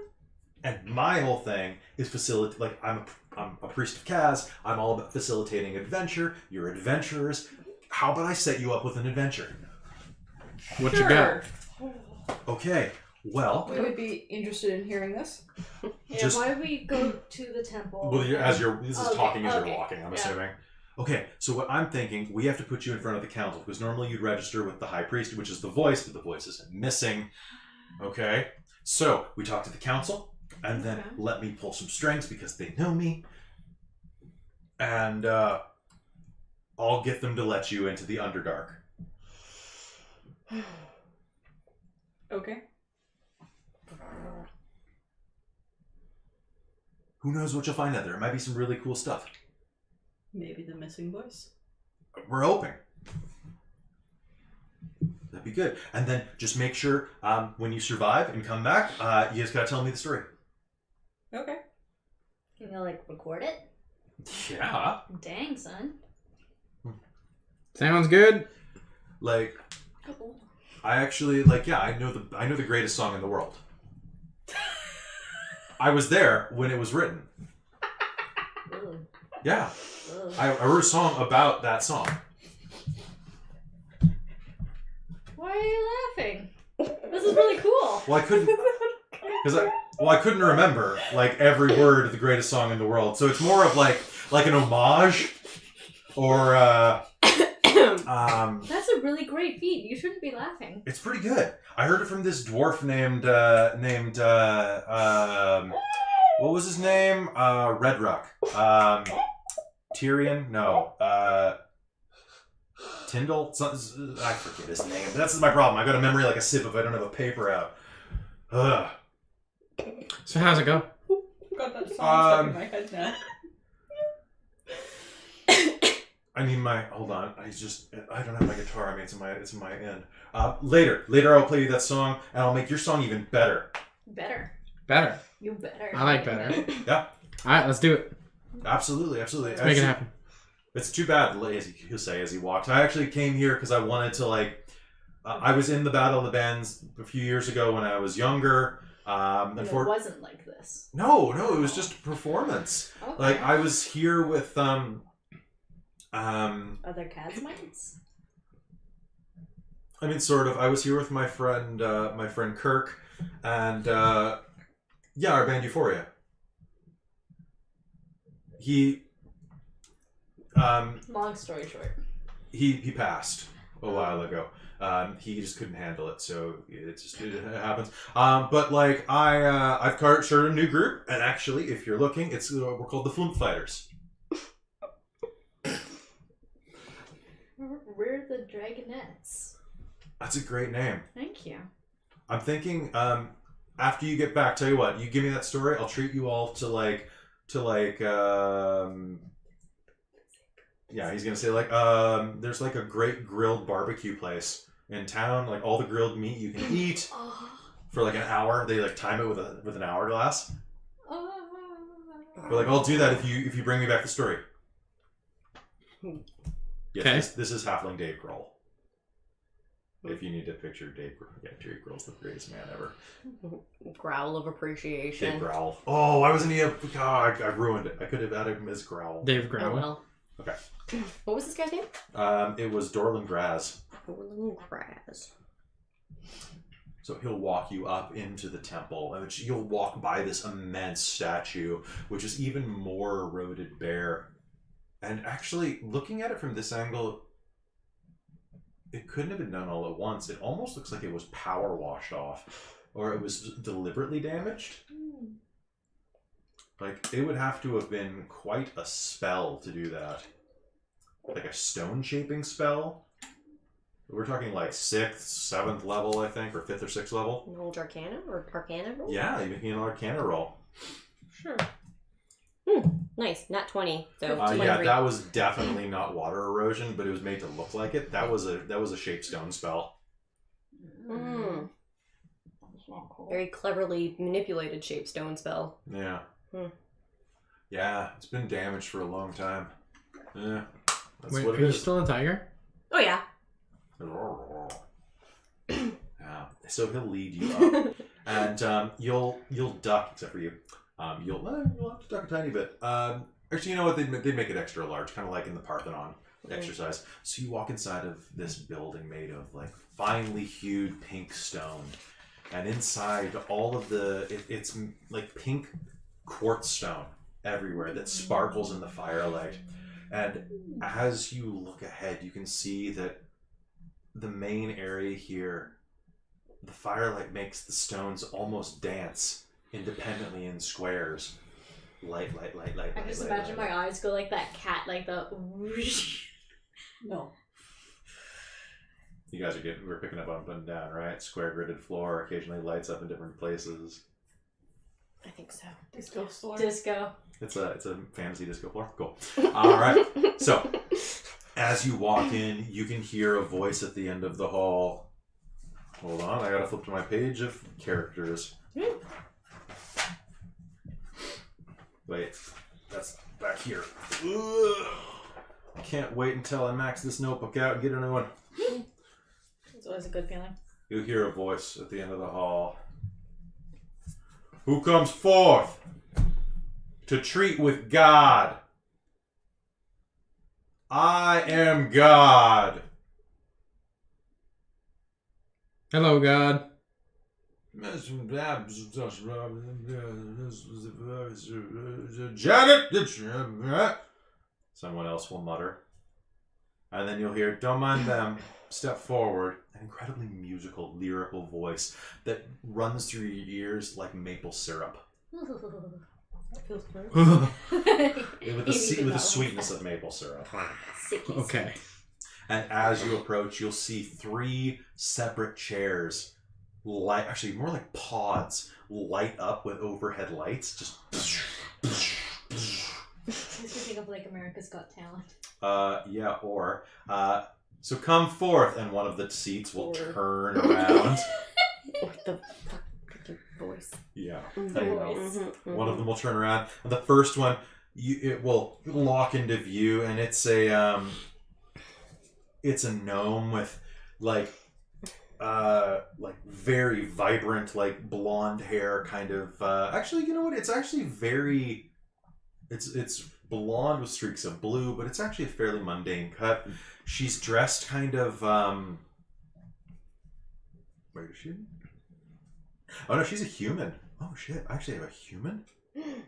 And my whole thing is facilitate. Like I'm a priest of Kaz. I'm all about facilitating adventure. You're adventurers. How about I set you up with an adventure? What you got? Okay. Well, We would be interested in hearing this. Yeah, Just- why don't we go to the temple? well, this is Okay, talking as okay, you're walking. I'm yeah. assuming. Okay, so what I'm thinking, we have to put you in front of the council because normally you'd register with the high priest, which is the voice, but the voice is missing. Okay, so we talk to the council, and then Okay. let me pull some strings because they know me, and I'll get them to let you into the Underdark. Okay. Who knows what you'll find out there? It might be some really cool stuff. Maybe the missing voice. We're hoping. That'd be good. And then just make sure when you survive and come back, you just gotta tell me the story. Okay. Can you like record it? Yeah. Dang, son. Sounds good. Like Oh. I actually I know the greatest song in the world. I was there when it was written. Ugh. Yeah. Ugh. I wrote a song about that song. Why are you laughing? This is really cool. Well, I couldn't remember like every word of the greatest song in the world. So it's more of like an homage or That's a really great feat. You shouldn't be laughing. it's pretty good. I heard it from this dwarf named what was his name? Redruck. Tyrion? No. Tyndall? I forget his name. That's my problem. I got a memory like a sieve if I don't have a paper out. Ugh. So how's it go? Got that song stuck in my head now. I need my hold on. I don't have my guitar. I mean it's in my end. Later I'll play you that song and I'll make your song even better. Better. Better. You better. I like better. Yeah. Alright, let's do it. Absolutely. Let's make it happen. It's too bad, he'll say as he walks. I actually came here because I wanted to I was in the Battle of the Bands a few years ago when I was younger. And it wasn't like this. No, it was just a performance. Okay. Like I was here with Other Casmites? I mean sort of. I was here with my friend Kirk and our band Euphoria. He Long story short. he passed a while ago. He just couldn't handle it, so it happens. But like I've started a new group, and actually, if you're looking, we're called the Flump Fighters. We're the Dragonettes. That's a great name. Thank you. I'm thinking after you get back, tell you what, you give me that story, I'll treat you all to yeah, he's gonna say there's like a great grilled barbecue place in town, like all the grilled meat you can eat for like an hour. They like time it with an hourglass. But like I'll do that if you bring me back the story. Yes, Okay. this is Halfling Dave Grohl. If you need to picture Dave Grohl's the greatest man ever. Growl of Dave appreciation. Growl. Oh, why wasn't he I ruined it. I could have added him as Growl. Dave Oh Growl. well. Okay. What was this guy's name? It was Dorland Graz. Orlin Graz. So he'll walk you up into the temple, which you'll walk by this immense statue, which is even more eroded bare. And actually, looking at it from this angle, it couldn't have been done all at once. It almost looks like it was power washed off, or it was deliberately damaged. Like, it would have to have been quite a spell to do that. Like a stone shaping spell. We're talking like 6th, 7th level, I think, or 5th or 6th level. An old Arcana or Arcana roll? Yeah, you make me an Arcana roll. Sure. Nice. Not 20. So Yeah, 23. that was definitely not water erosion, but it was made to look like it. That was a shape stone spell. Mm. That's not cool. Very cleverly manipulated shape stone spell. Yeah. Hmm. Yeah, it's been damaged for a long time. Yeah, that's Wait, what are it you is. still a tiger? Oh yeah. Yeah, so he'll lead you up, and you'll duck, except for you. You'll have to duck a tiny bit. Actually, you know what? They'd make it extra large, kind of like in the Parthenon exercise. So you walk inside of this building made of like finely hued pink stone, and inside all of it's like pink quartz stone everywhere that sparkles in the firelight. And as you look ahead, you can see that the main area here, the firelight makes the stones almost dance independently in squares. Light. I just imagine my eyes go like that cat, like the whoosh. No. You guys we're picking up and down, right? Square gridded floor, occasionally lights up in different places. I think so. Disco store. Disco. It's a fantasy disco floor. Cool. All right. So as you walk in, you can hear a voice at the end of the hall. Hold on, I gotta flip to my page of characters. Wait, that's back here. Ugh. I can't wait until I max this notebook out and get a new one. It's always a good feeling. You hear a voice at the end of the hall. Who comes forth to treat with God? I am God. Hello, God. Janet! Someone else will mutter. And then you'll hear, don't mind them, step forward. An incredibly musical, lyrical voice that runs through your ears like maple syrup. That feels great. With the sweetness of maple syrup. Okay. And as you approach, you'll see 3 separate chairs, actually more like pods, light up with overhead lights. Just. Makes me think of like America's Got Talent. Yeah, or so come forth, and one of the seats will turn around. What the fuck voice? Yeah, Mhm. I know. Mhm. One of them will turn around, and the first one, it will lock into view, and it's a gnome with like very vibrant, like blonde hair, kind of. Actually, you know what? It's actually very. It's blonde with streaks of blue, but it's actually a fairly mundane cut. She's dressed kind of. Where is she? Oh no, she's a human. Oh shit! I actually have a human.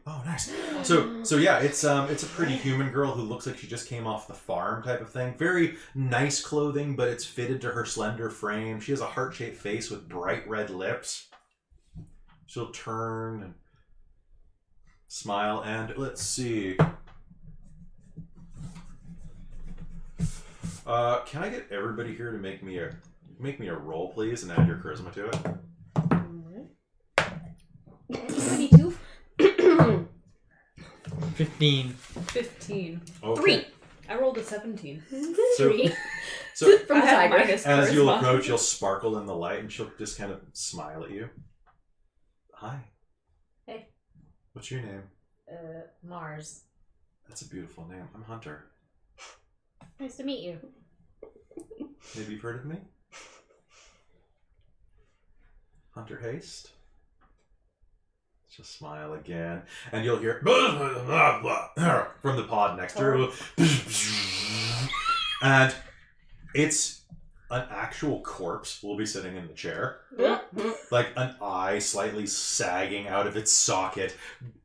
Oh, nice. So yeah, it's a pretty human girl who looks like she just came off the farm type of thing. Very nice clothing, but it's fitted to her slender frame. She has a heart-shaped face with bright red lips. She'll turn and smile, and let's see. Can I get everybody here to make me a roll, please, and add your charisma to it? 22? 15. 15. Okay. 3. I rolled a 17. So, 3. so From I the have tiger. minus as you'll charisma. approach, you'll sparkle in the light, and she'll just kind of smile at you. Hi. Hey. What's your name? Mars. That's a beautiful name. I'm Hunter. Nice to meet you. Maybe you've heard of me? Hunter Haste? Just smile again, and you'll hear from the pod next to her. And it's an actual corpse will be sitting in the chair. Like an eye slightly sagging out of its socket,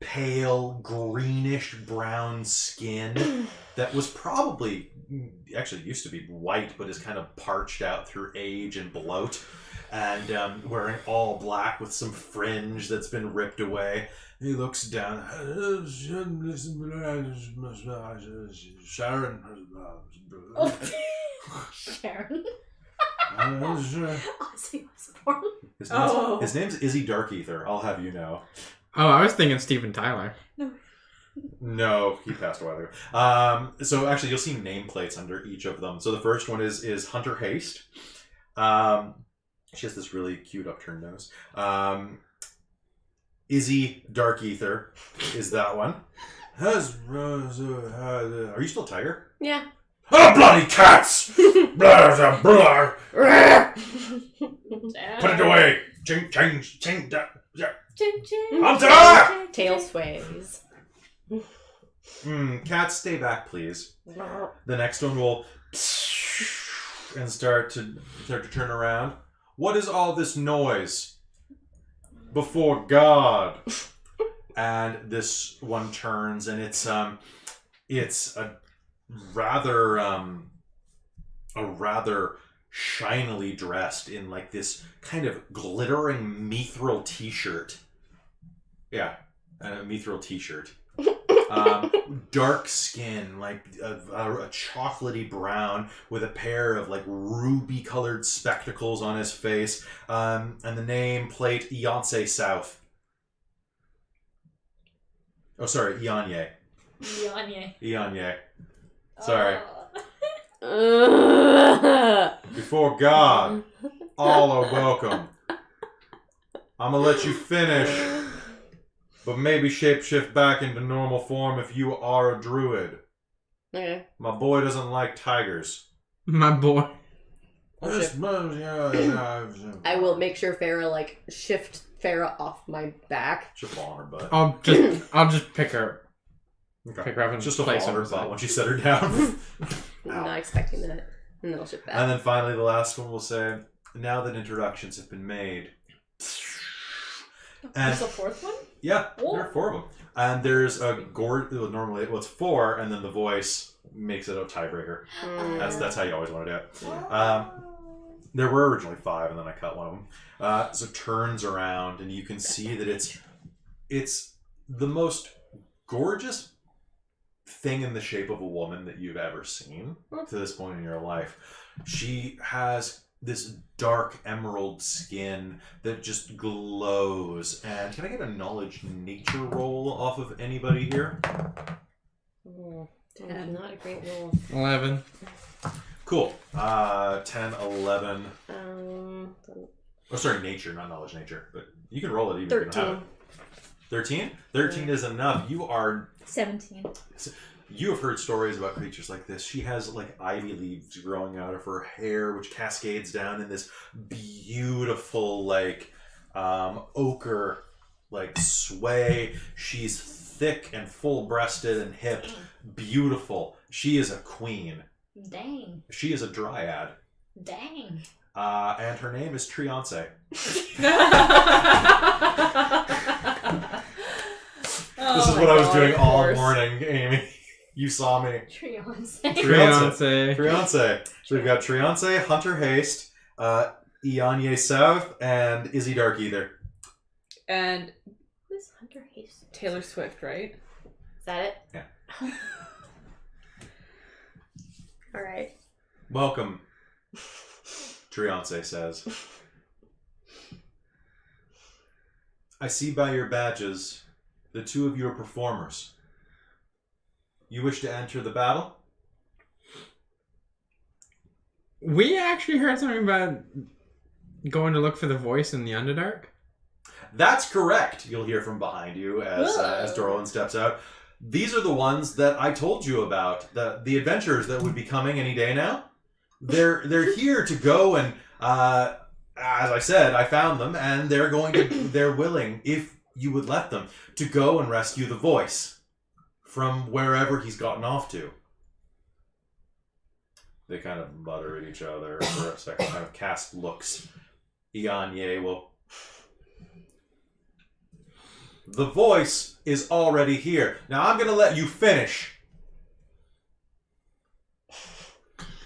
pale greenish brown skin that was probably actually used to be white but is kind of parched out through age and bloat, and wearing all black with some fringe that's been ripped away. He looks down. Sharon. Sharon. Ozzy Osbourne. His name's Izzy Darkether, I'll have you know. Oh, I was thinking Steven Tyler. No, he passed a while ago. So actually, you'll see nameplates under each of them. So the first one is Hunter Haste. She has this really cute upturned nose. Izzy Darkether is that one. Are you still Tiger? Yeah. Oh, bloody cats! Blah, blah, blah. Put it away! Ching, ching, ching, da, da. Hunter! Tail sways. Cats, stay back, please. The next one will and start to turn around. What is all this noise? Before God. And this one turns, and it's a rather shinily dressed in like this kind of glittering mithril t-shirt. Yeah, a mithril t-shirt. Dark skin, like a chocolatey brown, with a pair of like ruby colored spectacles on his face, and the name plate Beyonce South. Oh, sorry, Ianye. Ianye. Sorry. Before God, all are welcome. I'm gonna let you finish, but maybe shapeshift back into normal form if you are a druid. Okay. My boy doesn't like tigers. My boy. I will make sure Farah like shift Farah off my back. She'll fall on her butt. I'll just pick her. Okay. Pick her up and Just a place fall on her her butt beside. when she set her down. I'm not expecting that. And then I'll shift back. And then finally the last one will say, now that introductions have been made. And There's a fourth one? yeah, there are 4 of them. And there's a normally it's 4, and then the voice makes it a tiebreaker. That's how you always want to do it. There were originally 5, and then I cut one of them. So it turns around, and you can see that it's the most gorgeous thing in the shape of a woman that you've ever seen to this point in your life. She has this dark emerald skin that just glows. And can I get a knowledge nature roll off of anybody here? Not a great roll. 11. Cool. 10, 11. Um, Oh, sorry, nature, not knowledge nature. But you can roll it even if you don't have it. 13. 13 is enough. You are 17. You have heard stories about creatures like this. She has like ivy leaves growing out of her hair, which cascades down in this beautiful like ochre like sway. She's thick and full-breasted and hip, beautiful. She is a queen. Dang. She is a dryad. Dang. And her name is Triance. Oh, This is what I was doing all morning, Amy. You saw me. Triance. Triance. So we've got Triance, Hunter Haste, Ianye South, and Izzy Darkether. And who's Hunter Haste? Taylor Swift, right? Is that it? Yeah. All right. Welcome, Triance says. I see by your badges the 2 of you are performers. You wish to enter the battle? We actually heard something about going to look for the voice in the Underdark. That's correct. You'll hear from behind you as Dorlin steps out. These are the ones that I told you about. The adventurers that would be coming any day now. They're here to go and as I said, I found them, and they're willing, if you would let them, to go and rescue the voice from wherever he's gotten off to. They kind of mutter at each other for a second, kind of cast looks. Ianye will... The voice is already here. Now I'm going to let you finish.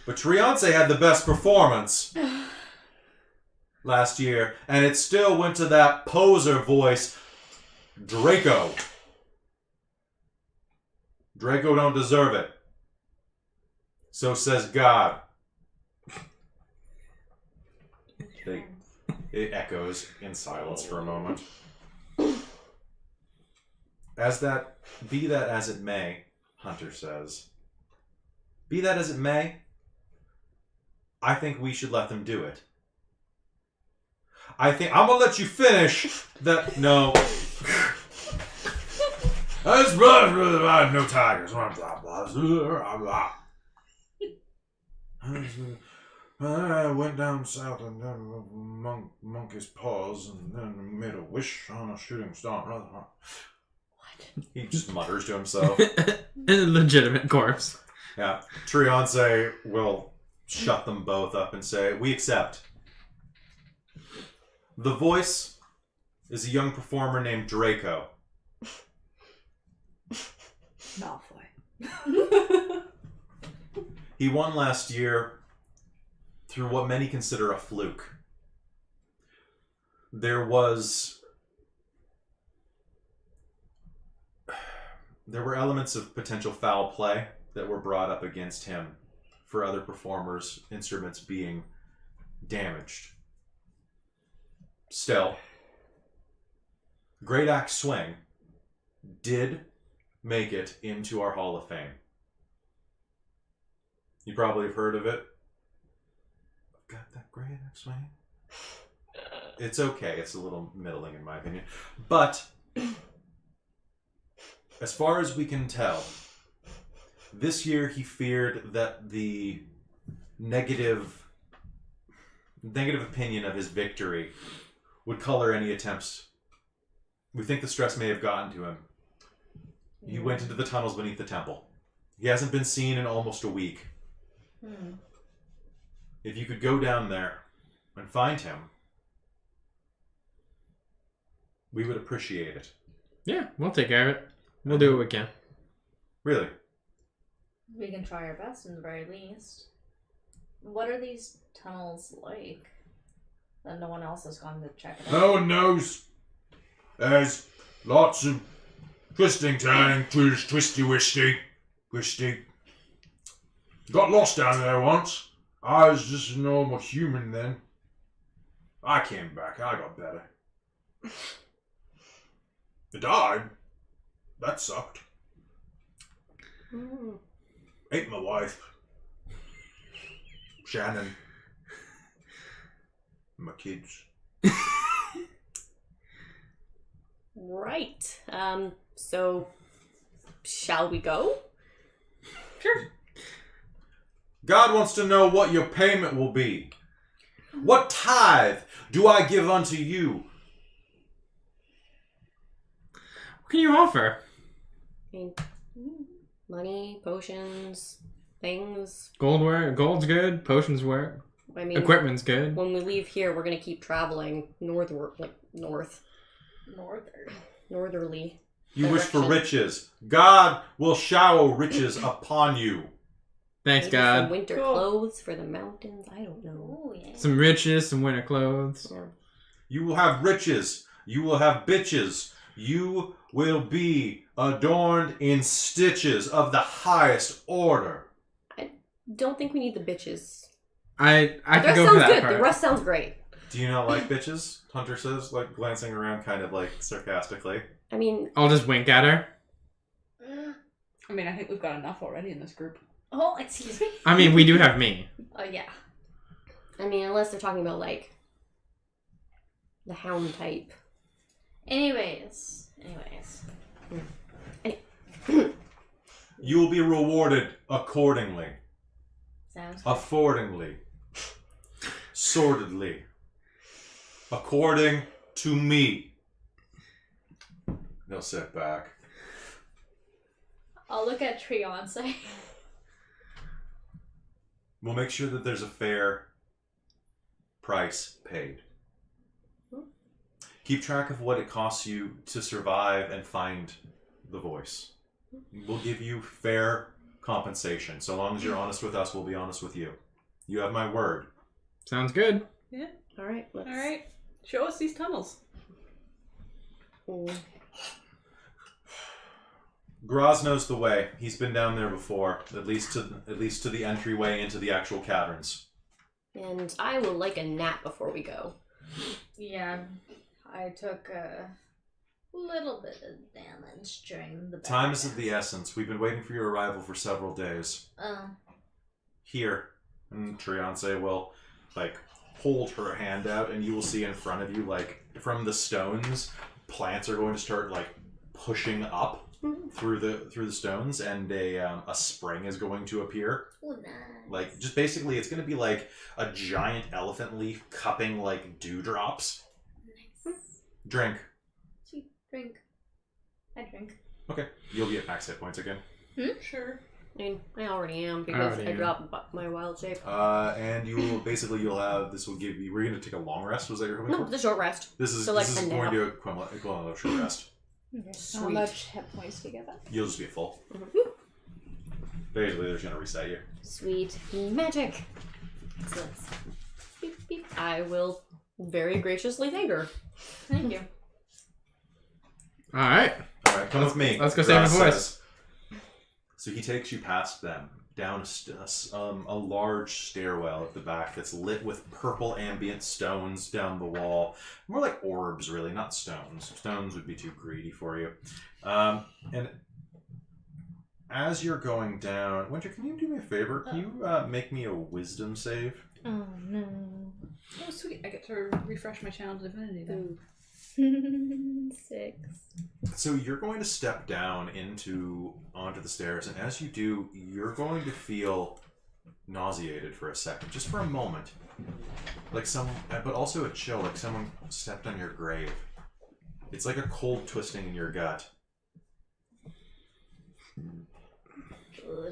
But Triance had the best performance last year, and it still went to that poser voice, Draco. Draco don't deserve it. So says God. It echoes in silence for a moment. Be that as it may, Hunter says. Be that as it may, I think we should let them do it. I'm gonna let you finish that. No. I have no tigers. I went down south and done monkey's paws and then made a wish on a shooting star. What? He just mutters to himself. A legitimate corpse. Yeah. Trionce will shut them both up and say, we accept. The voice is a young performer named Draco. Malfoy. He won last year through what many consider a fluke. There were elements of potential foul play that were brought up against him for other performers' instruments being damaged. Still, Great Axe Swing did make it into our Hall of Fame. You probably have heard of it. Got that Great Axe Swing? It's okay. It's a little middling in my opinion. But as far as we can tell, this year he feared that the negative opinion of his victory would color any attempts. We think the stress may have gotten to him. He went into the tunnels beneath the temple. He hasn't been seen in almost a week. If you could go down there and find him, we would appreciate it. Yeah, we'll take care of it. We'll do what we can. Really? We can try our best, in the very least. What are these tunnels like? That no one else has gone to check it out. No one knows. There's lots of twisting, turning, twisty, wisty. Got lost down there once. I was just a normal human then. I came back. I got better. I died. That sucked. Ate my wife. Shannon. My kids. Right. So, shall we go? Sure. God wants to know what your payment will be. What tithe do I give unto you? What can you offer? I mean, money, potions, things. Gold's good. Potions work. I mean, Equipment's good. when we leave here, we're gonna keep traveling northward, northerly. You wish for direction. riches. God will shower riches upon you. Thanks, Maybe God. some winter Cool. clothes for the mountains. I don't know. Oh, yeah. Some riches, some winter clothes. Yeah. You will have riches. You will have bitches. You will be adorned in stitches of the highest order. Don't think we need the bitches. I The could rest go for sounds that good. part. The rest sounds great. Do you not like bitches? Hunter says, like glancing around kind of like sarcastically. I mean, I'll just wink at her. I mean, I think we've got enough already in this group. Oh, excuse me. I mean, we do have me. Oh, yeah. I mean, unless they're talking about like the hound type. Anyways. You will be rewarded accordingly. Sounds good. Affordingly. Sordidly. According to me. They'll sit back. I'll look at Trionce. We'll make sure that there's a fair price paid. Keep track of what it costs you to survive and find the voice. We'll give you fair compensation. So long as you're honest with us, we'll be honest with you. You have my word. Sounds good. All right. Let's. All right. Show us these tunnels. Mm. Graz knows the way. He's been down there before, at least to the entryway into the actual caverns. And I will like a nap before we go. Yeah, I took a little bit of damage during the Time is battle. of the essence. We've been waiting for your arrival for several days. Here, and Triance will, like, hold her hand out, and you will see in front of you, like, from the stones, plants are going to start, like, pushing up through the stones, and a spring is going to appear. Oh, nice. Like, just basically, it's going to be like a giant elephant leaf cupping, like, dewdrops. Nice. Drink. Sweet. Drink. I drink. Okay. You'll be at max hit points again. Sure. I mean, I already am because I dropped my wild shape. And you will, basically, you'll have, this will give you, we're going to take a long rest, was that your hoping No, for? the short rest. This is, so, like, this is a going nap. to equivalent of short rest. Okay. How Sweet. much hit points do you get back? You'll just be full. Mhm. Basically, they're just going to reset you. Sweet magic. Excellent. Beep, beep. I will very graciously thank her. Thank you. Alright. Alright, come with me. Let's go save Ross the voice. says. So he takes you past them, down a large stairwell at the back that's lit with purple ambient stones down the wall. More like orbs, really, not stones. Stones would be too greedy for you. And as you're going down, Winter, can you do me a favor? Can you make me a wisdom save? Oh no. Oh, sweet. I get to refresh my channel divinity then. 6. So you're going to step down onto the stairs, and as you do, you're going to feel nauseated for a second, just for a moment, like but also a chill, like someone stepped on your grave. It's like a cold twisting in your gut.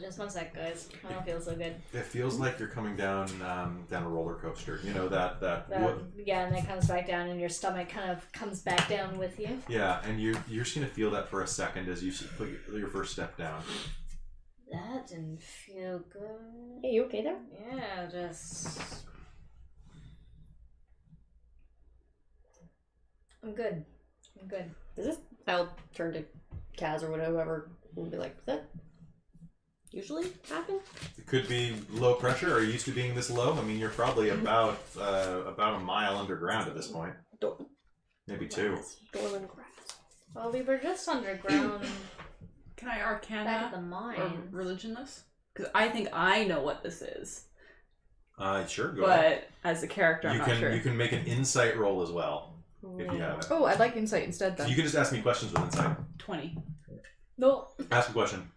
Just one sec, guys. I don't feel so good. It feels like you're coming down a roller coaster. You know that Yeah, and then it comes back down, and your stomach kind of comes back down with you. yeah, and you're just gonna feel that for a second as you put your first step down. That didn't feel good. Hey, you okay there? Yeah, just. I'm good. I'm good. Is this? I'll turn to Kaz or whatever and be like, does that usually happen? It could be low pressure, or used to being this low. I mean, you're probably about a mile underground at this point. Maybe 2. Dorman grass. Well, we were just underground Can I back at Arcana the or mine. religion this? Because I think I know what this is. Sure, go ahead. But as a character, I'm You not can sure. you can make an insight roll as well if you have it. Oh, I'd like insight instead then. You can just ask me questions with insight. 20. No. Ask a question.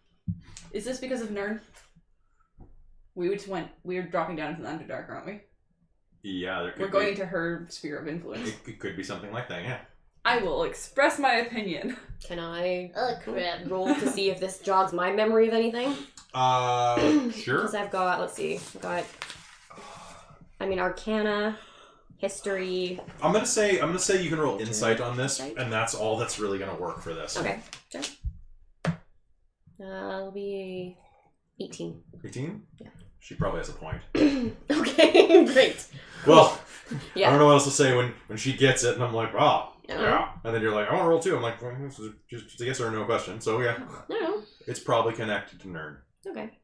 Is this because of Nern? We were dropping down into the Underdark, aren't we? Yeah, there could We're be. going into her sphere of influence. It could be something like that. Yeah. I will express my opinion. Can I Oh, crap. roll to see if this jogs my memory of anything? Sure. Because I've got, let's see, Arcana, history. I'm gonna say you can roll insight on this, Insight? and that's all that's really gonna work for this. Okay, sure. It'll be 18. 18? Yeah. She probably has a point. Okay, great. Well, I Yeah. don't know what else to say when she gets it, and I'm like, oh, Uh-huh. yeah. And then you're like, I want to roll 2. I'm like, well, this is just a yes or no question. So yeah, No. it's probably connected to Nerd. Okay.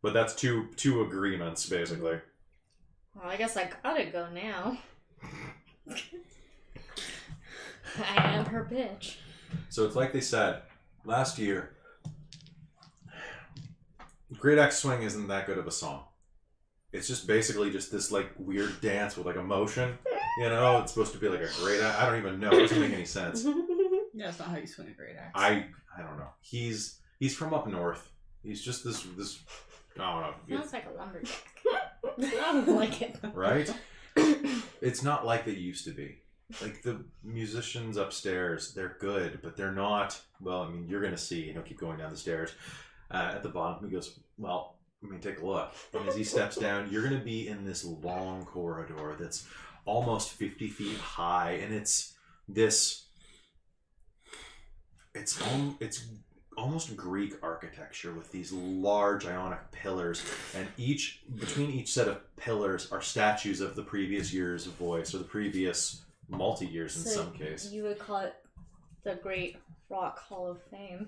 But that's two agreements basically. Well, I guess I gotta go now. I am her bitch. So it's like they said last year. Great Axe Swing isn't that good of a song. It's just basically just this like weird dance with like emotion. You know, it's supposed to be like a great. I don't even know. It doesn't make any sense. Yeah, that's not how you swing a great axe. I don't know. He's from up north. He's just this. I don't know. Sounds like a lumberjack. I don't like it. Right? It's not like they used to be. Like the musicians upstairs, they're good, but they're not. Well, I mean, you're gonna see. He'll keep going down the stairs. At the bottom, he goes, "Well, I mean, take a look." And as he steps down, you're gonna be in this long corridor that's almost 50 feet high, and it's almost Greek architecture with these large ionic pillars, and between each set of pillars are statues of the previous year's voice, or the previous multi-years in So some case. you would call it the Great Rock Hall of Fame.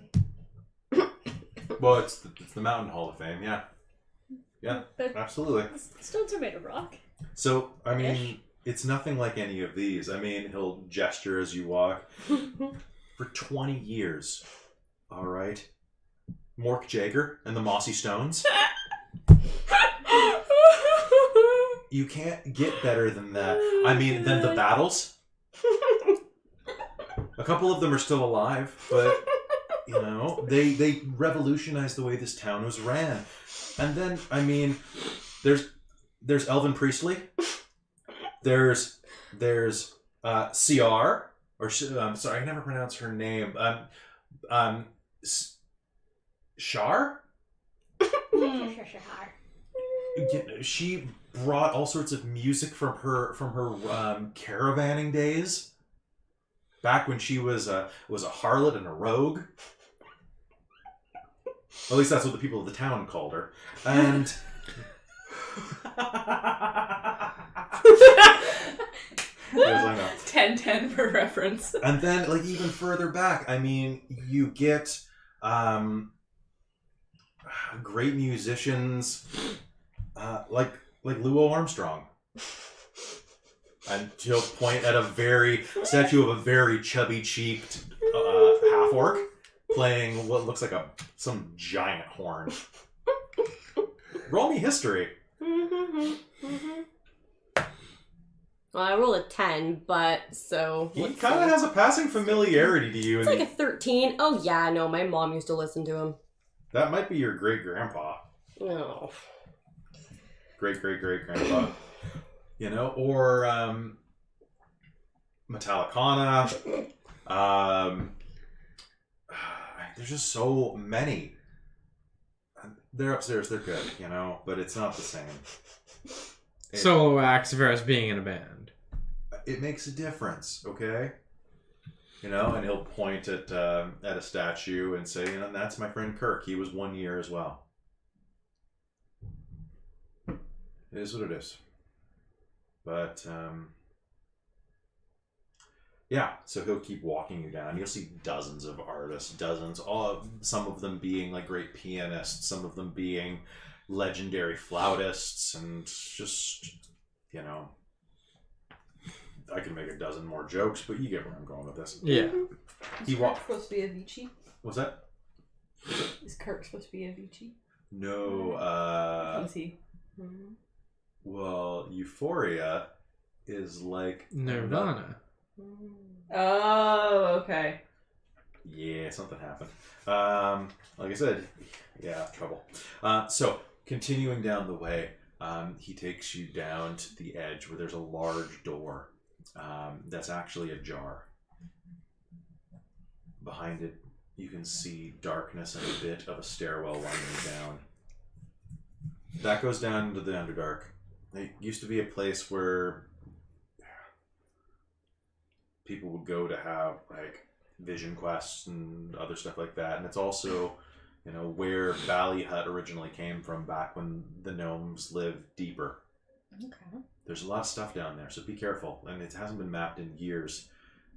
Well, it's the Mountain Hall of Fame, yeah. Yeah, But absolutely. stones are made of rock. So, I mean, It's nothing like any of these. I mean, he'll gesture as you walk. For 20 years. All right. Mork Jagger and the Mossy Stones. You can't get better than that. I mean, than the battles. A couple of them are still alive, but, you know, they revolutionized the way this town was ran. And then, I mean, there's Elvin Priestley. There's CR, or I'm sorry, I never pronounce her name. Shar? She brought all sorts of music from her caravanning days, back when she was a harlot and a rogue. At least that's what the people of the town called her. And yes, I know. 10-10 for reference. And then, like, even further back, I mean, you get great musicians like Luo Armstrong. And he'll point at a statue of a very chubby-cheeked half-orc playing what looks like some giant horn. Roll me history. Well, I rolled a 10, but so... He kind of has a passing familiarity to you. It's like a 13. Oh, yeah, no, my mom used to listen to him. That might be your great-grandpa. No. Great-great-great-grandpa. You know, or Metallicana. There's just so many. They're upstairs, they're good, you know, but it's not the same. Solo acts versus being in a band. It makes a difference, okay? You know, and he'll point at a statue and say, you know, that's my friend Kirk. He was 1 year as well. It is what it is. But, yeah, so he'll keep walking you down. You'll see dozens of artists, some of them being like great pianists, some of them being legendary flautists, and just, you know, I can make a dozen more jokes, but you get where I'm going with this. Yeah. Is Kirk supposed to be Avicii? What's that? Is Kirk supposed to be Avicii? No, Who's he? well, Euphoria is like Nirvana. Oh, okay. Yeah, something happened. Like I said, yeah, trouble. So, continuing down the way, he takes you down to the edge where there's a large door that's actually ajar. Behind it, you can see darkness and a bit of a stairwell winding down. That goes down into the Underdark. It used to be a place where people would go to have like vision quests and other stuff like that, and it's also, you know, where Bally Hut originally came from back when the gnomes lived deeper. Okay. There's a lot of stuff down there, so be careful, and it hasn't been mapped in years.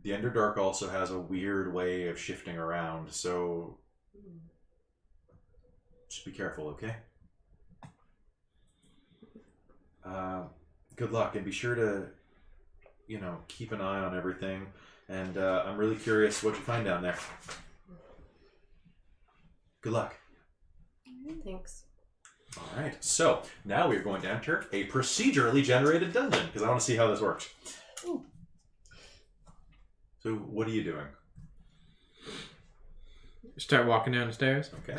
The Underdark also has a weird way of shifting around, so just be careful, okay? Good luck, and be sure to, you know, keep an eye on everything. And I'm really curious what you find down there. Good luck. Thanks. All right, so now we're going to enter a procedurally generated dungeon because I want to see how this works. Ooh. So, what are you doing? Start walking down the stairs. Okay.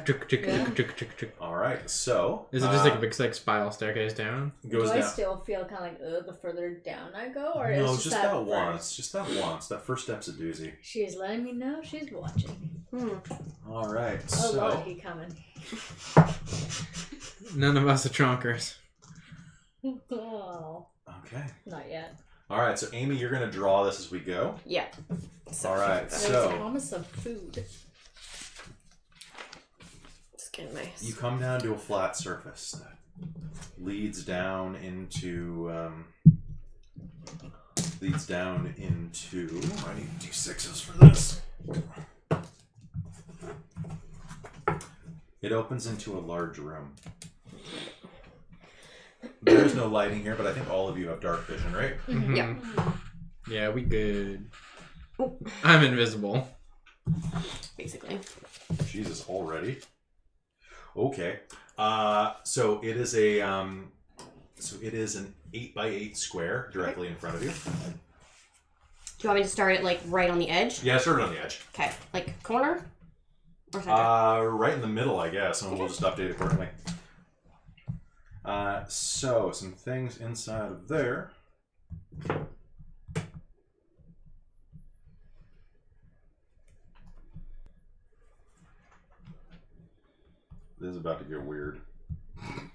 All right, so Is it just like a big like spiral staircase down? goes Do I down. still feel kind of like, ugh, the further down I go? Or No, is just that that once. first? Just that once. That first step's a doozy. She's letting me know she's watching. All right, Oh, so Lord, he coming. None of us are trunkers. Oh, okay. not yet. All right, so Amy, you're gonna draw this as we go. Yeah. All right, There's so a promise of food. It's getting nice. you come down to a flat surface that leads down into. I need D6s for this. It opens into a large room. There's no lighting here, but I think all of you have dark vision, right? Mm-hmm. Yep. Yeah, we good. I'm invisible. Basically. Jesus, already. Okay. So it is an 8x8 square directly in front of you. Do you want me to start it like right on the edge? Yeah, start it on the edge. Okay. Like corner? Or center? Right in the middle, I guess, and we'll just update accordingly. So some things inside of there. This is about to get weird.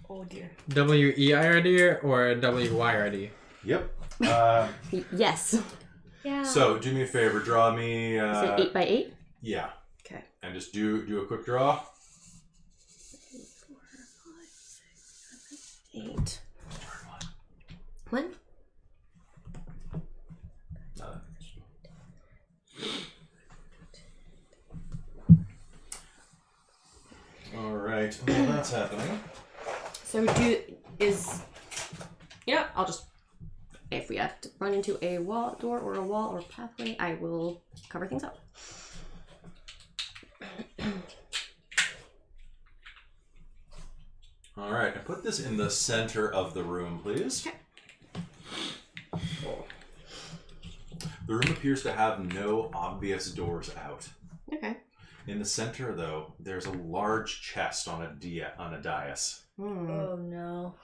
Oh dear. WEIRD or WYRD? Yep. Yes. Yeah. So do me a favor, draw me. Is it 8x8? Yeah. Okay. And just do a quick draw. 8. One. All right. Well, that's happening. So I'll just, if we have to run into a door or a wall or pathway, I will cover things up. All right. And put this in the center of the room, please. Okay. The room appears to have no obvious doors out. Okay. In the center, though, there's a large chest on a dais. Oh no.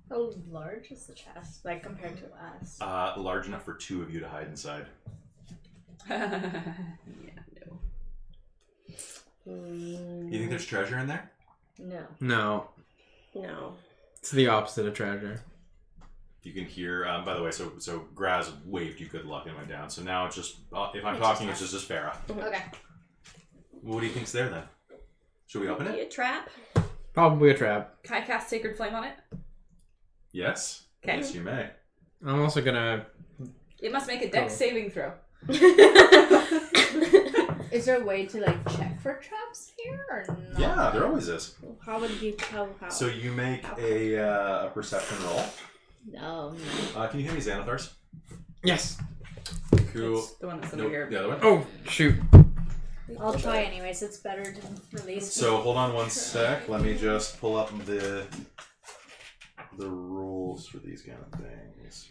How large is the chest, like compared to us? Large enough for two of you to hide inside. Yeah, no. You think there's treasure in there? No. No. No. It's the opposite of treasure. You can hear, by the way, so Graz waved you good luck and went down. So now it's just, if I'm It's talking, just it's just Farah. Okay. What do you think's there then? Should we open Be it? a trap. Probably a trap. Can I cast Sacred Flame on it? Yes. Okay. Yes, you may. I'm also gonna... It must make a dex Cool. saving throw. Is there a way to like check for traps here or not? Yeah, there always is. How would you how? So you make a perception roll. No. Can you hear me, Xanathars? Yes. Cool. It's the one that's over Nope, here. the other one. Oh, shoot. I'll try anyways. It's better to release. So hold on one sec. Let me just pull up the rules for these kind of things.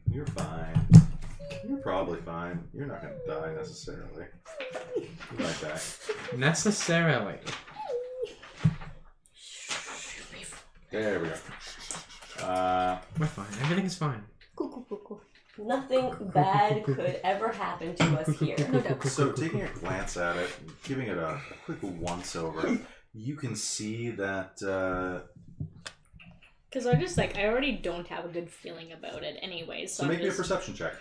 You're fine. You're probably fine. You're not gonna die necessarily. You might die. Necessarily. There we go. We're fine. Everything is fine. Cool. Nothing bad could ever happen to us here. So taking a glance at it, giving it a quick once over, you can see that Because I just like I already don't have a good feeling about it anyway. So make I'm me a just... perception check.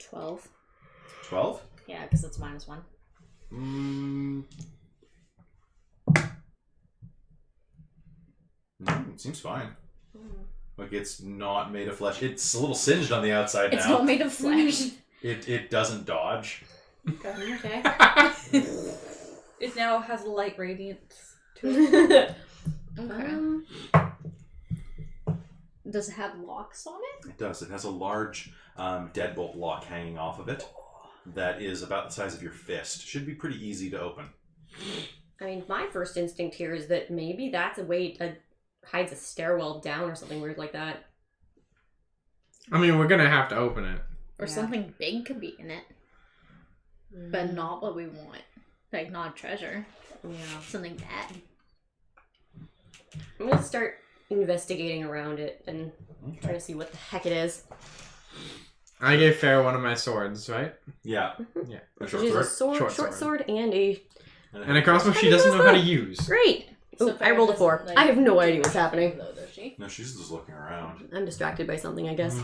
12. 12? Yeah, because it's -1. It seems fine. Like it's not made of flesh. It's a little singed on the outside It's now. all made of flesh. It doesn't dodge. Okay. It now has a light radiance to it. Okay. Does it have locks on it? It does. It has a large deadbolt lock hanging off of it that is about the size of your fist. Should be pretty easy to open. I mean, my first instinct here is that maybe that's a way hides a stairwell down or something weird like that. I mean, we're gonna have to open it. Or Yeah. something big could be in it, but not what we want. Like not treasure. Yeah. Something bad. I'm gonna start investigating around it and try to see what the heck it is. I gave Farah one of my swords, right? Yeah. Yeah. A So short she's a sword. short sword and a... And a crossbow she doesn't know how to use. Great! So Ooh, I rolled a 4. I have no idea what's happening. Though, does she? No, she's just looking around. I'm distracted by something, I guess.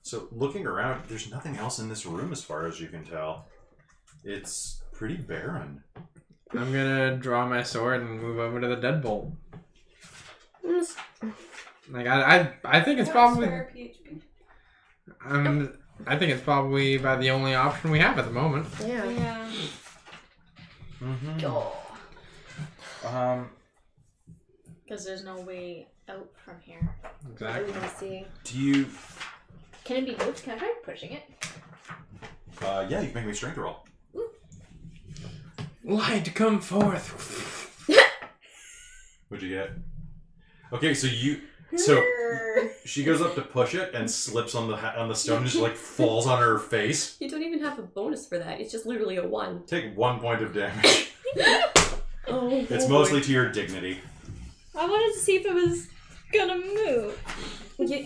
So looking around, there's nothing else in this room as far as you can tell. It's pretty barren. I'm gonna draw my sword and move over to the deadbolt. Like I think it's probably. Spare PHP. I think it's probably about the only option we have at the moment. Yeah. Yeah. Mm-hmm. Because there's no way out from here. Exactly. Let's see. Do you? Can it be moved? Can I try pushing it? Yeah, you can make me a strength roll. Light, come forth. What'd you get? Okay, so she goes up to push it and slips on the stone, and just like falls on her face. You don't even have a bonus for that. It's just literally a 1. Take 1 point of damage. Oh. It's mostly to your dignity. I wanted to see if it was gonna move.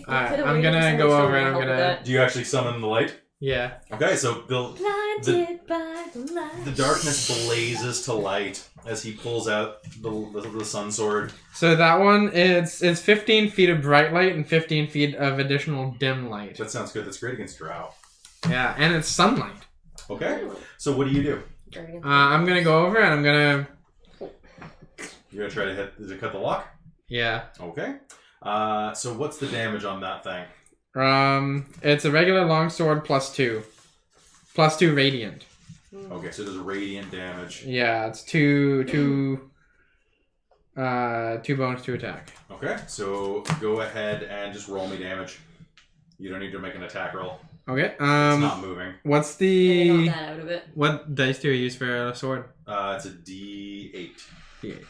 I'm gonna go over and I'm gonna. Do you actually summon the light? Yeah. Okay, so Blinded by the light. the darkness blazes to light as he pulls out the sun sword. So that one, it's 15 feet of bright light and 15 feet of additional dim light. That sounds good. That's great against drow. Yeah, and it's sunlight. Okay, so what do you do? I'm gonna go over and I'm gonna. You're gonna try to hit. Does it cut the lock? Yeah. Okay. So what's the damage on that thing? It's a regular longsword +2. +2 radiant. Okay, so there's radiant damage. Yeah, it's two bonus to attack. Okay, so go ahead and just roll me damage. You don't need to make an attack roll. Okay. It's not moving. What's I the got that out of it. what dice do you use for a sword? It's a D8. D8.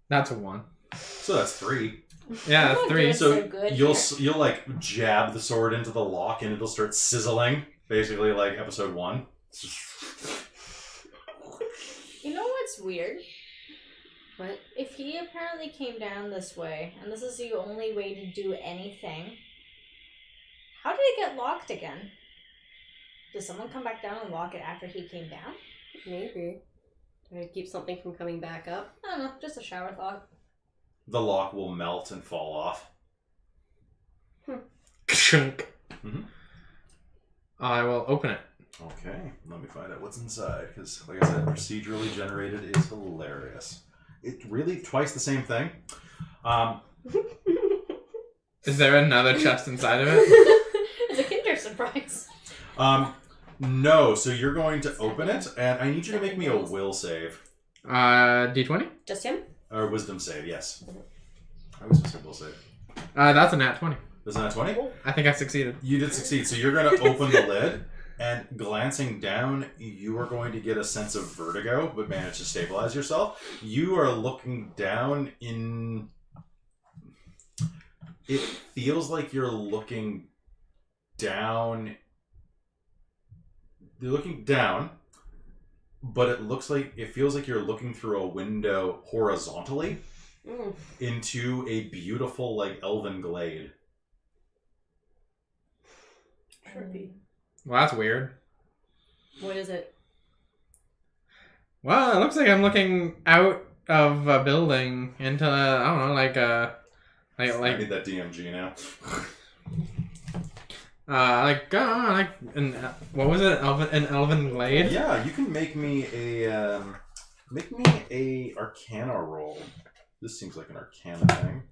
That's a 1. So that's 3. Yeah, that's Oh my 3. goodness. So so good you'll here. you'll like jab the sword into the lock and it'll start sizzling, basically like episode 1. You know what's weird? What? If he apparently came down this way, and this is the only way to do anything, how did it get locked again? Did someone come back down and lock it after he came down? Maybe. Try to keep something from coming back up. I don't know, just a shower thought. The lock will melt and fall off. Chunk. Mhm. I will open it. Okay, let me find out what's inside, because like I said, procedurally generated is hilarious. It really twice the same thing. Is there another chest inside of it? It's a Kinder surprise. No, so you're going to open it, and I need you to make me a will save. D20? Just him? Or wisdom save, yes. I was supposed to say will save. That's a nat 20. Isn't that 20? I think I succeeded. You did succeed. So you're going to open the lid, and glancing down, you are going to get a sense of vertigo, but manage to stabilize yourself. You are looking down in... It feels like you're looking down... You're looking down, but it feels like you're looking through a window horizontally into a beautiful, like, elven glade. Trippy. Well, that's weird. What is it? Well, it looks like I'm looking out of a building into, I don't know, I need that DMG now. what was it? An elven glade? Yeah, you can make me a Arcana roll. This seems like an Arcana thing.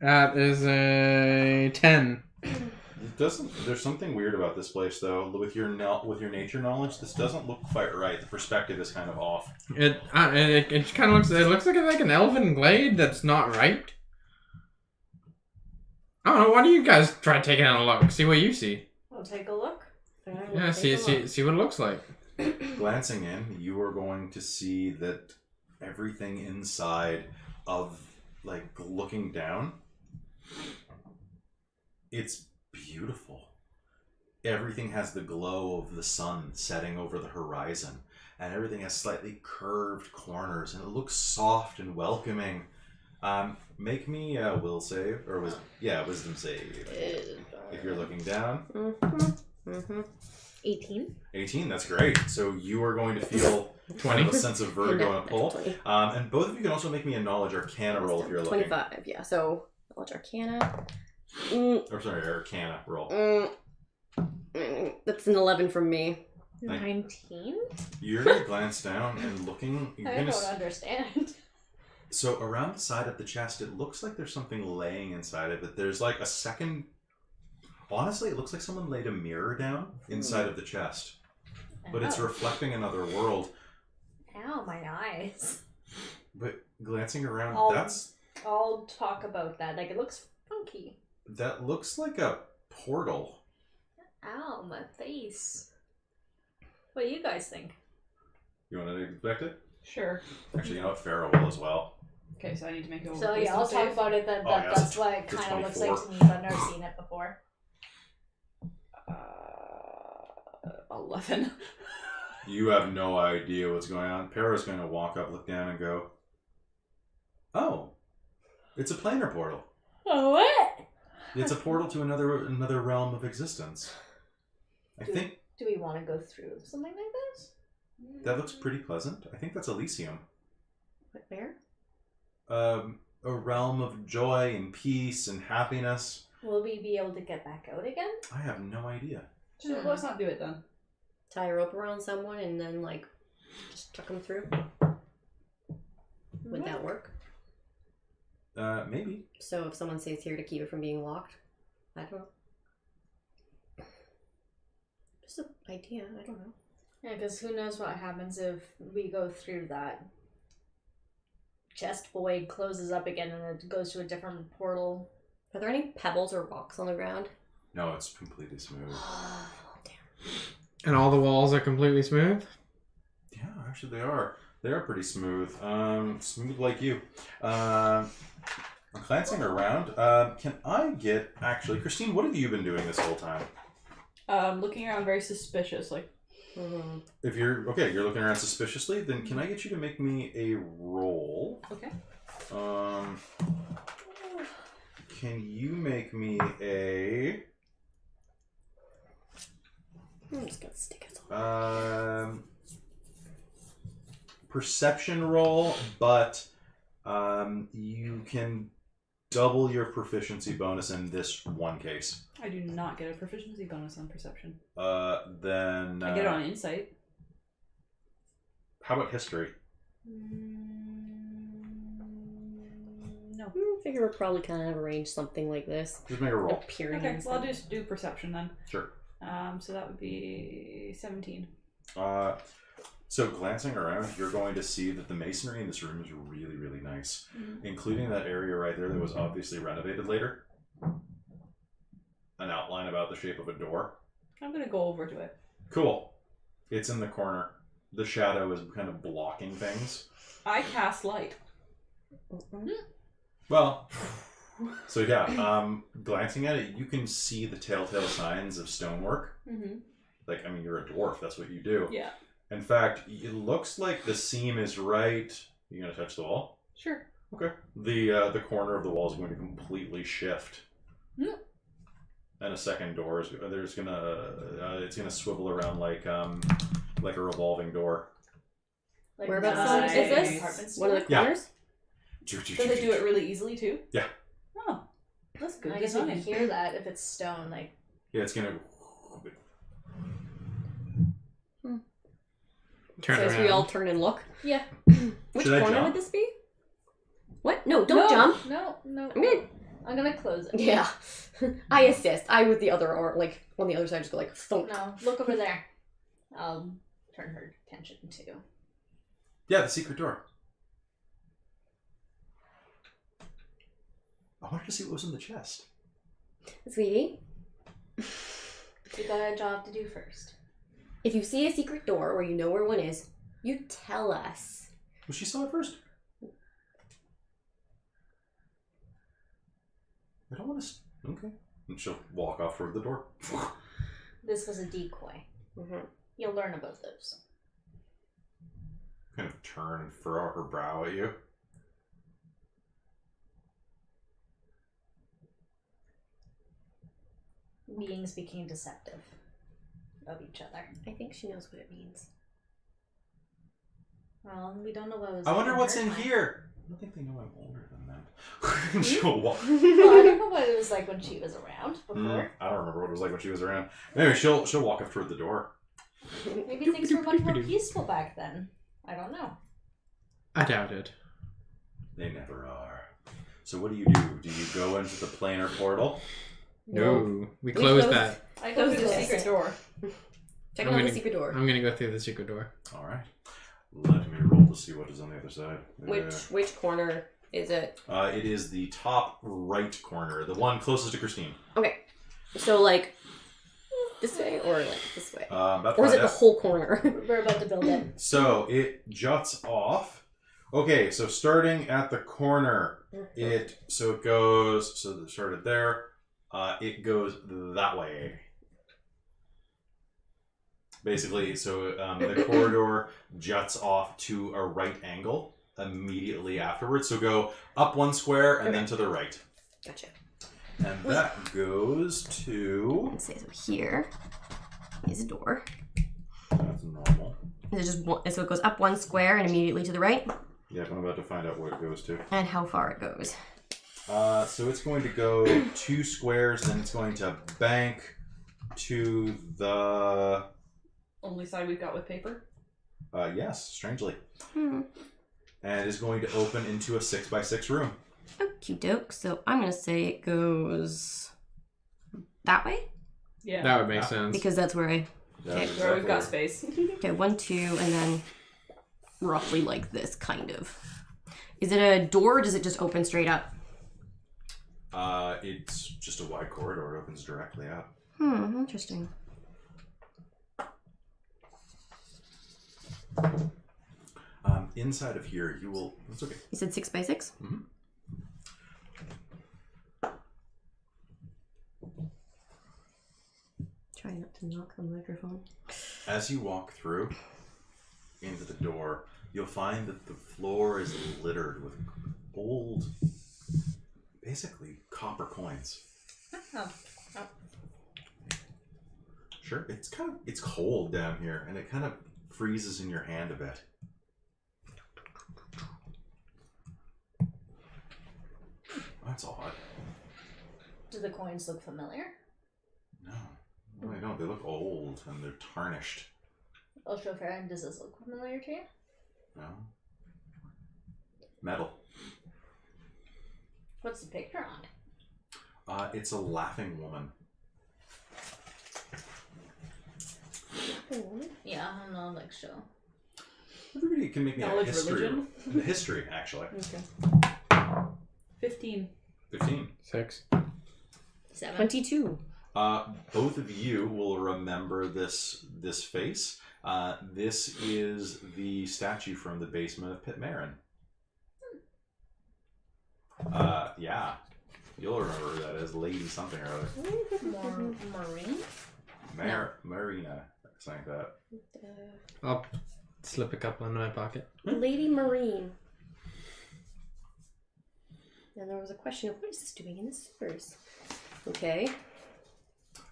That is a 10. It doesn't. There's something weird about this place, though. With your nature knowledge, this doesn't look quite right. The perspective is kind of off. It kind of looks. It looks like an elven glade that's not right. I don't know. Why don't you guys try taking a look? See what you see. I'll take a look. Yeah, see what it looks like. Glancing in, you are going to see that everything inside of, like, looking down, it's beautiful. Everything has the glow of the sun setting over the horizon, and everything has slightly curved corners, and it looks soft and welcoming. Make me a will save, or wisdom save. If you're looking down. 18. 18, that's great. So you are going to feel 20. a sense of vertigo and a pull. And both of you can also make me a knowledge arcana roll if you're looking. 25, yeah. So, knowledge arcana. Or sorry, arcana roll. That's an 11 from me. 19? You're going to glance down and looking. I don't understand. So around the side of the chest, it looks like there's something laying inside of it. There's like a second Honestly, it looks like someone laid a mirror down inside of the chest. But it's reflecting another world. Ow, my eyes. But glancing around, I'll talk about that. Like, it looks funky. that looks like a portal. Ow, my face. What do you guys think? You want to inspect it? Sure. Actually, you know what? Pharaoh will as well. Okay, so I need to make a So yeah, wisdom I'll save. talk about it. Oh, yeah, That's what it it's kind of looks 24. like to me, but I've never seen it before. 11. You have no idea what's going on. Pharaoh's going to walk up, look down, and go, "Oh, it's a planar portal. Oh, what? It's a portal to another realm of existence." I think Do we want to go through something like this? that looks pretty pleasant. I think that's Elysium. Where? A realm of joy and peace and happiness. Will we be able to get back out again? I have no idea. Let's not do it then. Tie a rope around someone and then, like, just tuck them through? Would that work? Maybe. So if someone stays here to keep it from being locked? I don't know. Just an idea, I don't know. Yeah, because who knows what happens if we go through that chest void, closes up again, and it goes to a different portal. Are there any pebbles or rocks on the ground? No, it's completely smooth. Oh, damn. And all the walls are completely smooth? Yeah, actually they are. They are pretty smooth. Smooth like you. I'm glancing around. Can I get, actually, Christine, what have you been doing this whole time? Looking around very suspicious, like. Mm-hmm. If you're looking around suspiciously, then can I get you to make me a roll? Okay. Can you make me a I'm just gonna stick it on. perception roll, but you can double your proficiency bonus in this one case. I do not get a proficiency bonus on perception. Then I get it on insight. how about history? No. I figure we'll probably kind of arrange something like this. Just make a roll. Appearing Okay, inside. well I'll just do perception then. Sure. So that would be 17. So glancing around, you're going to see that the masonry in this room is really, really nice, including that area right there that was obviously renovated later. An outline about the shape of a door. I'm gonna go over to it. Cool. It's in the corner. The shadow is kind of blocking things. I cast light. Well, so yeah, glancing at it, you can see the telltale signs of stonework. Mm-hmm. Like, I mean, you're a dwarf, that's what you do. Yeah. In fact, it looks like the seam is right. You gonna touch the wall? Sure. Okay. The corner of the wall is going to completely shift. Mm. And a second door is it's gonna swivel around like a revolving door. Like Whereabouts Nice. is this? One of the Yeah. corners? Does it do it really easily too? Yeah. Oh, that's good. I guess we design. can hear that if it's stone. Like, Yeah, it's gonna. Turn So as around. we all turn and look. yeah. Which Should I corner jump? would this be? What? No, don't jump. No. I'm gonna close it. Yeah. I assist. I with the other, or like on the other side, just go like thump. No, look over there. I'll turn her attention to. Yeah, the secret door. I wanted to see what was in the chest. Sweetie, You got a job to do first. if you see a secret door or you know where one is, you tell us. Well, she saw it first. I don't want to. Okay. And she'll walk off toward the door. This was a decoy. Mm-hmm. You'll learn about those. Kind of turn and furrow her brow at you. Beings became deceptive of each other. I think she knows what it means. Well, we don't know what was. I wonder in what's her in time. here. I don't think they know I'm older than that. She'll walk. Well, I don't know what it was like when she was around before. I don't remember what it was like when she was around. Anyway, she'll walk up toward the door. Maybe things were much more peaceful back then. I don't know. I doubt it. They never are. So what do? Do you go into the planar portal? No, we We closed closed- that. I know Close the the secret door. Check I'm out the gonna- secret door. I'm gonna go through the secret door. All right. Let me roll to see what is on the other side. Which corner is it? It is the top right corner, the one closest to Christine. Okay. So like this way or like this way? About Or is it find the out. whole corner? We're about to build it. So it juts off. Okay, so starting at the corner, it goes. So it started there. It goes that way. Basically, so the corridor juts off to a right angle immediately afterwards. So go up one square and then to the right. Gotcha. And that goes to... Let's say so here is a door. That's normal. Is it just one, so it goes up one square and immediately to the right? Yeah, I'm about to find out what it goes to. And how far it goes. So it's going to go 2 squares, then it's going to bank to the... Only side we've got with paper. Yes, strangely. Hmm. And is going to open into a 6x6 room. Okie doke. So I'm gonna say it goes that way Yeah. That would make sense. because that's where I. Yeah, Okay, that's Where we've got exactly space. Okay, 1, 2, and then roughly like this, kind of. Is it a door or does it just open straight up? It's just a wide corridor. It opens directly out. Interesting. Inside of here, you will... That's okay. You said 6x6? Mhm. Try not to knock the microphone. As you walk through into the door, you'll find that the floor is littered with old, basically copper coins. Oh. Sure, it's cold down here, and it kind of freezes in your hand a bit. That's odd. Do the coins look familiar? No, they don't. They look old and they're tarnished. Ultra Farron, does this look familiar to you? No. Metal. What's the picture on? It's a laughing woman. Yeah, I'm not like show. Everybody can make me a Knowledge history. religion? History, actually. Okay. 15. 15. 6. 7. 22. Both of you will remember this face. This is the statue from the basement of Pit Marin. Yeah. You'll remember who that is. Lady something or other. Marine? Marina. Something like that. I'll slip a couple into my pocket. Lady Marine. And there was a question of what is this doing in the sewers? Okay.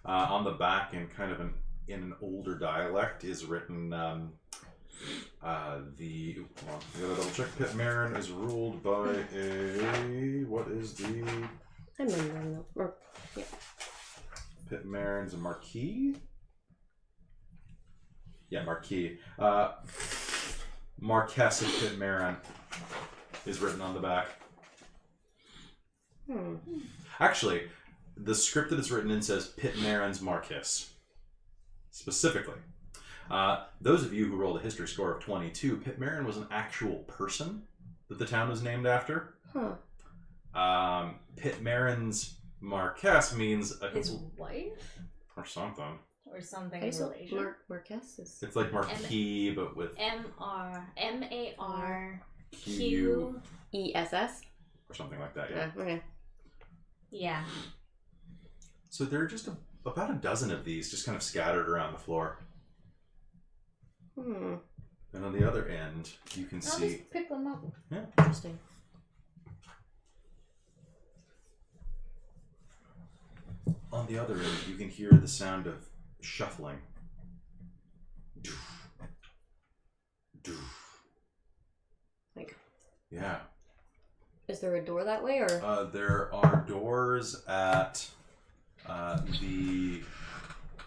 On the back, in kind of in an older dialect, is written the. Well, I gotta double check. Pit Marin is ruled by a. What is the. I remember that. Or, yeah. Pit Marin's a marquis? Yeah, marquis. Marquess of Pit Marin is written on the back. Actually, the script that it's written in says Pit Marin's Marquess. Specifically. Those of you who rolled a history score of 22, Pit Marin was an actual person that the town was named after. Pit Marin's Marquess means His wife? or something. Or something Okay, in so relation? Marquess is. It's like marquis, but with M-A-R-Q. ESS? or something like that. Yeah. Okay. Yeah. So there are just about a dozen of these, just kind of scattered around the floor. And on the other end, you can I'll see. just pick them up. Yeah. Interesting. On the other end, you can hear the sound of shuffling. Like, Yeah. is there a door that way or? There are doors at the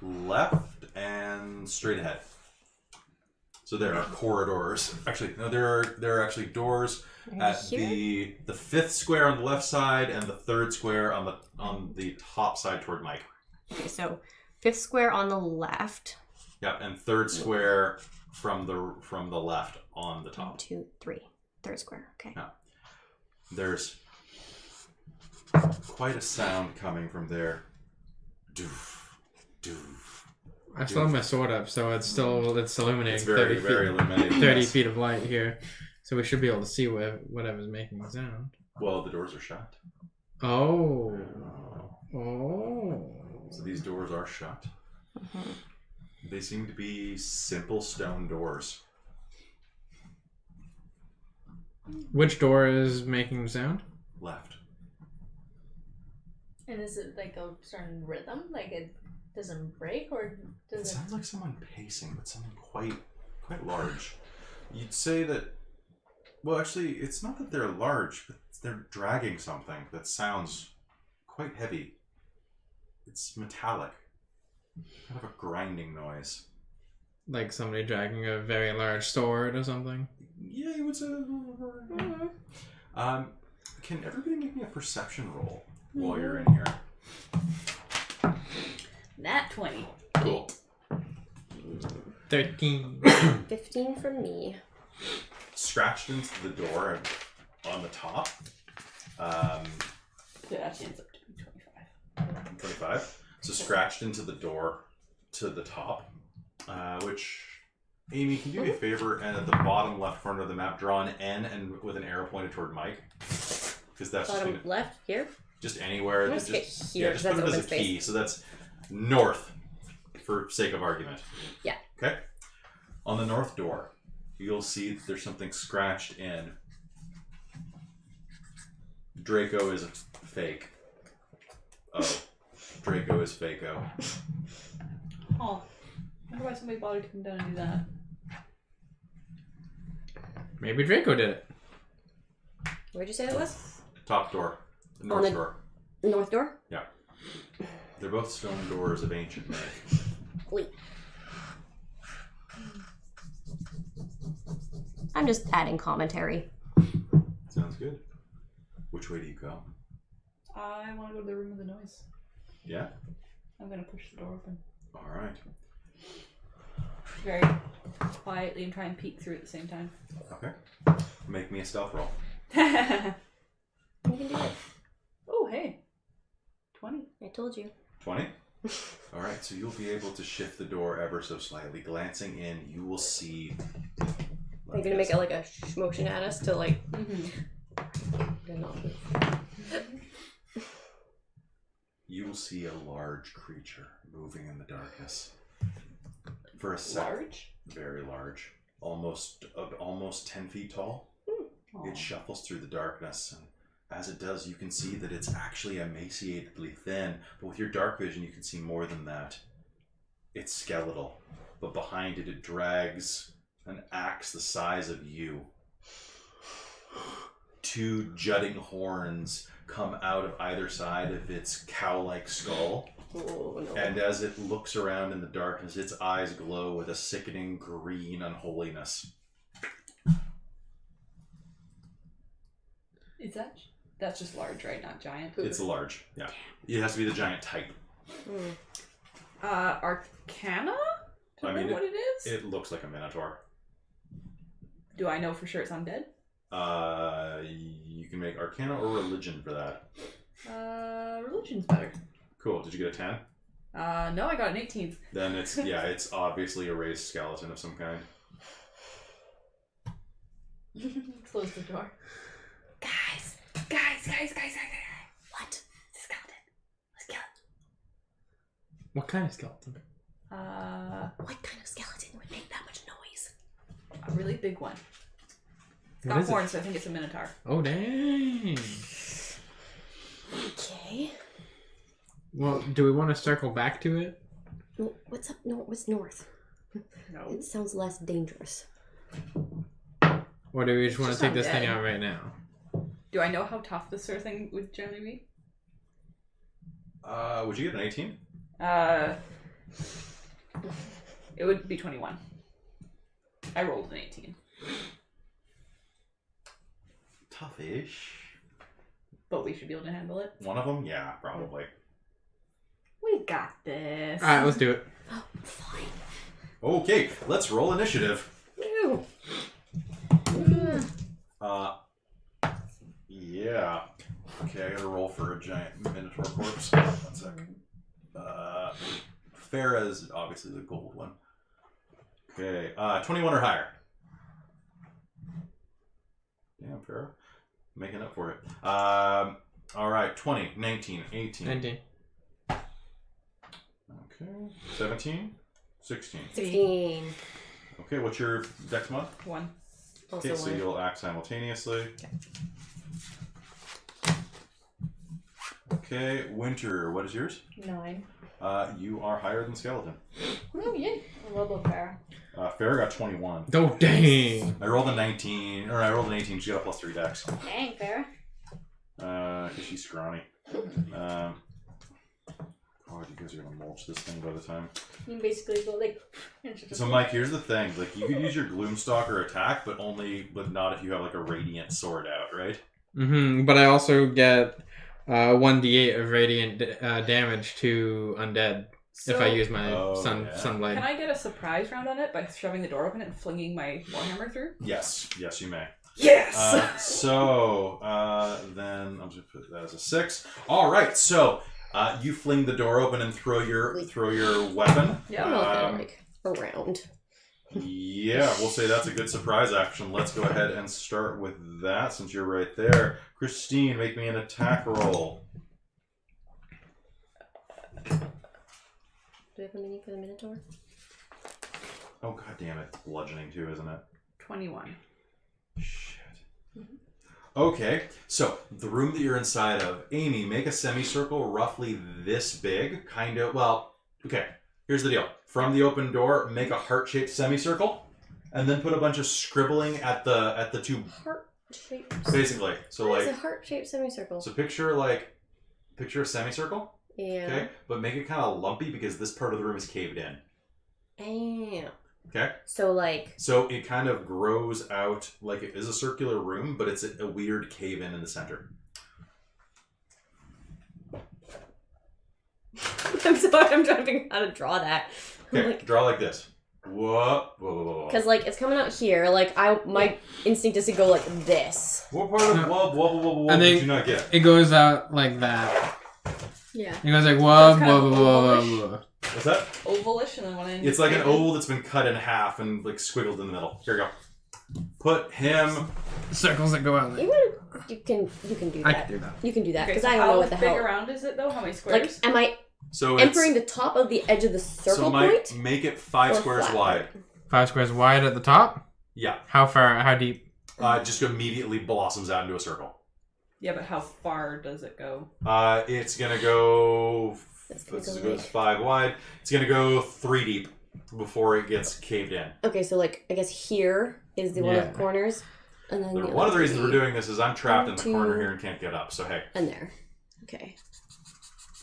left and straight ahead. So there are corridors. Actually, no, there are actually doors at the fifth square on the left side and the third square on the top side toward Mike. Okay, so 5th square on the left. Yep, and third square from the left on the top. 1, 2, 3. Third square. Okay. Yeah. There's quite a sound coming from there. Doof, doof. I still have my sword up, so it's illuminating. It's very, 30 very feet, illuminating. 30 yes. feet of light here, so we should be able to see whatever's making the sound. Well, the doors are shut. Oh. Oh. Oh. So these doors are shut. They seem to be simple stone doors. Which door is making the sound? Left. And is it like a certain rhythm? Like it doesn't break, or It does it? sounds like someone pacing, but something quite large. You'd say that. Well, actually, it's not that they're large, but they're dragging something that sounds quite heavy. It's metallic. Kind of a grinding noise. Like somebody dragging a very large sword or something? Yeah, you would say. Can everybody make me a perception roll while you're in here? Nat 20. Cool. 13. 15 for me. Scratched into the door on the top. It actually ends up to be 25. 25. So scratched into the door to the top, which, Amy, can you do me a favor and at the bottom left corner of the map draw an N and with an arrow pointed toward Mike? Because that's just, Bottom left here. just anywhere. I'm gonna Just, stick here, yeah, just 'cause put it that's as a open key. So that's north for sake of argument. Yeah. Okay. On the north door, you'll see that there's something scratched in. Draco is fake. Oh. Draco is Fako. Oh. I wonder why somebody bothered to come down and do that. Maybe Draco did it. Where'd you say that was? Top door. The north the- door. North door? Yeah. They're both stone doors of ancient make. Wait. I'm just adding commentary. Sounds good. Which way do you go? I want to go to the room with the noise. Yeah? I'm going to push the door open. Alright. Very quietly and try and peek through at the same time. Okay. Make me a stealth roll. You can do it. Oh, hey. 20. I told you. 20? Alright, so you'll be able to shift the door ever so slightly. Glancing in, you will see. Are you gonna make it like a motion at us to like? Mm-hmm. Not You will see a large creature moving in the darkness. For a second. Large? Very large. Almost 10 feet tall. Aw. It shuffles through the darkness, and as it does, you can see that it's actually emaciatedly thin, but with your dark vision, you can see more than that. It's skeletal, but behind it, it drags an axe the size of you. Two jutting horns come out of either side of its cow-like skull, Oh no. and as it looks around in the darkness, its eyes glow with a sickening green unholiness. Is that's just large, right? Not giant? It's large, yeah. It has to be the giant type. Arcana? To I know mean, what it is? It looks like a minotaur. Do I know for sure it's undead? You can make Arcana or Religion for that. Religion's better. Cool. Did you get a 10? No, I got an 18. Then it's obviously a raised skeleton of some kind. Close the door. Guys. What? It's a skeleton. A skeleton. What kind of skeleton? What kind of skeleton would make that much noise? A really big one. It's What got is it? horns, so I think it's a minotaur. Oh, dang. Okay. Well, do we want to circle back to it? No, what's up? No, what's north? No. It sounds less dangerous. Or do we just want to Just take this thing undead. out right now? Do I know how tough this sort of thing would generally be? Would you get an 18? It would be 21. I rolled an 18. Toughish. But we should be able to handle it. One of them? Yeah, probably. We got this. All right, let's do it. Oh, fine. Okay, let's roll initiative. Ew. Yeah. Okay, I gotta roll for a giant Minotaur corpse. 1 second. Farah is obviously the gold one. Okay, 21 or higher. Damn, Farah. Making up for it. Alright, 20, 19, 18. 19. Okay, 17, 16. 16. Okay, what's your dex mod? 1. Also Okay, so one. you'll act simultaneously. Okay, Winter, what is yours? 9. You are higher than Skeleton. Oh, yay. A little fair. Farah got 21. Oh, dang. I rolled a 19, or I rolled an 18, she got a plus 3 dex. Dang, fair. Because she's scrawny. God, you guys are going to mulch this thing by the time. You basically go like... So, Mike, here's the thing. Like, you could use your Gloomstalker attack, but not if you have, like, a Radiant sword out, right? Mm-hmm. But I also get 1d8 of radiant damage to undead if I use my sunblade. Can I get a surprise round on it by shoving the door open and flinging my warhammer through? Yes, you may. Yes! Then I'm just gonna put that as a 6. All right, so you fling the door open and throw your weapon. Yeah. I'm not gonna, like, around. Yeah, we'll say that's a good surprise action. Let's go ahead and start with that since you're right there. Christine, make me an attack roll. Do we have a mini for the Minotaur? Oh, god damn it. It's bludgeoning too, isn't it? 21. Shit. Okay, so the room that you're inside of, Amy, make a semicircle roughly this big, kind of, well, okay, here's the deal. From the open door, make a heart-shaped semicircle, and then put a bunch of scribbling at the two, Heart-shaped. basically. So What is like, a heart-shaped semicircle? so picture a semicircle, Yeah. okay, but make it kind of lumpy because this part of the room is caved in, Damn. okay? So, like... So it kind of grows out like it is a circular room, but it's a weird cave in the center. I'm sorry, I'm trying to figure out how to draw that. Okay, draw like this. Whoa. Because, like, it's coming out here. Like, my instinct is to go like this. What part of wub And did then- you not get? It goes out like that. Yeah. It goes like wub, kind wub, of wub, wub, ovalish. wub. What's that? Ovalish and then one end. It's like an oval that's been cut in half and like squiggled in the middle. Here you go. Put him. Circles that go out. Like. You can do I that. can do that. You can do that Okay, because so I don't know what the how big hell. around is it though? How many Like, squares? am I So entering the top of the edge of the circle so Mike, point? make it 5 or squares flat wide. point? 5 squares wide at the top? Yeah. How far? How deep? Just immediately blossoms out into a circle. Yeah, but how far does it go? It's gonna go. It's gonna This go goes like- 5 wide. It's gonna go 3 deep before it gets caved in. Okay, so like I guess here is the one of Yeah. the corners, and then One of the reasons we're doing this is I'm trapped in the 1, corner 2, here and can't get up. So hey. and there. Okay,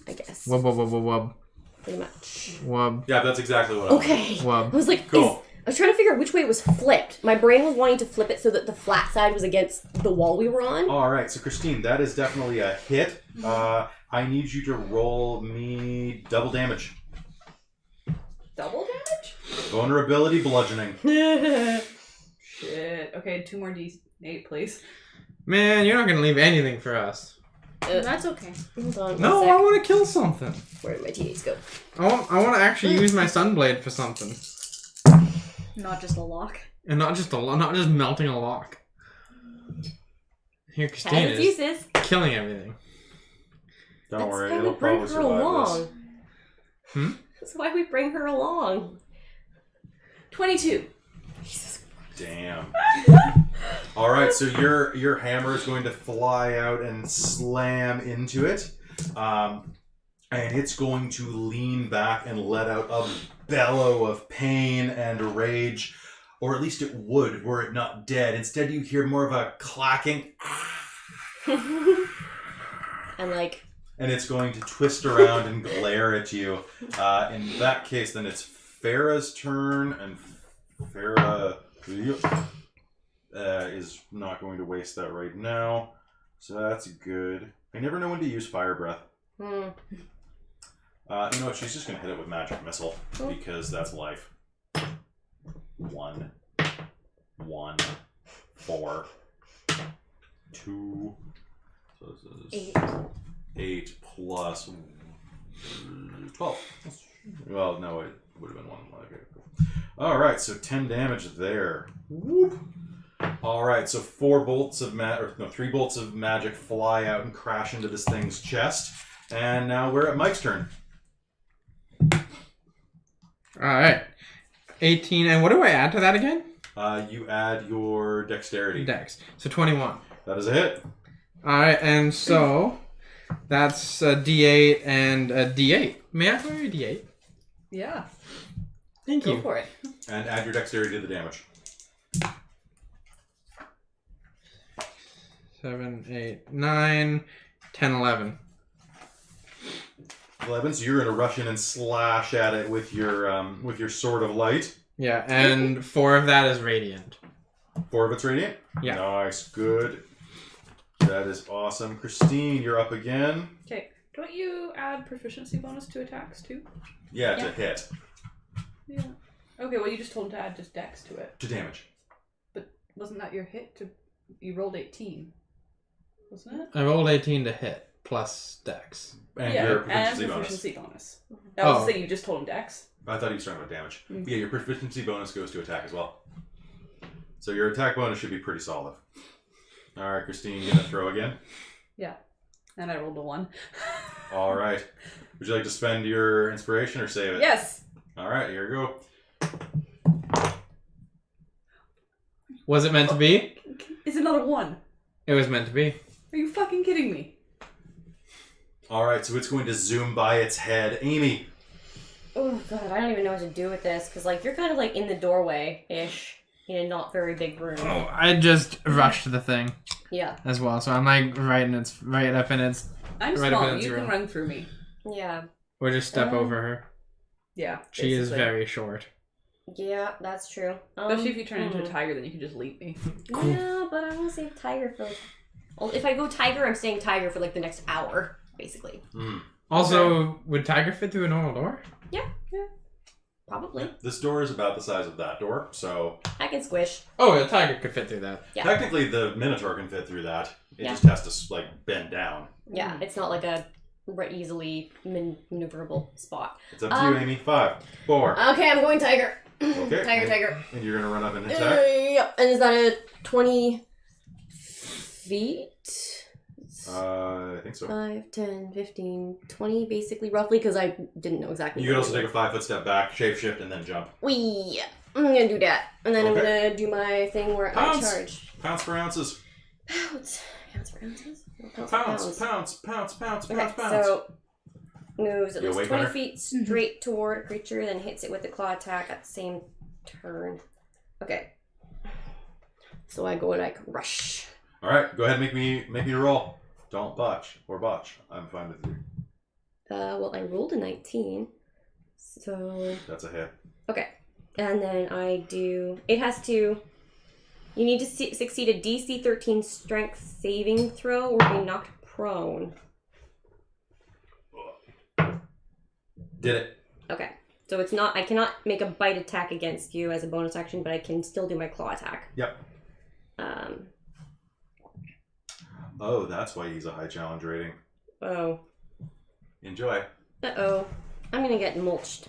I guess Wub, wub, wub, wub, wub. pretty much. Wub, Yeah, that's exactly what I want. Okay, wub. I was like, Cool. I was trying to figure out which way it was flipped. My brain was wanting to flip it so that the flat side was against the wall we were on. All right, so Christine, that is definitely a hit. I need you to roll me double damage. Double damage? Vulnerability, bludgeoning. Shit. Okay, 2 more D8, please. Man, you're not gonna leave anything for us. That's okay. Hold on. No, one I sec. want to kill something. Where did my T8s go? I want to actually use my sunblade for something, Not just a lock. and not just melting a lock. Here, Christine Has its is uses. killing everything. Don't That's worry, why it'll we bring probably her along. survive this. That's why we bring her along. 22. Jesus. Damn. All right, so your hammer is going to fly out and slam into it, and it's going to lean back and let out a bellow of pain and rage, or at least it would were it not dead. Instead, you hear more of a clacking, And like, and it's going to twist around and glare at you. In that case, then it's Farah's turn, and Farah Yep. Is not going to waste that right now. So that's good. I never know when to use fire breath. You know what? She's just going to hit it with magic missile because that's life. 1, 4, 2. So this is 8 plus 12. Well, no, it would have been 1. Okay, cool. All right, so 10 damage there. Whoop. All right, so 3 bolts of magic fly out and crash into this thing's chest, and now we're at Mike's turn. All right. 18, and what do I add to that again? You add your dexterity. Dex. So 21. That is a hit. All right, and so that's a D8 and a D8. May I throw you a D8? Yeah. Thank Go you. for it. And add your dexterity to the damage. 7, 8, 9, 10, 11. 11. So you're going to rush in and slash at it with your sword of light. Yeah, and 4 of that is radiant. 4 of it's radiant. Yeah. Nice. Good. That is awesome. Christine, you're up again. Okay. Don't you add proficiency bonus to attacks too? Yeah, it's a hit. Yeah. Okay, well you just told him to add just dex to it. To damage. But wasn't that your hit to... You rolled 18. Wasn't it? I rolled 18 to hit, plus dex. And yeah, your and proficiency bonus. proficiency bonus. That was Oh. the thing, you just told him dex. I thought he was talking about damage. Mm. Yeah, your proficiency bonus goes to attack as well. So your attack bonus should be pretty solid. All right, Christine, you gonna throw again? Yeah. And I rolled a 1. All right. Would you like to spend your inspiration or save it? Yes! All right, here you go. Was it meant to be? It's another 1. It was meant to be. Are you fucking kidding me? All right, so it's going to zoom by its head. Amy. Oh god, I don't even know what to do with this because like you're kind of like in the doorway ish in a not very big room. Oh, I just rushed the thing Yeah. as well, so I'm like right up in its. I'm Right up small, in its you can room. run through me. Yeah. We'll just step over her. Yeah. She is basically. very short. Yeah, that's true. Especially if you turn into a tiger, then you can just leap me. Yeah, but I want to save Tiger for. Well, if I go Tiger, I'm staying Tiger for like the next hour, basically. Also, would Tiger fit through a normal door? Yeah. Probably. This door is about the size of that door, so I can squish. Oh, a tiger could fit through that. Yeah. technically the Minotaur can fit through that. It Yeah. just has to like bend down. Yeah, it's not like a easily maneuverable spot. It's up to you, Amy. 5, 4. Okay, I'm going Tiger. Okay. Tiger. And you're gonna run up and attack. Yep. And is that a 20 feet? I think so. 5, 10, 15, 20, basically, roughly, because I didn't know exactly. You could also take a 5-foot step back, shapeshift, and then jump. Wee. I'm gonna do that, and then I'm Okay. gonna do my thing where Pounce. I charge. Pounce for ounces. Pounce. Pounce for ounces. No, pounce for Pounce, pounds. pounce. Okay, so moves at You least awake, 20 Hunter? feet straight toward a creature, then hits it with the claw attack at the same turn. Okay. So I go like rush. All right, go ahead and make me roll. Don't botch or botch. I'm fine with you. Well, I rolled a 19, so That's a hit. okay. And then I do. It has to. You need to succeed a DC 13 Strength saving throw or be knocked prone. Did it. Okay. So it's not. I cannot make a bite attack against you as a bonus action, but I can still do my claw attack. Yep. Oh, that's why he's a high challenge rating. Oh. Enjoy. Uh-oh. I'm gonna get mulched.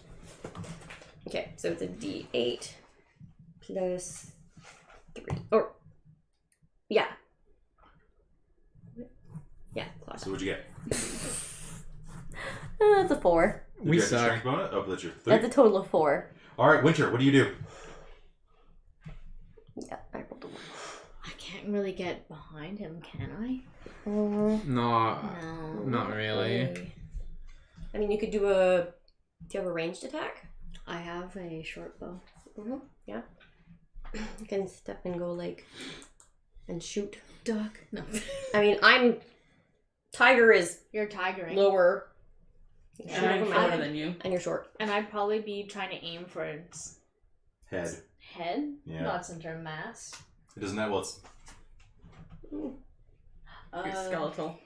Okay, so it's a D8 plus 3. Or, yeah. Yeah, claw So what'd you get? That's a 4. Did We you get the suck. strength bonus? Oh, that's your 3. That's a total of 4. All right, Winter, what do you do? Yeah, I rolled a 1. I can't really get behind him, can I? No, No. not really. I mean, you could do a... Do you have a ranged attack? I have a short bow. Yeah. You can step and go, like, and shoot. Duck. No. I mean, Tiger is You're tigering. lower. And I'm shorter than you. And you're short. And I'd probably be trying to aim for its Head. Head? Yeah. Not center of mass. It doesn't have what's It's skeletal.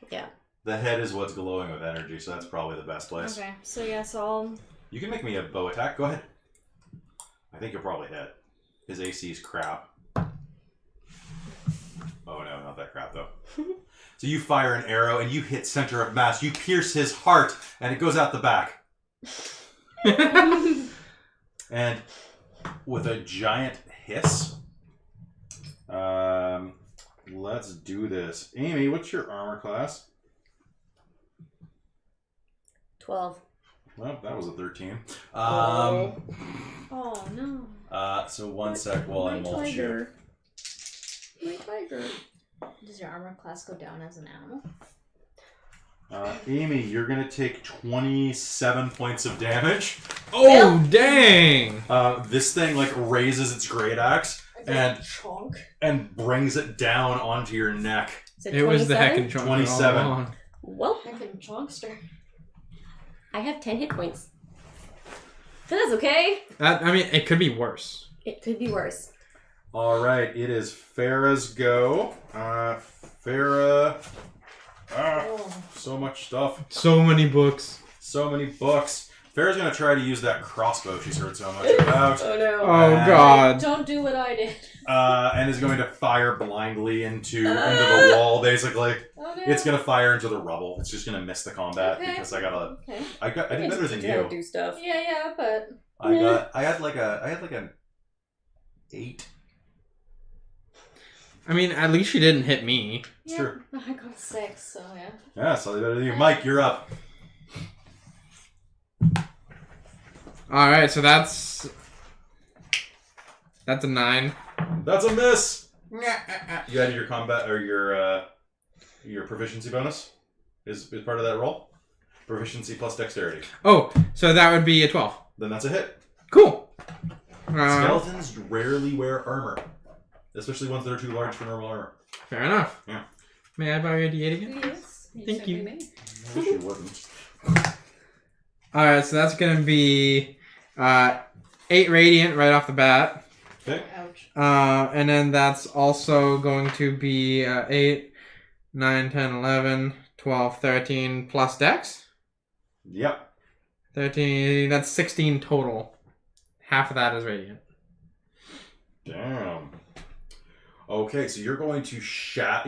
the head is what's glowing with energy, so that's probably the best place. Okay, so yeah, so I'll... You can make me a bow attack. Go ahead. I think you'll probably hit. His AC is crap. Oh no, not that crap though. So you fire an arrow and you hit center of mass. You pierce his heart and it goes out the back. And with a giant hiss, let's do this. Amy, what's your armor class? 12. Well, that was a 13. Oh no. So one sec while I mulch you. My tiger. Does your armor class go down as an animal? Amy, you're gonna take 27 points of damage. Oh, dang! This thing like raises its great axe and chonk. and brings it down onto your neck. Is it It was the 27? heckin' chunk. 27. all along. Well, Heckin' chonkster. I have 10 hit points. But that's okay. I mean, it could be worse. It could be worse. All right, it is Farah's go. Farah. So much stuff. So many books. So many books. Farah's gonna try to use that crossbow she's heard so much about. Oh no. Oh, God. Don't do what I did. And is going to fire blindly into the wall, basically. Oh no. It's gonna fire into the rubble. It's just gonna miss the combat Okay. because I Okay. did better than Don't you. do stuff. Yeah, but... I had like an 8. I mean, at least she didn't hit me. It's true. I got 6, so yeah. Yeah, slightly better than you. Mike, you're up. Alright, so that's a 9. That's a miss. You added your combat or your proficiency bonus is part of that roll. Proficiency plus dexterity. Oh, so that would be a 12. Then that's a hit. Cool. Skeletons rarely wear armor, especially ones that are too large for normal armor. Fair enough. Yeah. May I borrow your D8 again? Yes. Thank you. May. I wish you wouldn't. Alright, so that's gonna be 8 radiant right off the bat. Okay. Ouch. And then that's also going to be 8, 9, 10, 11, 12, 13 plus dex. Yep. 13, that's 16 total. Half of that is radiant. Damn. Okay, so you're going to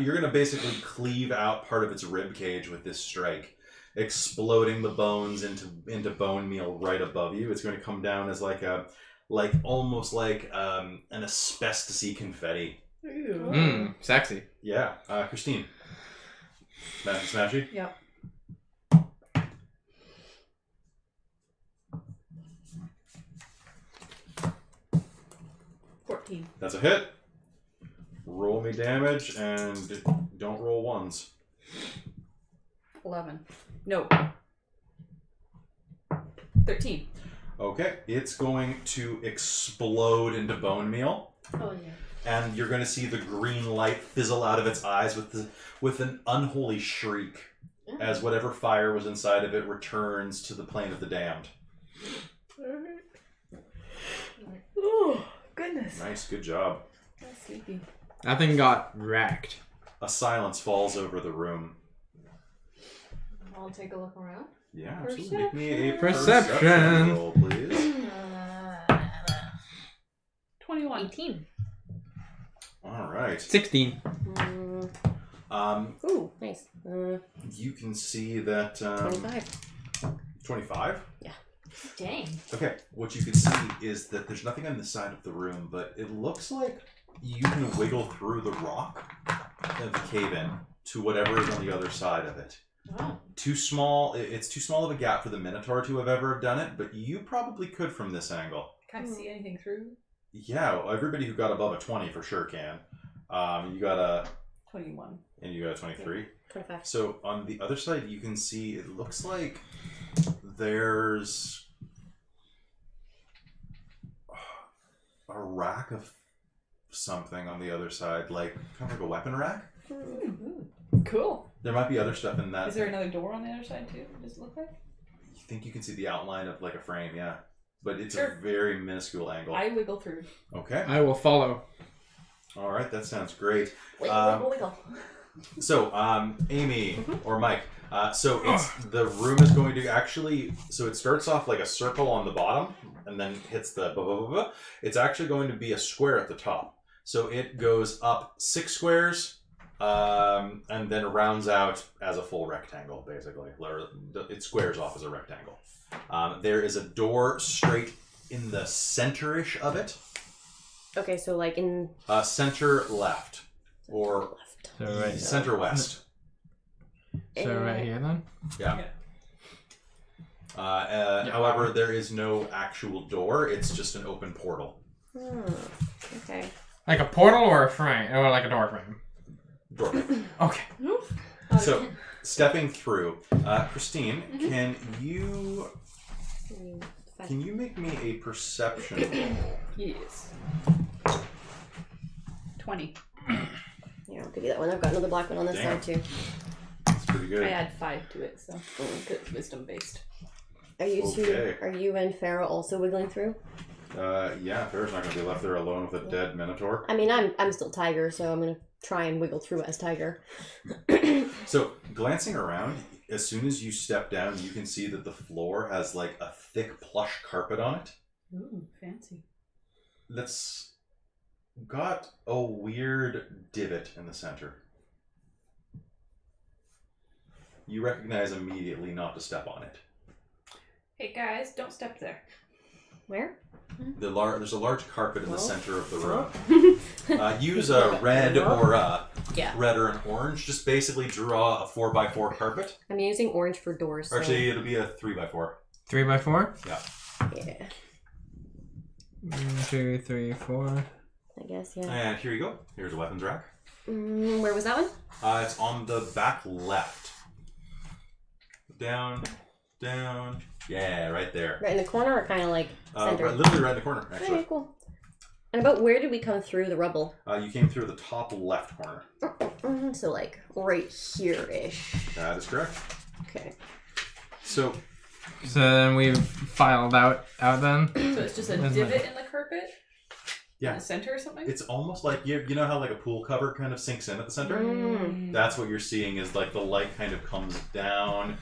you're going to basically cleave out part of its rib cage with this strike, exploding the bones into bone meal right above you. It's going to come down as almost like an asbestos-y confetti. Ooh. Sexy. Yeah, Christine. Smashy? Yep. That's a hit. Roll me damage and don't roll ones. 11. No. 13. Okay, it's going to explode into bone meal. Oh yeah. And you're going to see the green light fizzle out of its eyes with an unholy shriek as whatever fire was inside of it returns to the plane of the damned. Oh, goodness. Nice, good job. I'm sleepy. That thing got wrecked. A silence falls over the room. I'll take a look around. Yeah, absolutely. Make me a Perception. perception roll, please. 21. 18. All right. 16. Ooh, nice. You can see that 25. 25? Yeah. Dang. Okay, what you can see is that there's nothing on the side of the room, but it looks like you can wiggle through the rock of the cave-in to whatever is on the other side of it. Wow. Too small. It's too small of a gap for the Minotaur to have ever done it, but you probably could from this angle. Can't see anything through. Yeah, everybody who got above a 20 for sure can. You got a 21. and you got a 23. 25. So on the other side, you can see it looks like there's a rack of something on the other side, like kind of like a weapon rack. Cool. There might be other stuff in that. Is there another door on the other side too? Does it look like? You think you can see the outline of like a frame? Yeah. but it's Sure. a very minuscule angle. I wiggle through. Okay. I will follow. All right, that sounds great. Wiggle, wiggle. So, Amy or Mike, so it's the room is going to actually. So it starts off like a circle on the bottom, and then hits the. Blah, blah, blah, blah. It's actually going to be a square at the top. So it goes up 6 squares, and then rounds out as a full rectangle, basically. It squares off as a rectangle. There is a door straight in the center-ish of it. Okay, so like in Center left. Or So right, center west. so right here then. Yeah. However, there is no actual door. It's just an open portal. Okay. Like a portal or a frame, or like a door frame. Door. Okay. So, stepping through, Christine, can you make me a perception roll? Yes. 20. Yeah, I'll give you that one. I've got another black one on this Damn. side too. That's pretty good. I add 5 to it, so it's wisdom based. Are you Okay. two? Are you and Farah also wiggling through? Yeah, Farrah's not going to be left there alone with a dead minotaur. I mean, I'm still Tiger, so I'm gonna try and wiggle through as Tiger. So, glancing around, as soon as you step down, you can see that the floor has like a thick plush carpet on it. Ooh, fancy. That's got a weird divot in the center. You recognize immediately not to step on it. Hey guys, don't step there. Where? There's a large carpet in the Well. center of the room. Use a red or Yeah. red or an orange. Just basically draw a 4x4 carpet. I'm using orange for doors. So. Or actually, it'll be a 3x4. 3x4. Yeah. 1, 2, 3, 4. I guess yeah. And here you go. Here's a weapons rack. Where was that one? It's on the back left. Down. Yeah, right there. Right in the corner, or kind of like center? Literally right in the corner, actually. Okay, cool. And about where did we come through the rubble? You came through the top left corner. So like right here-ish. That is correct. Okay. So, So then we've filed out then. So it's just a Where's divot my- in the carpet? Yeah. In the center or something? it's almost like, you know how like a pool cover kind of sinks in at the center? Mm. That's what you're seeing is like the light kind of comes down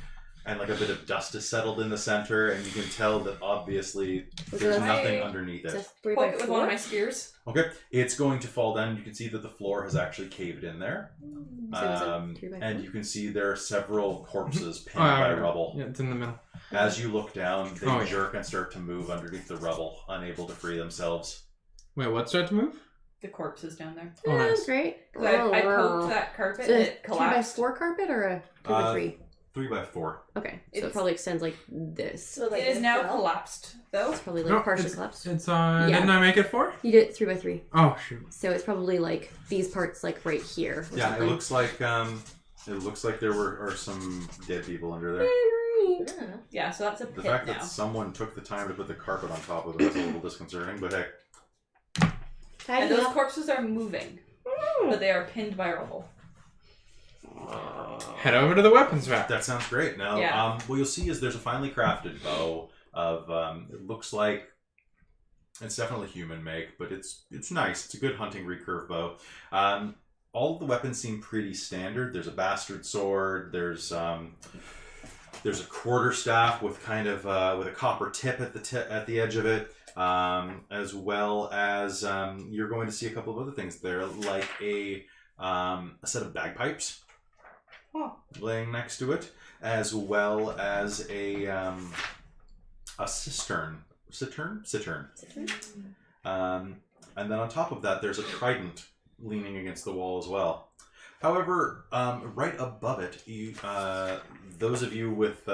and like a bit of dust is settled in the center, and you can tell that obviously there's it a- nothing underneath It's a it. 3x4. Poke it with one of my spears. Okay, it's going to fall down. You can see that the floor has actually caved in there. So it's a 3x4? And you can see there are several corpses pinned Oh, by yeah. rubble. Yeah, it's in the middle. As you look down, they Oh, yeah. jerk and start to move underneath the rubble, unable to free themselves. Wait, what started to move? The corpse is down there. Oh, nice. Great. 'Cause I poked that carpet So and a it collapsed. 2x4 carpet or a 2x3? 3x4. Okay, so it It's- probably extends like this. So like It is this now fell? collapsed, though. It's probably like No, partially it's- collapsed. It's Yeah. Didn't I make it 4? You did 3x3, Oh shoot. so it's probably like these parts like right here. Or Yeah, something. it looks like there are some dead people under there. Yeah. Yeah, so that's a The pit fact now. that someone took the time to put the carpet on top of it is a little disconcerting, but hey. And Tidy those up. corpses are moving. But they are pinned by rubble. Head over to the weapons rack. That sounds great. Now, Yeah. what you'll see is there's a finely crafted bow of it looks like it's definitely human make, but it's nice. It's a good hunting recurve bow. All of the weapons seem pretty standard. There's a bastard sword. There's a quarterstaff with kind of with a copper tip at the edge of it, as well as you're going to see a couple of other things there, like a set of bagpipes laying next to it, as well as a cistern. And then on top of that, there's a trident leaning against the wall as well. However, right above it, those of you with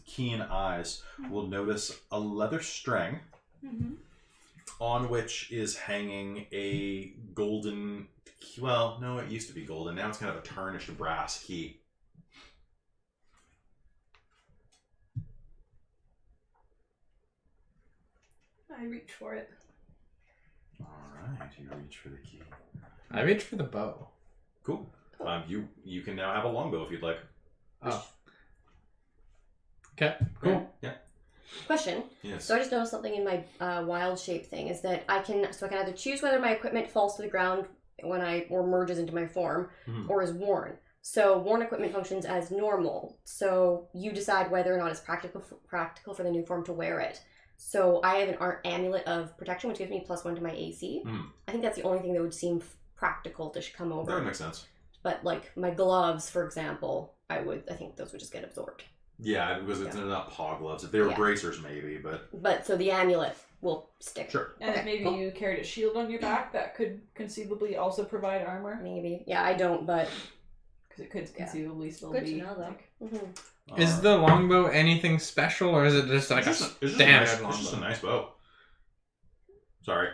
keen eyes will notice a leather string on which is hanging a golden, well, no, it used to be golden. Now it's kind of a tarnished brass key. I reach for it. Alright, you reach for the key. I reached for the bow. Cool. You can now have a longbow if you'd like. Oh. Okay, cool. Yeah. Question. Yes. So I just noticed something in my wild shape thing is that I can either choose whether my equipment falls to the ground when or merges into my form or is worn. So worn equipment functions as normal. So you decide whether or not it's practical for the new form to wear it. So I have an amulet of protection, which gives me +1 to my AC. I think that's the only thing that would seem practical to come over. That would make sense. But like my gloves, for example, I think those would just get absorbed. Yeah, because they're not paw gloves. If they were bracers, maybe, but... But so the amulet will stick. Sure. And if maybe you carried a shield on your back, that could conceivably also provide armor. Maybe. Yeah, I don't, but... Because it could conceivably still Good be... to know, though. Mm-hmm. Is the longbow anything special, or is it just like it's a just standard It's longbow? just a nice bow. Sorry.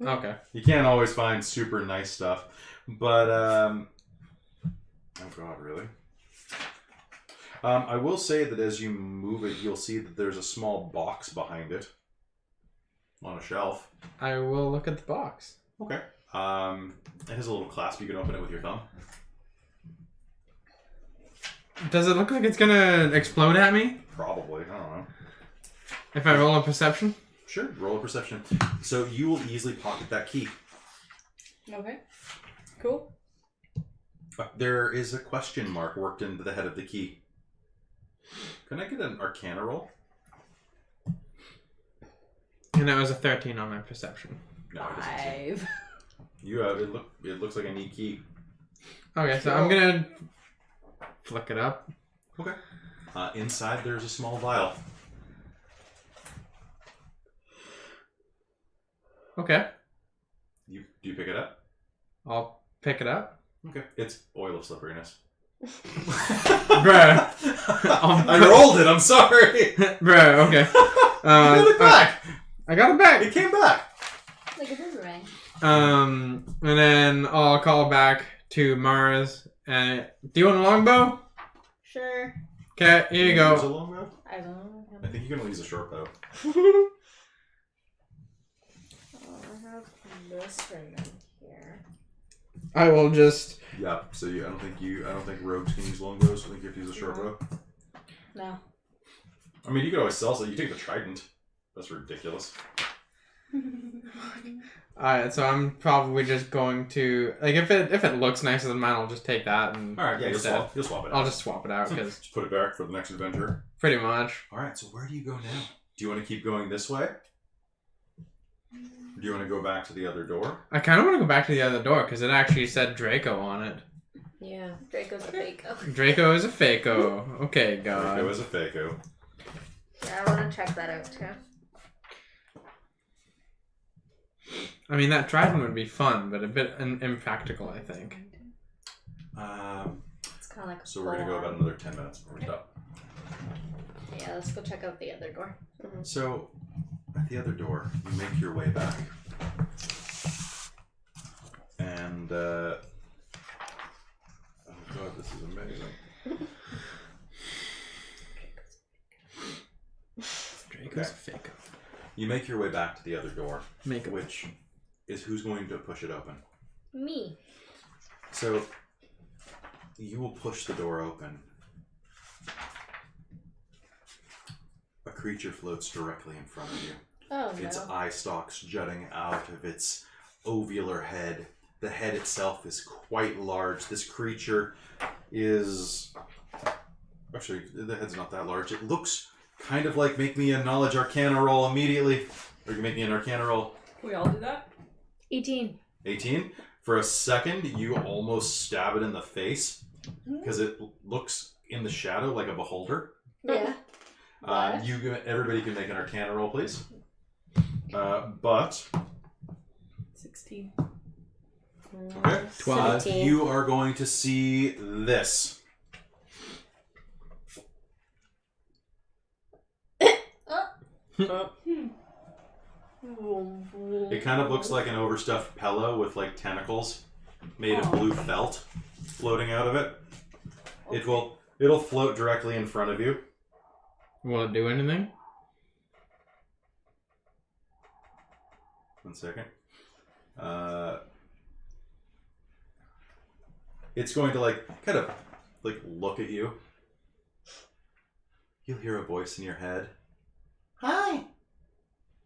Okay. You can't always find super nice stuff. But, oh god, really? I will say that as you move it, you'll see that there's a small box behind it. On a shelf. I will look at the box. Okay. It has a little clasp. You can open it with your thumb. Does it look like it's gonna explode at me? Probably. I don't know. If I roll a perception? Sure. Roll a perception. So you will easily pocket that key. Okay. Cool. There is a question mark worked into the head of the key. Can I get an Arcana roll? And that was a 13 on my perception. No, it doesn't. 5. You have it. It looks like a neat key. Okay, so I'm gonna flick it up. Okay. Inside, there's a small vial. Okay, Do you pick it up? I'll pick it up. Okay. It's oil of slipperiness. Bruh. I rolled it. I'm sorry. Bruh, okay. You got it back. I got it back. It came back. Like a boomerang. And then I'll call back to Mars. And do you want a longbow? Sure. Okay, here you Use a go. longbow? I don't know. I think you can only use a short bow. I have this right in here. I will just. Yeah. So I don't think rogues can use longbows. I think you have to use a short bow. No. I mean, you could always sell. So you take the trident. That's ridiculous. Alright, so I'm probably just going to like if it looks nicer than mine, I'll just take that and All right. Yeah. instead. You'll swap it. I'll out. just swap it out because Just put it back for the next adventure. pretty much. All right. So where do you go now? Do you want to keep going this way? Or do you want to go back to the other door? I kind of want to go back to the other door because it actually said Draco on it. Yeah. Draco's a fake. Draco is a faco. Okay, God. Draco is a faco. Yeah, I want to check that out too. I mean, that trident would be fun, but a bit impractical, I think. It's kind of like. So we're gonna go about another 10 minutes before we stop. Yeah, let's go check out the other door. So at the other door, you make your way back, and oh god, this is amazing. Draco's a faco. You make your way back to the other door, Make it. which is who's going to push it open. Me. So you will push the door open. A creature floats directly in front of you. Oh no. Its eye stalks jutting out of its ovular head. The head itself is quite large. This creature is... Actually, the head's not that large. It looks kind of like... Make me a knowledge arcana roll immediately. Or you can make me an arcana roll. Can we all do that? 18. 18. For a second, you almost stab it in the face. Because it looks in the shadow like a beholder. Yeah. Everybody can make an arcana roll, please. But 16. okay. 17. You are going to see this. It kind of looks like an overstuffed pillow with like tentacles made of blue felt floating out of it. It'll float directly in front of you. Will it do anything? 1 second. It's going to kind of look at you. You'll hear a voice in your head. Hi.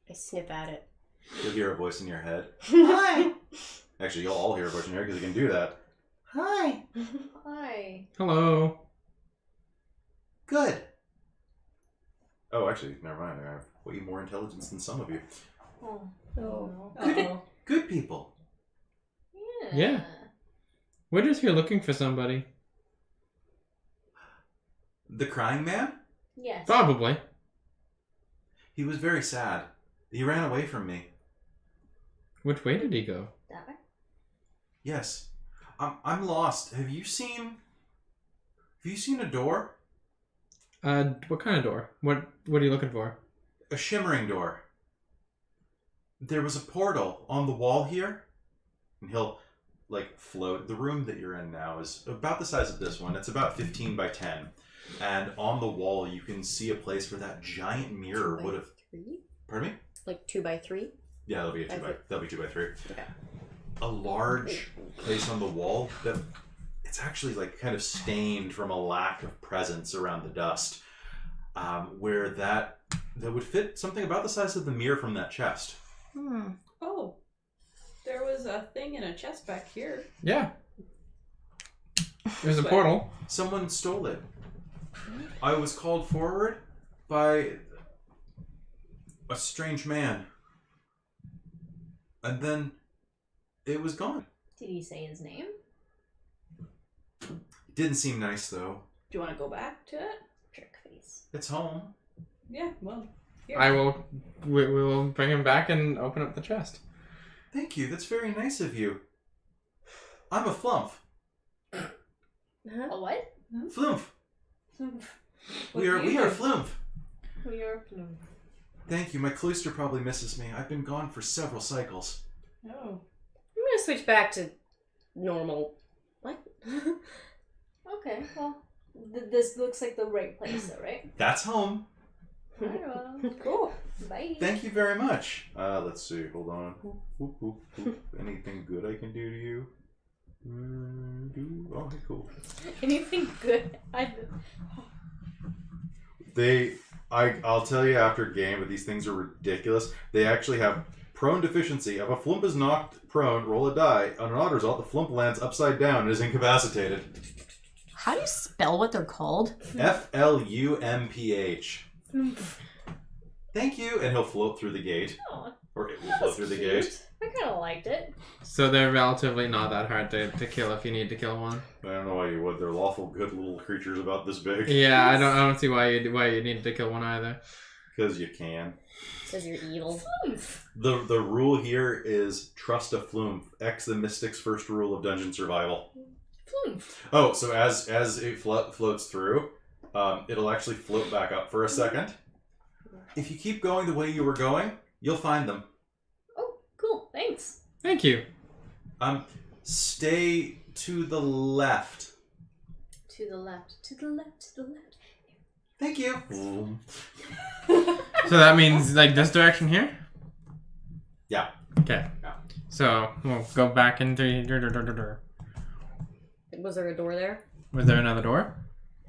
I sniff at it. You'll hear a voice in your head. Hi. Actually, you'll all hear a voice in your head because you can do that. Hi. Hi. Hello. Good. Oh, actually, never mind. I have way more intelligence than some of you. Oh. Oh. Uh-oh. Good people. Yeah. We're just here looking for somebody. The crying man? Yes. Probably. He was very sad. He ran away from me. Which way did he go? That way? Yes. I'm lost. Have you seen a door? What kind of door? What are you looking for? A shimmering door. There was a portal on the wall here. And he'll, float. The room that you're in now is about the size of this one. It's about 15 by 10. And on the wall, you can see a place where that giant mirror would have... 3? Pardon me? Like 2 by 3? Yeah, that'll be that'll be 2 by 3. Okay. A large place on the wall that it's actually kind of stained from a lack of presence around the dust, where that would fit something about the size of the mirror from that chest. Oh. There was a thing in a chest back here. Yeah. There's a Wait. portal. Someone stole it. I was called forward by a strange man, and then it was gone. Did he say his name? Didn't seem nice though. Do you want to go back to it? Jerk face. It's home. Yeah, well. Here. We will bring him back and open up the chest. Thank you. That's very nice of you. I'm a flump. Huh? A what? Flump. What We do are you do? flump. We are Flume. Thank you. My cloister probably misses me. I've been gone for several cycles. Oh. I'm gonna switch back to normal. What? Okay, well, this looks like the right place, though, right? That's home. Alright, well, Cool. bye. Thank you very much. Let's see. Hold on. Whoop, whoop, whoop. Anything good I can do to you? Oh, hey, cool. Anything good? I'll tell you after game, but these things are ridiculous. They actually have prone deficiency. If a flump is knocked prone, roll a die. On an odd result, the flump lands upside down and is incapacitated. How do you spell what they're called? F-L-U-M-P-H. Thank you, and he'll float through the gate. Oh, Or it will float through the gate. I kind of liked it. So they're relatively not that hard to kill if you need to kill one. I don't know why you would. They're lawful good little creatures about this big. Yeah, I don't see why you need to kill one either. Because you can. Says you're evil. The rule here is trust a flume. X the Mystic's first rule of dungeon survival. Flume. Oh, so as it floats through, it'll actually float back up for a second. If you keep going the way you were going, you'll find them. Oh, cool. Thanks. Thank you. Stay to the left. To the left. To the left. To the left. Thank you. So that means this direction here? Yeah. Okay. Yeah. So we'll go back into. Was there a door there? Was there another door?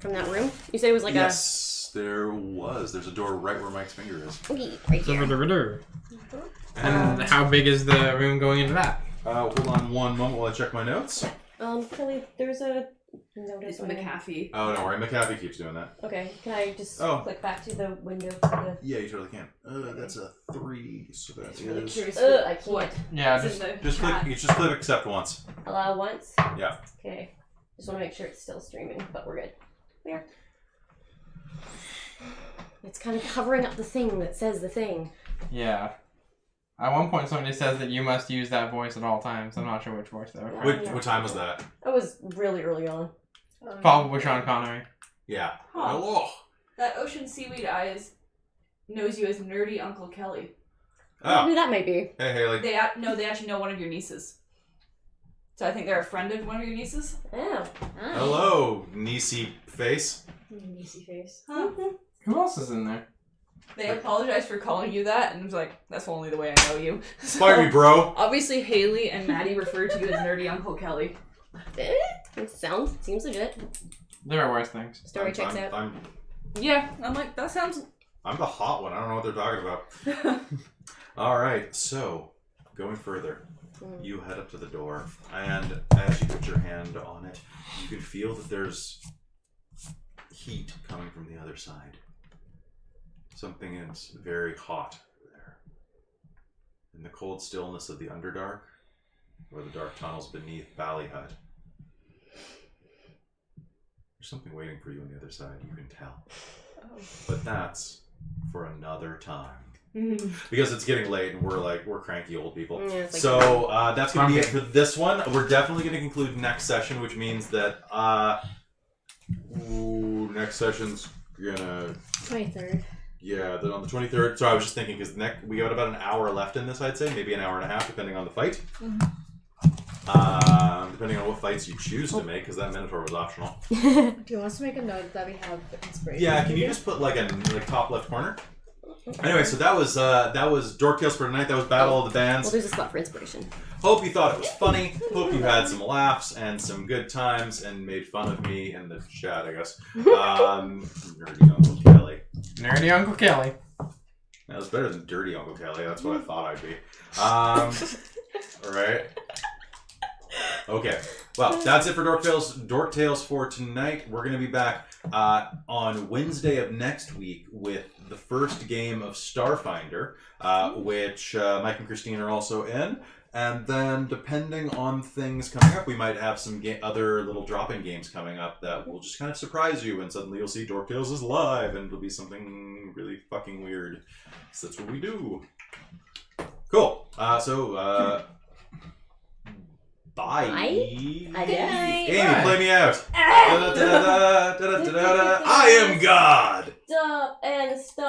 From that room? You said it was like Yes, there was. There's a door right where Mike's finger is. a... Okay, right here. And how big is the room going into that? Hold on one moment while I check my notes. Kelly, there's a notice It's on there. McAfee. Oh, don't worry. McAfee keeps doing that. Okay, can I just Oh. click back to the window for the... Yeah, you totally can. That's a 3, so that It's really is... curious. I can't. What? Yeah, It's in the Just click. chat. You just click accept once. Allow once? Yeah. Okay. Just want to make sure it's still streaming, but we're good. There. It's kind of covering up the thing that says the thing. Yeah. At one point, somebody says that you must use that voice at all times. I'm not sure which voice though. What time was that? That was really early on. Probably Sean Connery. Yeah. Huh. Hello. That ocean seaweed eyes knows you as nerdy Uncle Kelly. Oh. Who that might be. Hey, Haley. They actually know one of your nieces. So I think they're a friend of one of your nieces. Oh. Hello, Nisi face. Yeasty face. Huh. Who else is in there? They apologized for calling you that, and it was like, that's only the way I know you. Fire me, bro. Obviously, Haley and Maddie referred to you as nerdy Uncle Kelly. It seems legit. There are worse things. Story checks out. I'm Yeah, I'm like, that sounds I'm the hot one. I don't know what they're talking about. All right, so going further, you head up to the door, and as you put your hand on it, you can feel that there's heat coming from the other side. Something is very hot there. In the cold stillness of the Underdark, or the dark tunnels beneath Bally Hut, there's something waiting for you on the other side, you can tell. Oh. But that's for another time. Because it's getting late and we're cranky old people. Yeah, it's like- So that's going to be it for this one. We're definitely going to conclude next session, which means that next session's gonna 23rd. on the 23rd. So I was just thinking because we got about an hour left in this, I'd say maybe an hour and a half depending on the fight. Depending on what fights you choose to make, because that Minotaur was optional. Do you want us to make a note that we have inspiration? Yeah, can you just put like top left corner? Anyway, so that was Dork Tales for tonight. That was Battle of the Bands. Well, there's a spot for inspiration. Hope you thought it was funny. Hope you had some laughs and some good times and made fun of me in the chat, I guess. Nerdy Uncle Kelly. Nerdy Uncle Kelly. That was better than Dirty Uncle Kelly. That's what I thought I'd be. Alright. Okay. Well, that's it for Dork Tales for tonight. We're going to be back on Wednesday of next week with the first game of Starfinder, which Mike and Christine are also in. And then, depending on things coming up, we might have some other little drop-in games coming up that will just kind of surprise you, and suddenly you'll see Dork Tales is live, and it'll be something really fucking weird. So that's what we do. Cool. Bye. Bye. Amy, play me out. I am God. Stop and stop.